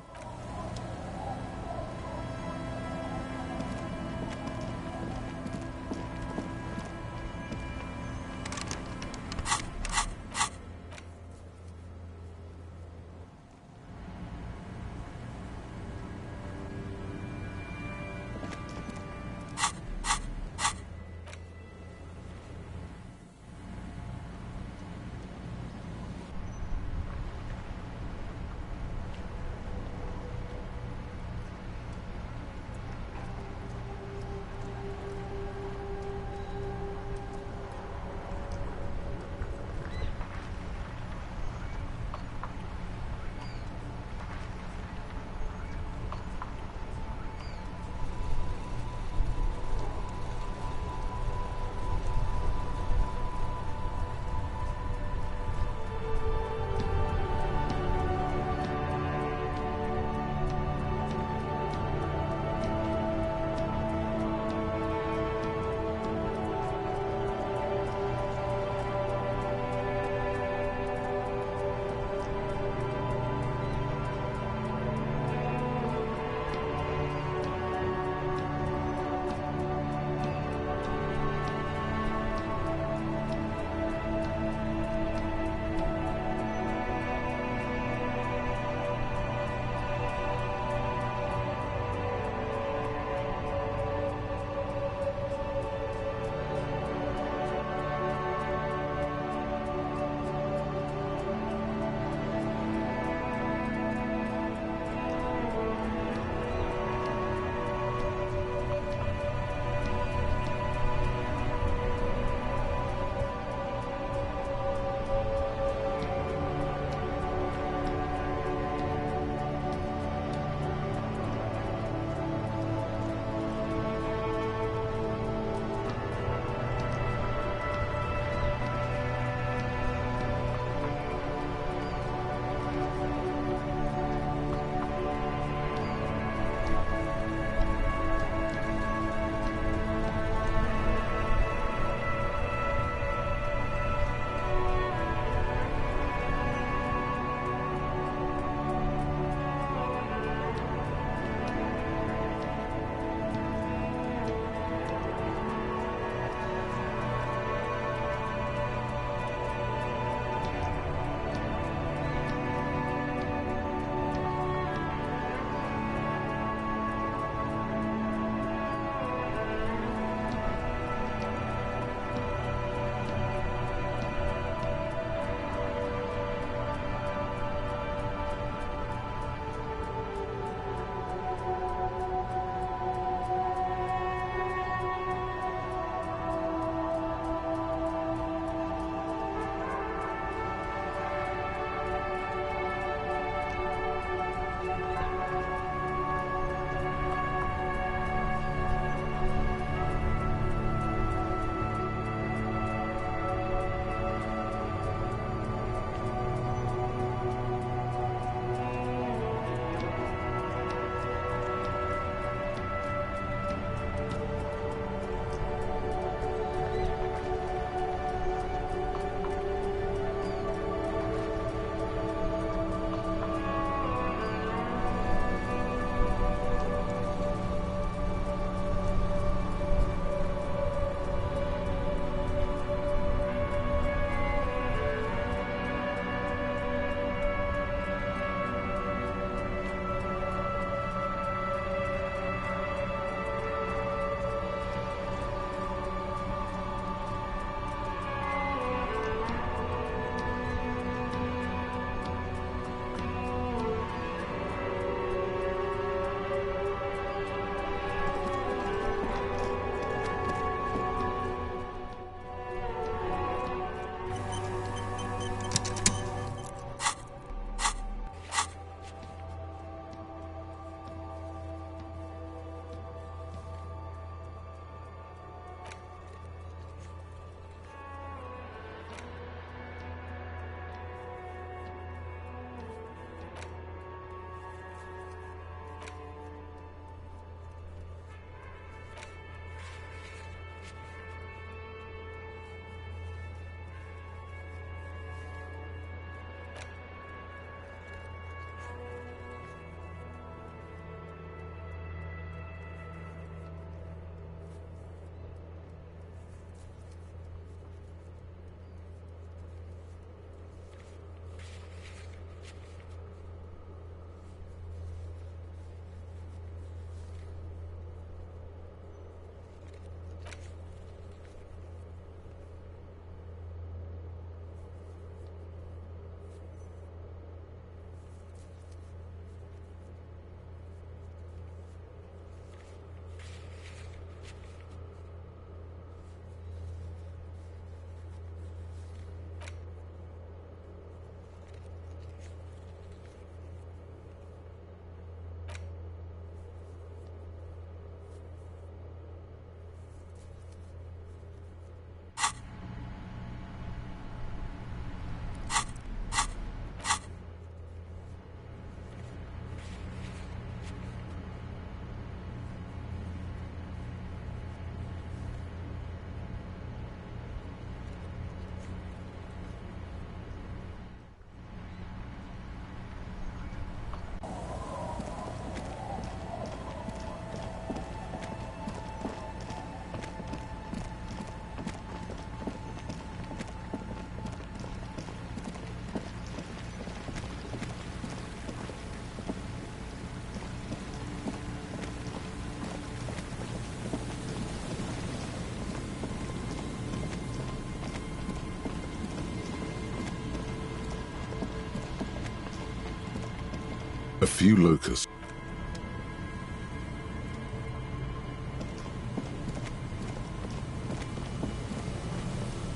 A few locusts.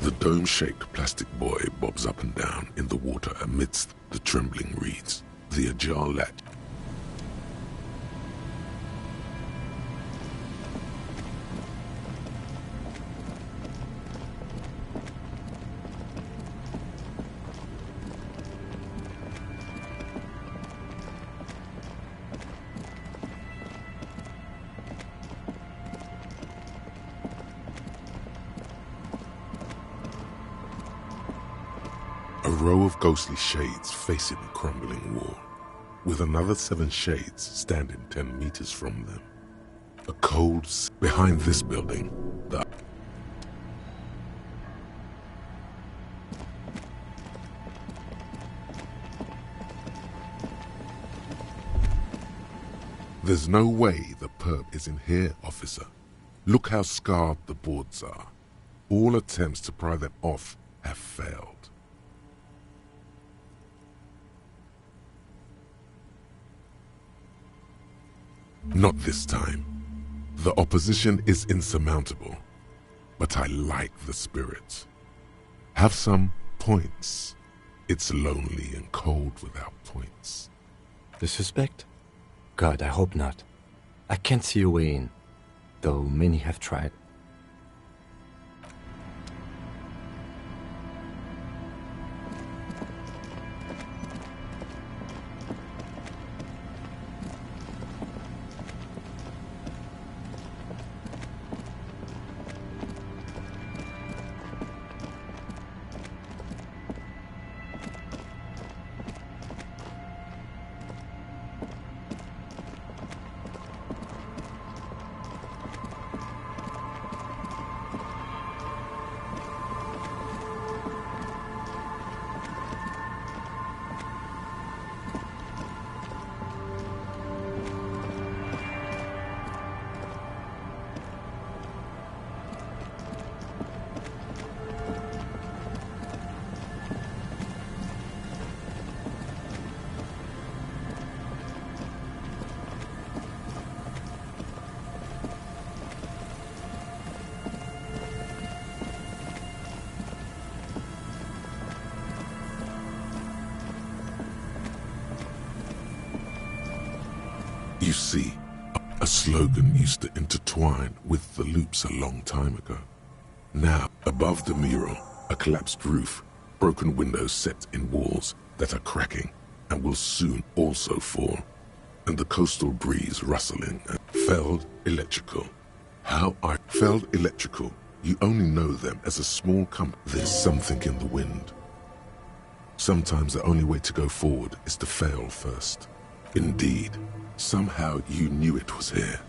The dome-shaped plastic boy bobs up and down in the water amidst the trembling reeds. The ajar latch. A row of ghostly shades facing the crumbling wall, with another 7 shades standing 10 meters from them. A cold behind this building. There's no way the perp is in here, officer. Look how scarred the boards are. All attempts to pry them off have failed. Not this time. The opposition is insurmountable, but I like the spirit. Have some points. It's lonely and cold without points. The suspect? God, I hope not. I can't see a way in, though many have tried. You see, a slogan used to intertwine with the loops a long time ago. Now, above the mural, a collapsed roof, broken windows set in walls that are cracking and will soon also fall, and the coastal breeze rustling. Feld Electrical. Feld Electrical, you only know them as a small company. There's something in the wind. Sometimes the only way to go forward is to fail first. Indeed, somehow you knew it was here,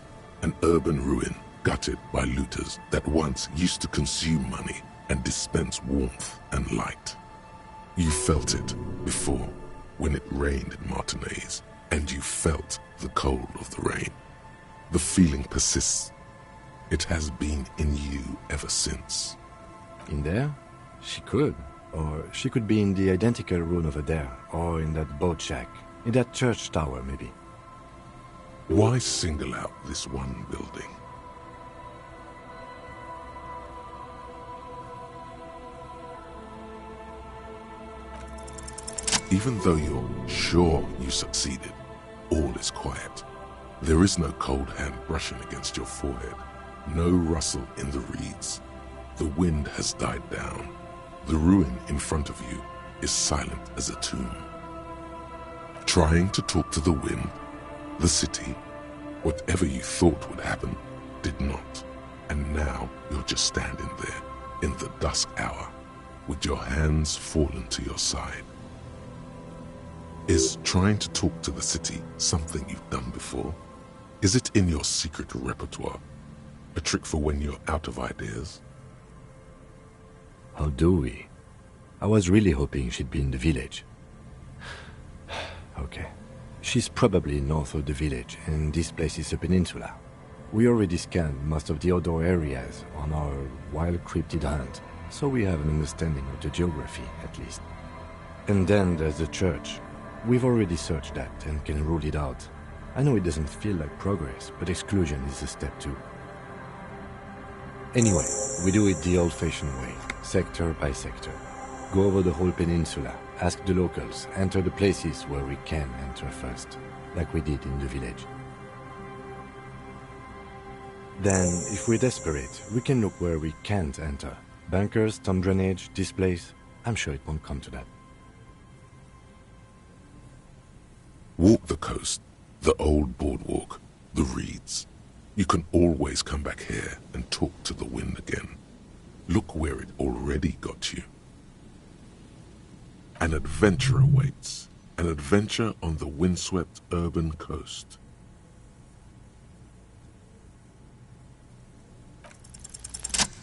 an urban ruin gutted by looters that once used to consume money and dispense warmth and light. You felt it before when it rained in Martinez, and you felt the cold of the rain. The feeling persists. It has been in you ever since. In there? She could. Or she could be in the identical room over there, or in that boat shack, in that church tower maybe. Why single out this one building? Even though you're sure you succeeded, all is quiet. There is no cold hand brushing against your forehead, no rustle in the reeds. The wind has died down. The ruin in front of you is silent as a tomb. Trying to talk to the wind, the city, whatever you thought would happen, did not. And now you're just standing there in the dusk hour with your hands fallen to your side. Is trying to talk to the city something you've done before? Is it in your secret repertoire? A trick for when you're out of ideas? How do we? I was really hoping she'd be in the village. Okay. She's probably north of the village, and this place is a peninsula. We already scanned most of the outdoor areas on our wild cryptid hunt, so we have an understanding of the geography, at least. And then there's the church. We've already searched that and can rule it out. I know it doesn't feel like progress, but exclusion is a step too. Anyway, we do it the old-fashioned way, sector by sector. Go over the whole peninsula, ask the locals, enter the places where we can enter first, like we did in the village. Then, if we're desperate, we can look where we can't enter. Bunkers, storm drainage, displays. I'm sure it won't come to that. Walk the coast, the old boardwalk, the reeds. You can always come back here and talk to the wind again. Look where it already got you. An adventure awaits. An adventure on the windswept urban coast.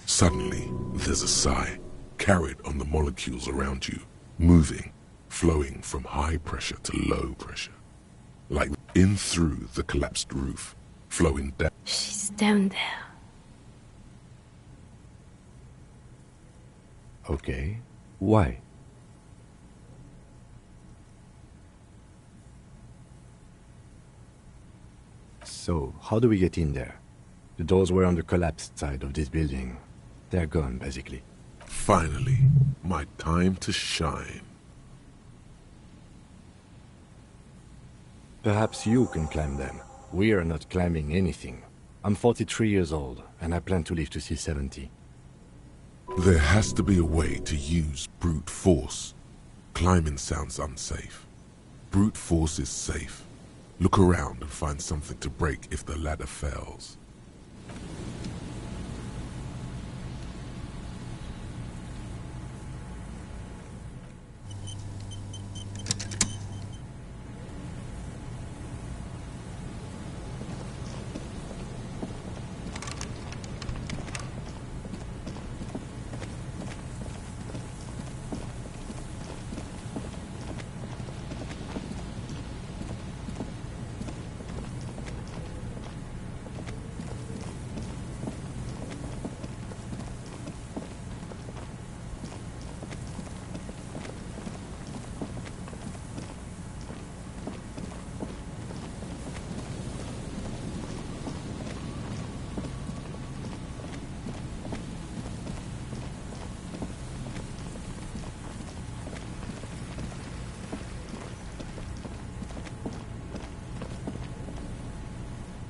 Suddenly, there's a sigh, carried on the molecules around you, moving, flowing from high pressure to low pressure. Like in through the collapsed roof, flowing down. She's down there. Okay, why? So, how do we get in there? The doors were on the collapsed side of this building. They're gone, basically. Finally, my time to shine. Perhaps you can climb them. We are not climbing anything. I'm 43 years old, and I plan to live to see 70. There has to be a way to use brute force. Climbing sounds unsafe. Brute force is safe. Look around and find something to break if the ladder fails.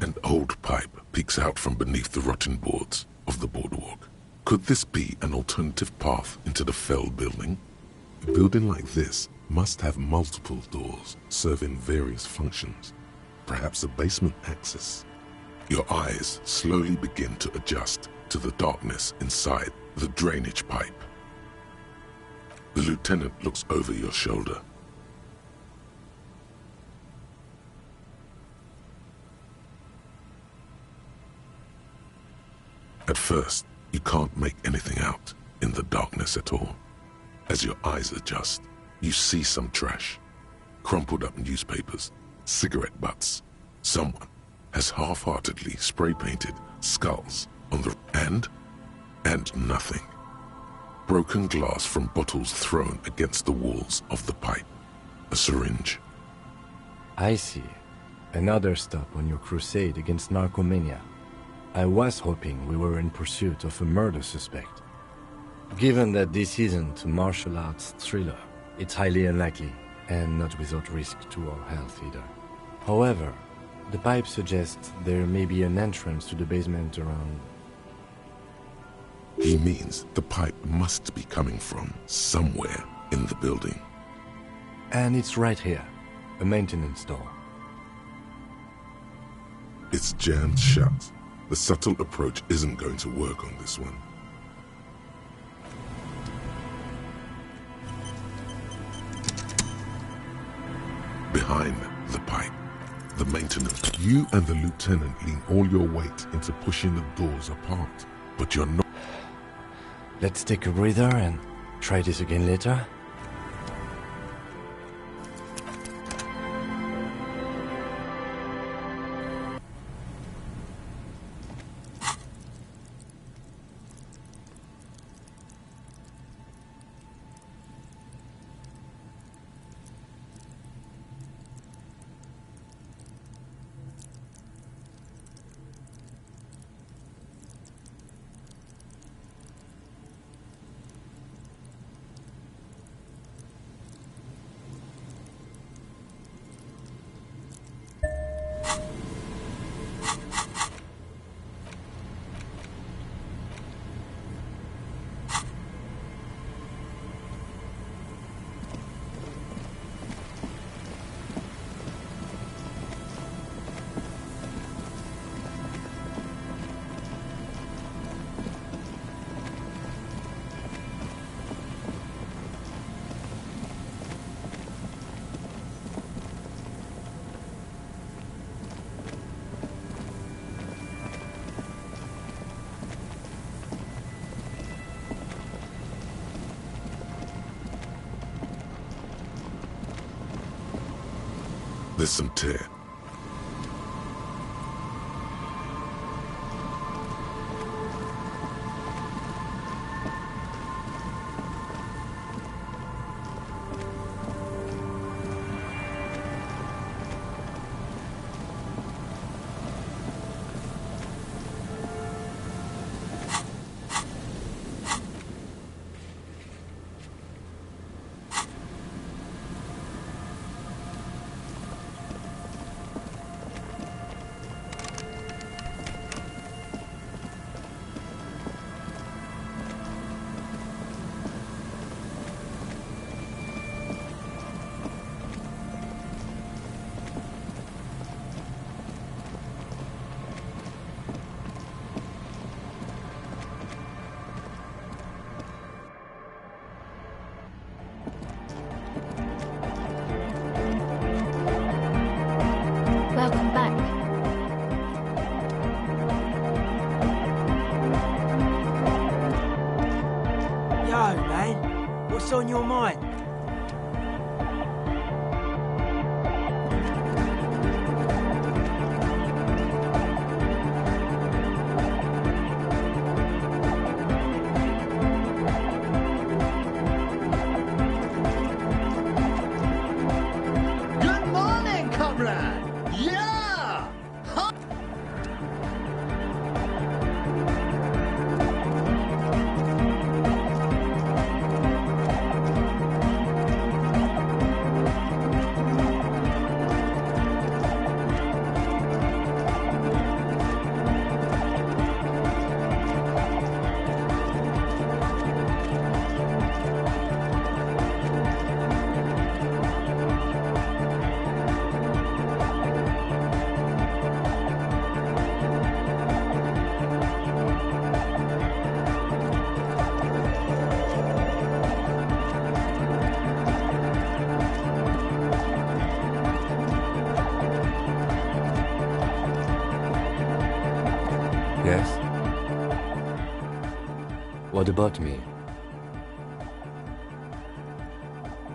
An old pipe peeks out from beneath the rotten boards of the boardwalk. Could this be an alternative path into the felled building? A building like this must have multiple doors serving various functions. Perhaps a basement access. Your eyes slowly begin to adjust to the darkness inside the drainage pipe. The lieutenant looks over your shoulder. At first, you can't make anything out in the darkness at all. As your eyes adjust, you see some trash. Crumpled up newspapers, cigarette butts. Someone has half-heartedly spray-painted skulls on the... And nothing. Broken glass from bottles thrown against the walls of the pipe. A syringe. I see. Another stop on your crusade against narcomania. I was hoping we were in pursuit of a murder suspect. Given that this isn't a martial arts thriller, it's highly unlikely, and not without risk to our health either. However, the pipe suggests there may be an entrance to the basement around... He means the pipe must be coming from somewhere in the building. And it's right here, a maintenance door. It's jammed shut. The subtle approach isn't going to work on this one. Behind the pipe, the maintenance. You and the lieutenant lean all your weight into pushing the doors apart, but you're not... Let's take a breather and try this again later. Listen, Tear. Welcome back. Yo, man. What's on your mind? Good morning, comrade! Yeah! Huh? Yes? What about me?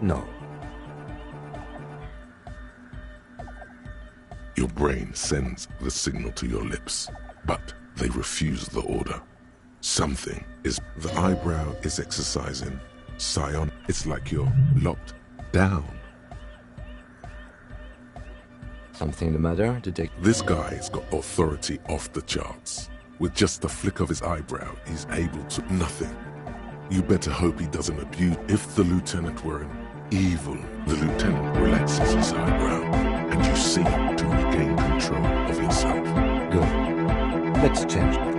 No. Your brain sends the signal to your lips, but they refuse the order. Something is... The eyebrow is exercising. Scion, it's like you're locked down. Something the matter, Detective? This guy's got authority off the charts. With just the flick of his eyebrow, he's able to... Nothing. You better hope he doesn't abuse... If the lieutenant were an evil, the lieutenant relaxes his eyebrow, and you seem to regain control of yourself. Good. Let's change it.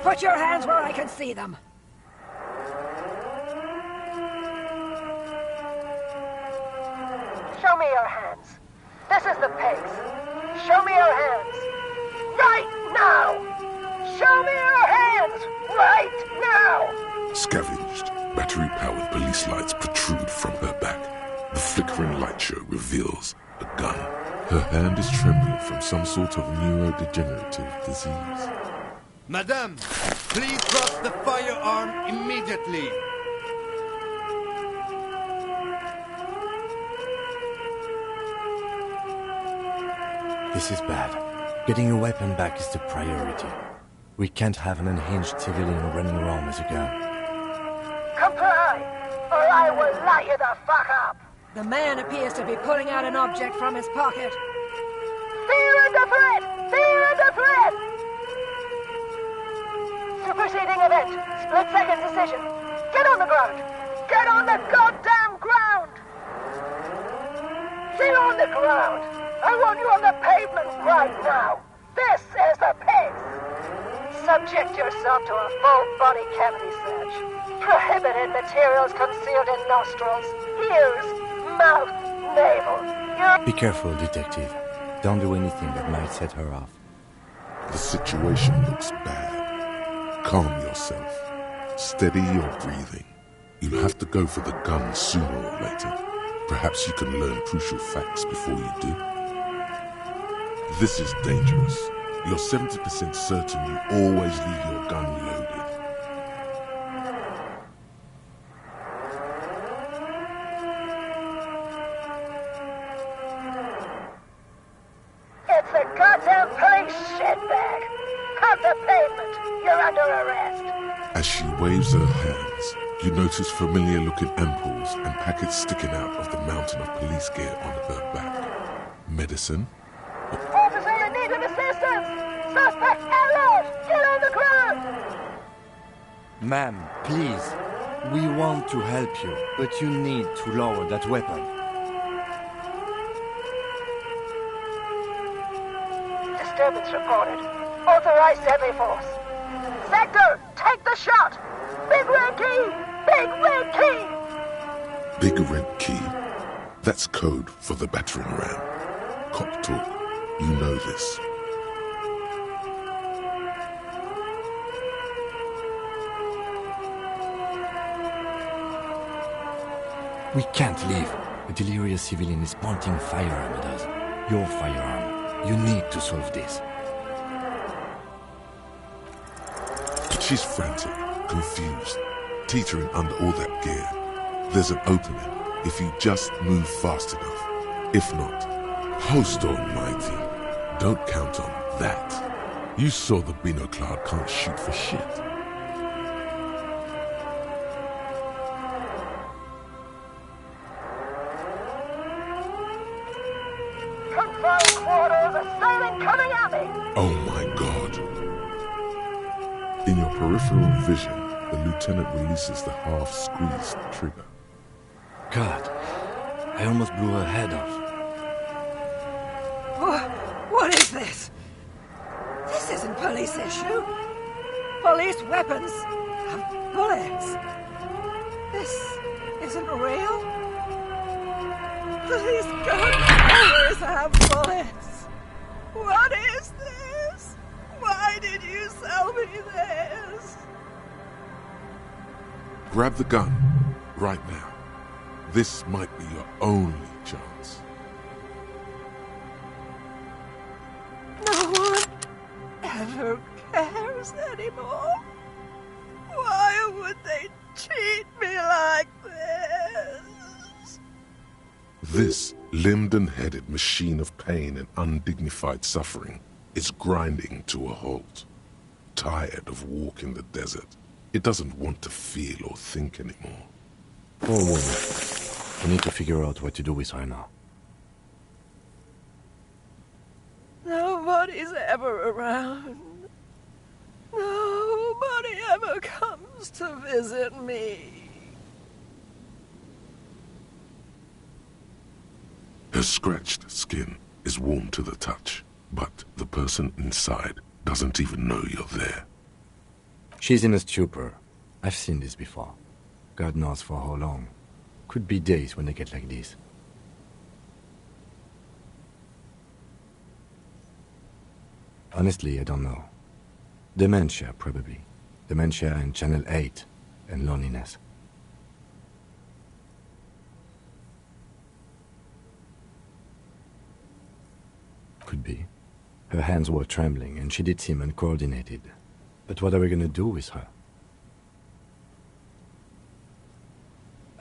Put your hands where I can see them. Show me your hands. This is the pigs. Show me your hands. Right now! Show me your hands! Right now! Scavenged, battery-powered police lights protrude from her back. The flickering light show reveals a gun. Her hand is trembling from some sort of neurodegenerative disease. Madame, please drop the firearm immediately. This is bad. Getting your weapon back is the priority. We can't have an unhinged civilian running around with a gun. Comply, or I will light you the fuck up! The man appears to be pulling out an object from his pocket. Fear under threat! Fear under threat! Superseding event. Split-second decision. Get on the ground! Get on the goddamn ground! Get on the ground! I want you on the pavement right now! This is the pigs! Subject yourself to a full-body cavity search. Prohibited materials concealed in nostrils, ears, mouth, navel. Be careful, Detective. Don't do anything that might set her off. The situation looks bad. Calm yourself. Steady your breathing. You'll have to go for the gun sooner or later. Perhaps you can learn crucial facts before you do. This is dangerous. You're 70% certain you always leave your gun loaded. It's a goddamn police shitbag! On the pavement! You're under arrest! As she waves her hands, you notice familiar-looking ampoules and packets sticking out of the mountain of police gear on her back. Medicine? Officer in need of assistance! Suspect alert! Get on the ground! Ma'am, please. We want to help you, but you need to lower that weapon. Disturbance reported. Authorize heavy force. Sector, take the shot! Big red key! Big red key! Big red key? That's code for the battering ram. Cop talk. You know this. We can't leave. A delirious civilian is pointing firearm at us. Your firearm. You need to solve this. She's frantic, confused, teetering under all that gear. There's an opening if you just move fast enough. If not, host almighty, don't count on that. You saw the Bino Cloud can't shoot for shit. Confined quarters, assailant coming at me! Oh my god. In your peripheral vision, the lieutenant releases the half-squeezed trigger. God, I almost blew her head off. What is this? This isn't police issue. Police weapons have bullets. This isn't real. Police guns always have bullets. What is this? Why did you sell me this? Grab the gun, right now. This might be your only chance. No one ever cares anymore. Why would they treat me like this? This limbed and headed machine of pain and undignified suffering is grinding to a halt. Tired of walking the desert, it doesn't want to feel or think anymore. Poor woman. We need to figure out what to do with her now. Nobody's ever around. Nobody ever comes to visit me. Her scratched skin is warm to the touch, but the person inside doesn't even know you're there. She's in a stupor. I've seen this before. God knows for how long. Could be days when they get like this. Honestly, I don't know. Dementia, probably. Dementia and Channel 8, and loneliness. Could be. Her hands were trembling, and she did seem uncoordinated. But what are we gonna do with her?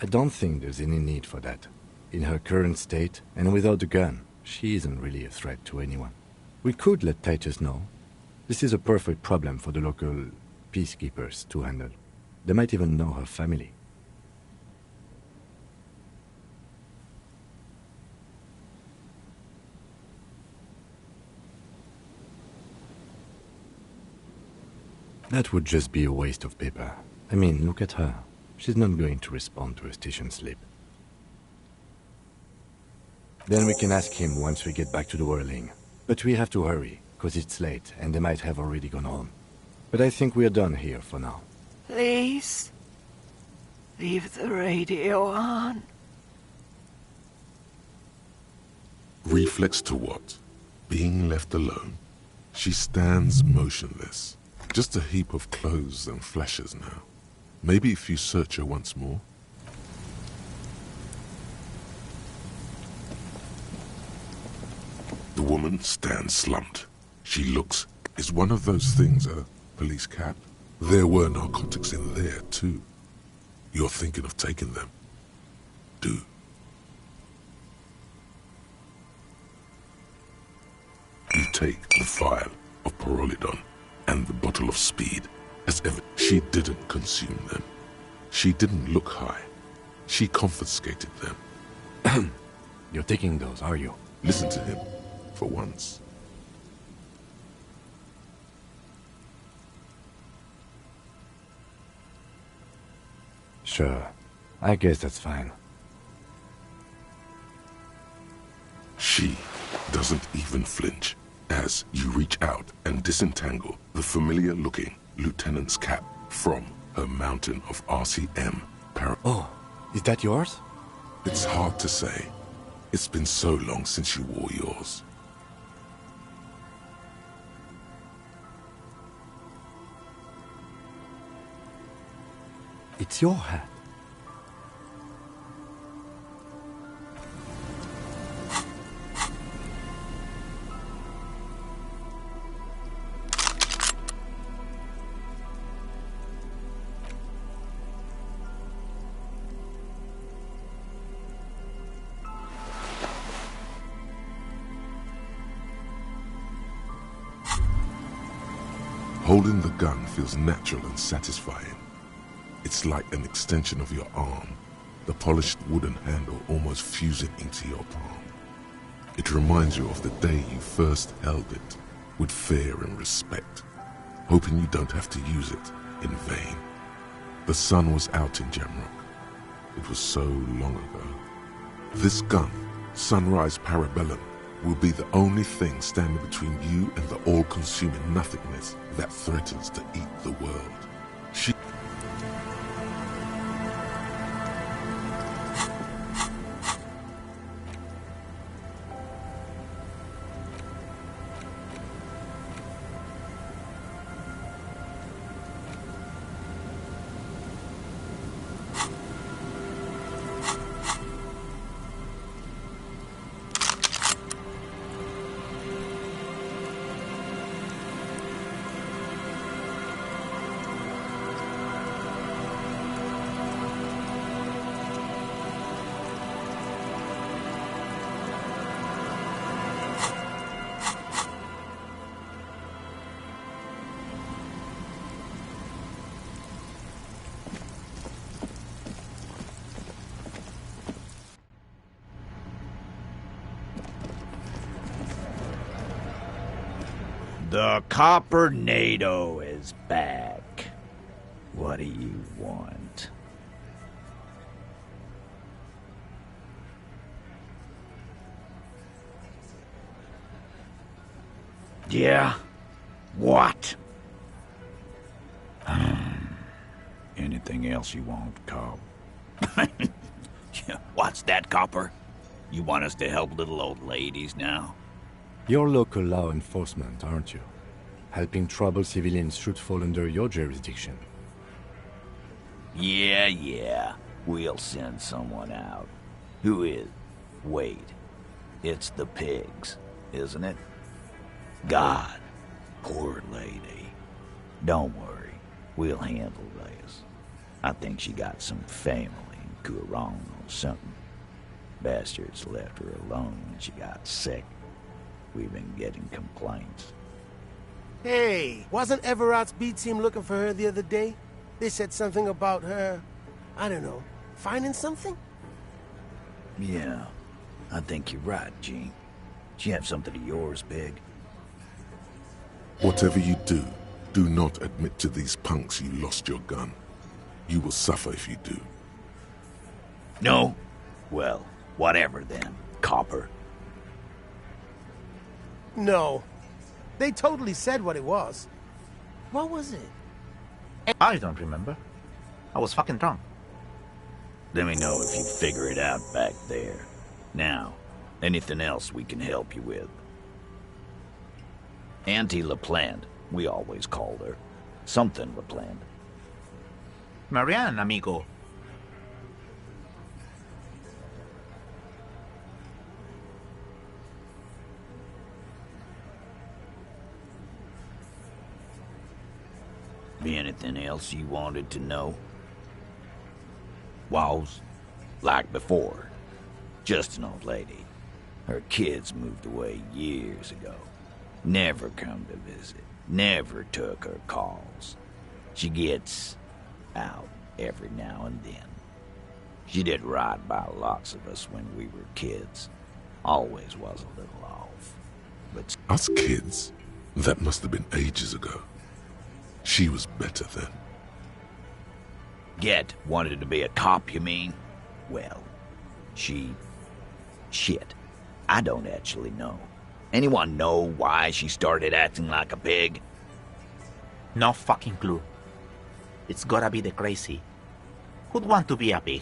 I don't think there's any need for that. In her current state, and without the gun, she isn't really a threat to anyone. We could let Titus know. This is a perfect problem for the local peacekeepers to handle. They might even know her family. That would just be a waste of paper. I mean, look at her. She's not going to respond to a station slip. Then we can ask him once we get back to the whirling. But we have to hurry, because it's late and they might have already gone home. But I think we're done here for now. Please, leave the radio on. Reflex to what? Being left alone, she stands motionless, just a heap of clothes and fleshes now. Maybe if you search her once more. The woman stands slumped. She looks, is one of those things a police cap? There were narcotics in there too. You're thinking of taking them. Do. You take the vial of Pyrrolidon and the bottle of speed. As ever, she didn't consume them. She didn't look high. She confiscated them. You're taking those, are you? Listen to him, for once. Sure. I guess that's fine. She doesn't even flinch as you reach out and disentangle the familiar-looking lieutenant's cap from her mountain of RCM Oh, is that yours? It's hard to say. It's been so long since you wore yours. It's your hat. Holding the gun feels natural and satisfying. It's like an extension of your arm, the polished wooden handle almost fusing into your palm. It reminds you of the day you first held it, with fear and respect, hoping you don't have to use it in vain. The sun was out in Jamrock. It was so long ago. This gun, Sunrise Parabellum, will be the only thing standing between you and the all-consuming nothingness that threatens to eat the world. She... The Copper-nado is back. What do you want? Yeah? What? Anything else you want, Cobb? What's that, Copper? You want us to help little old ladies now? You're local law enforcement, aren't you? Helping troubled civilians should fall under your jurisdiction. Yeah. We'll send someone out. Who is? Wait. It's the pigs, isn't it? God. Poor lady. Don't worry. We'll handle this. I think she got some family in Kurong or something. Bastards left her alone when she got sick. We've been getting complaints. Hey, wasn't Everott's B team looking for her the other day? They said something about her, I don't know, finding something? Yeah, I think you're right, Gene. She have something of yours, Pig? Whatever you do, do not admit to these punks you lost your gun. You will suffer if you do. No? Well, whatever then, Copper. No. They totally said what it was. What was it? I don't remember. I was fucking drunk. Let me know if you figure it out back there. Now, anything else we can help you with? Auntie LaPlante, we always called her. Something LaPlante. Marianne, amigo. Be anything else you wanted to know? Was, like before, just an old lady. Her kids moved away years ago. Never come to visit. Never took her calls. She gets out every now and then. She did right by lots of us when we were kids. Always was a little off. But us kids? That must have been ages ago. She was better then. Wanted to be a cop, you mean? Well, shit. I don't actually know. Anyone know why she started acting like a pig? No fucking clue. It's gotta be the crazy. Who'd want to be a pig?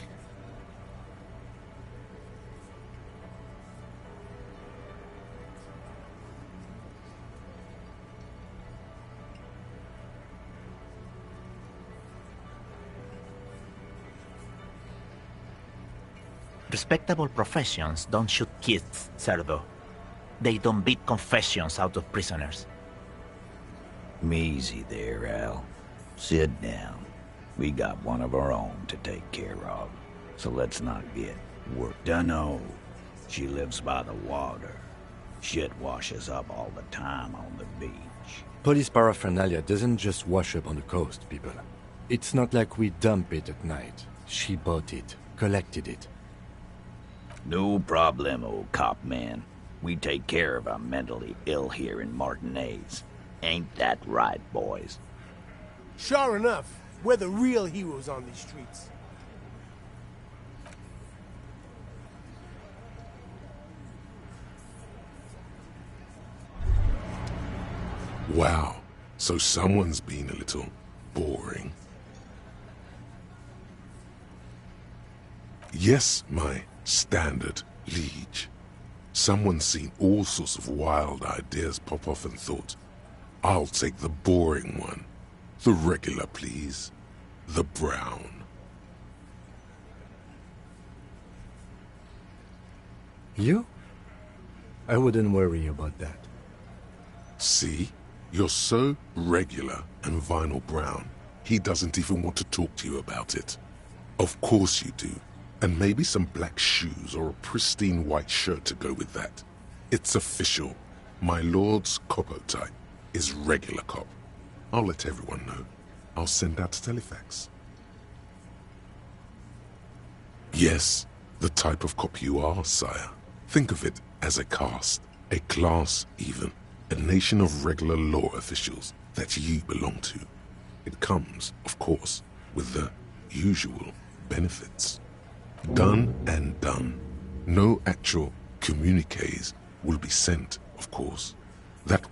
Respectable professions don't shoot kids, Cerdo. They don't beat confessions out of prisoners. Easy there, Al. Sit down. We got one of our own to take care of, so let's not get worked. Dunno. She lives by the water. Shit washes up all the time on the beach. Police paraphernalia doesn't just wash up on the coast, people. It's not like we dump it at night. She bought it, collected it. No problemo, cop man. We take care of our mentally ill here in Martinez. Ain't that right, boys? Sure enough, we're the real heroes on these streets. Wow, so someone's been a little boring. Yes, my standard liege. Someone's seen all sorts of wild ideas pop off and thought, I'll take the boring one. The regular, please. The brown. You? I wouldn't worry about that. See? You're so regular and vinyl brown, he doesn't even want to talk to you about it. Of course you do. And maybe some black shoes or a pristine white shirt to go with that. It's official. My lord's copo type is regular cop. I'll let everyone know. I'll send out a telefax. Yes, the type of cop you are, sire. Think of it as a caste, a class even, a nation of regular law officials that you belong to. It comes, of course, with the usual benefits. Done and done. No actual communiques will be sent, of course. That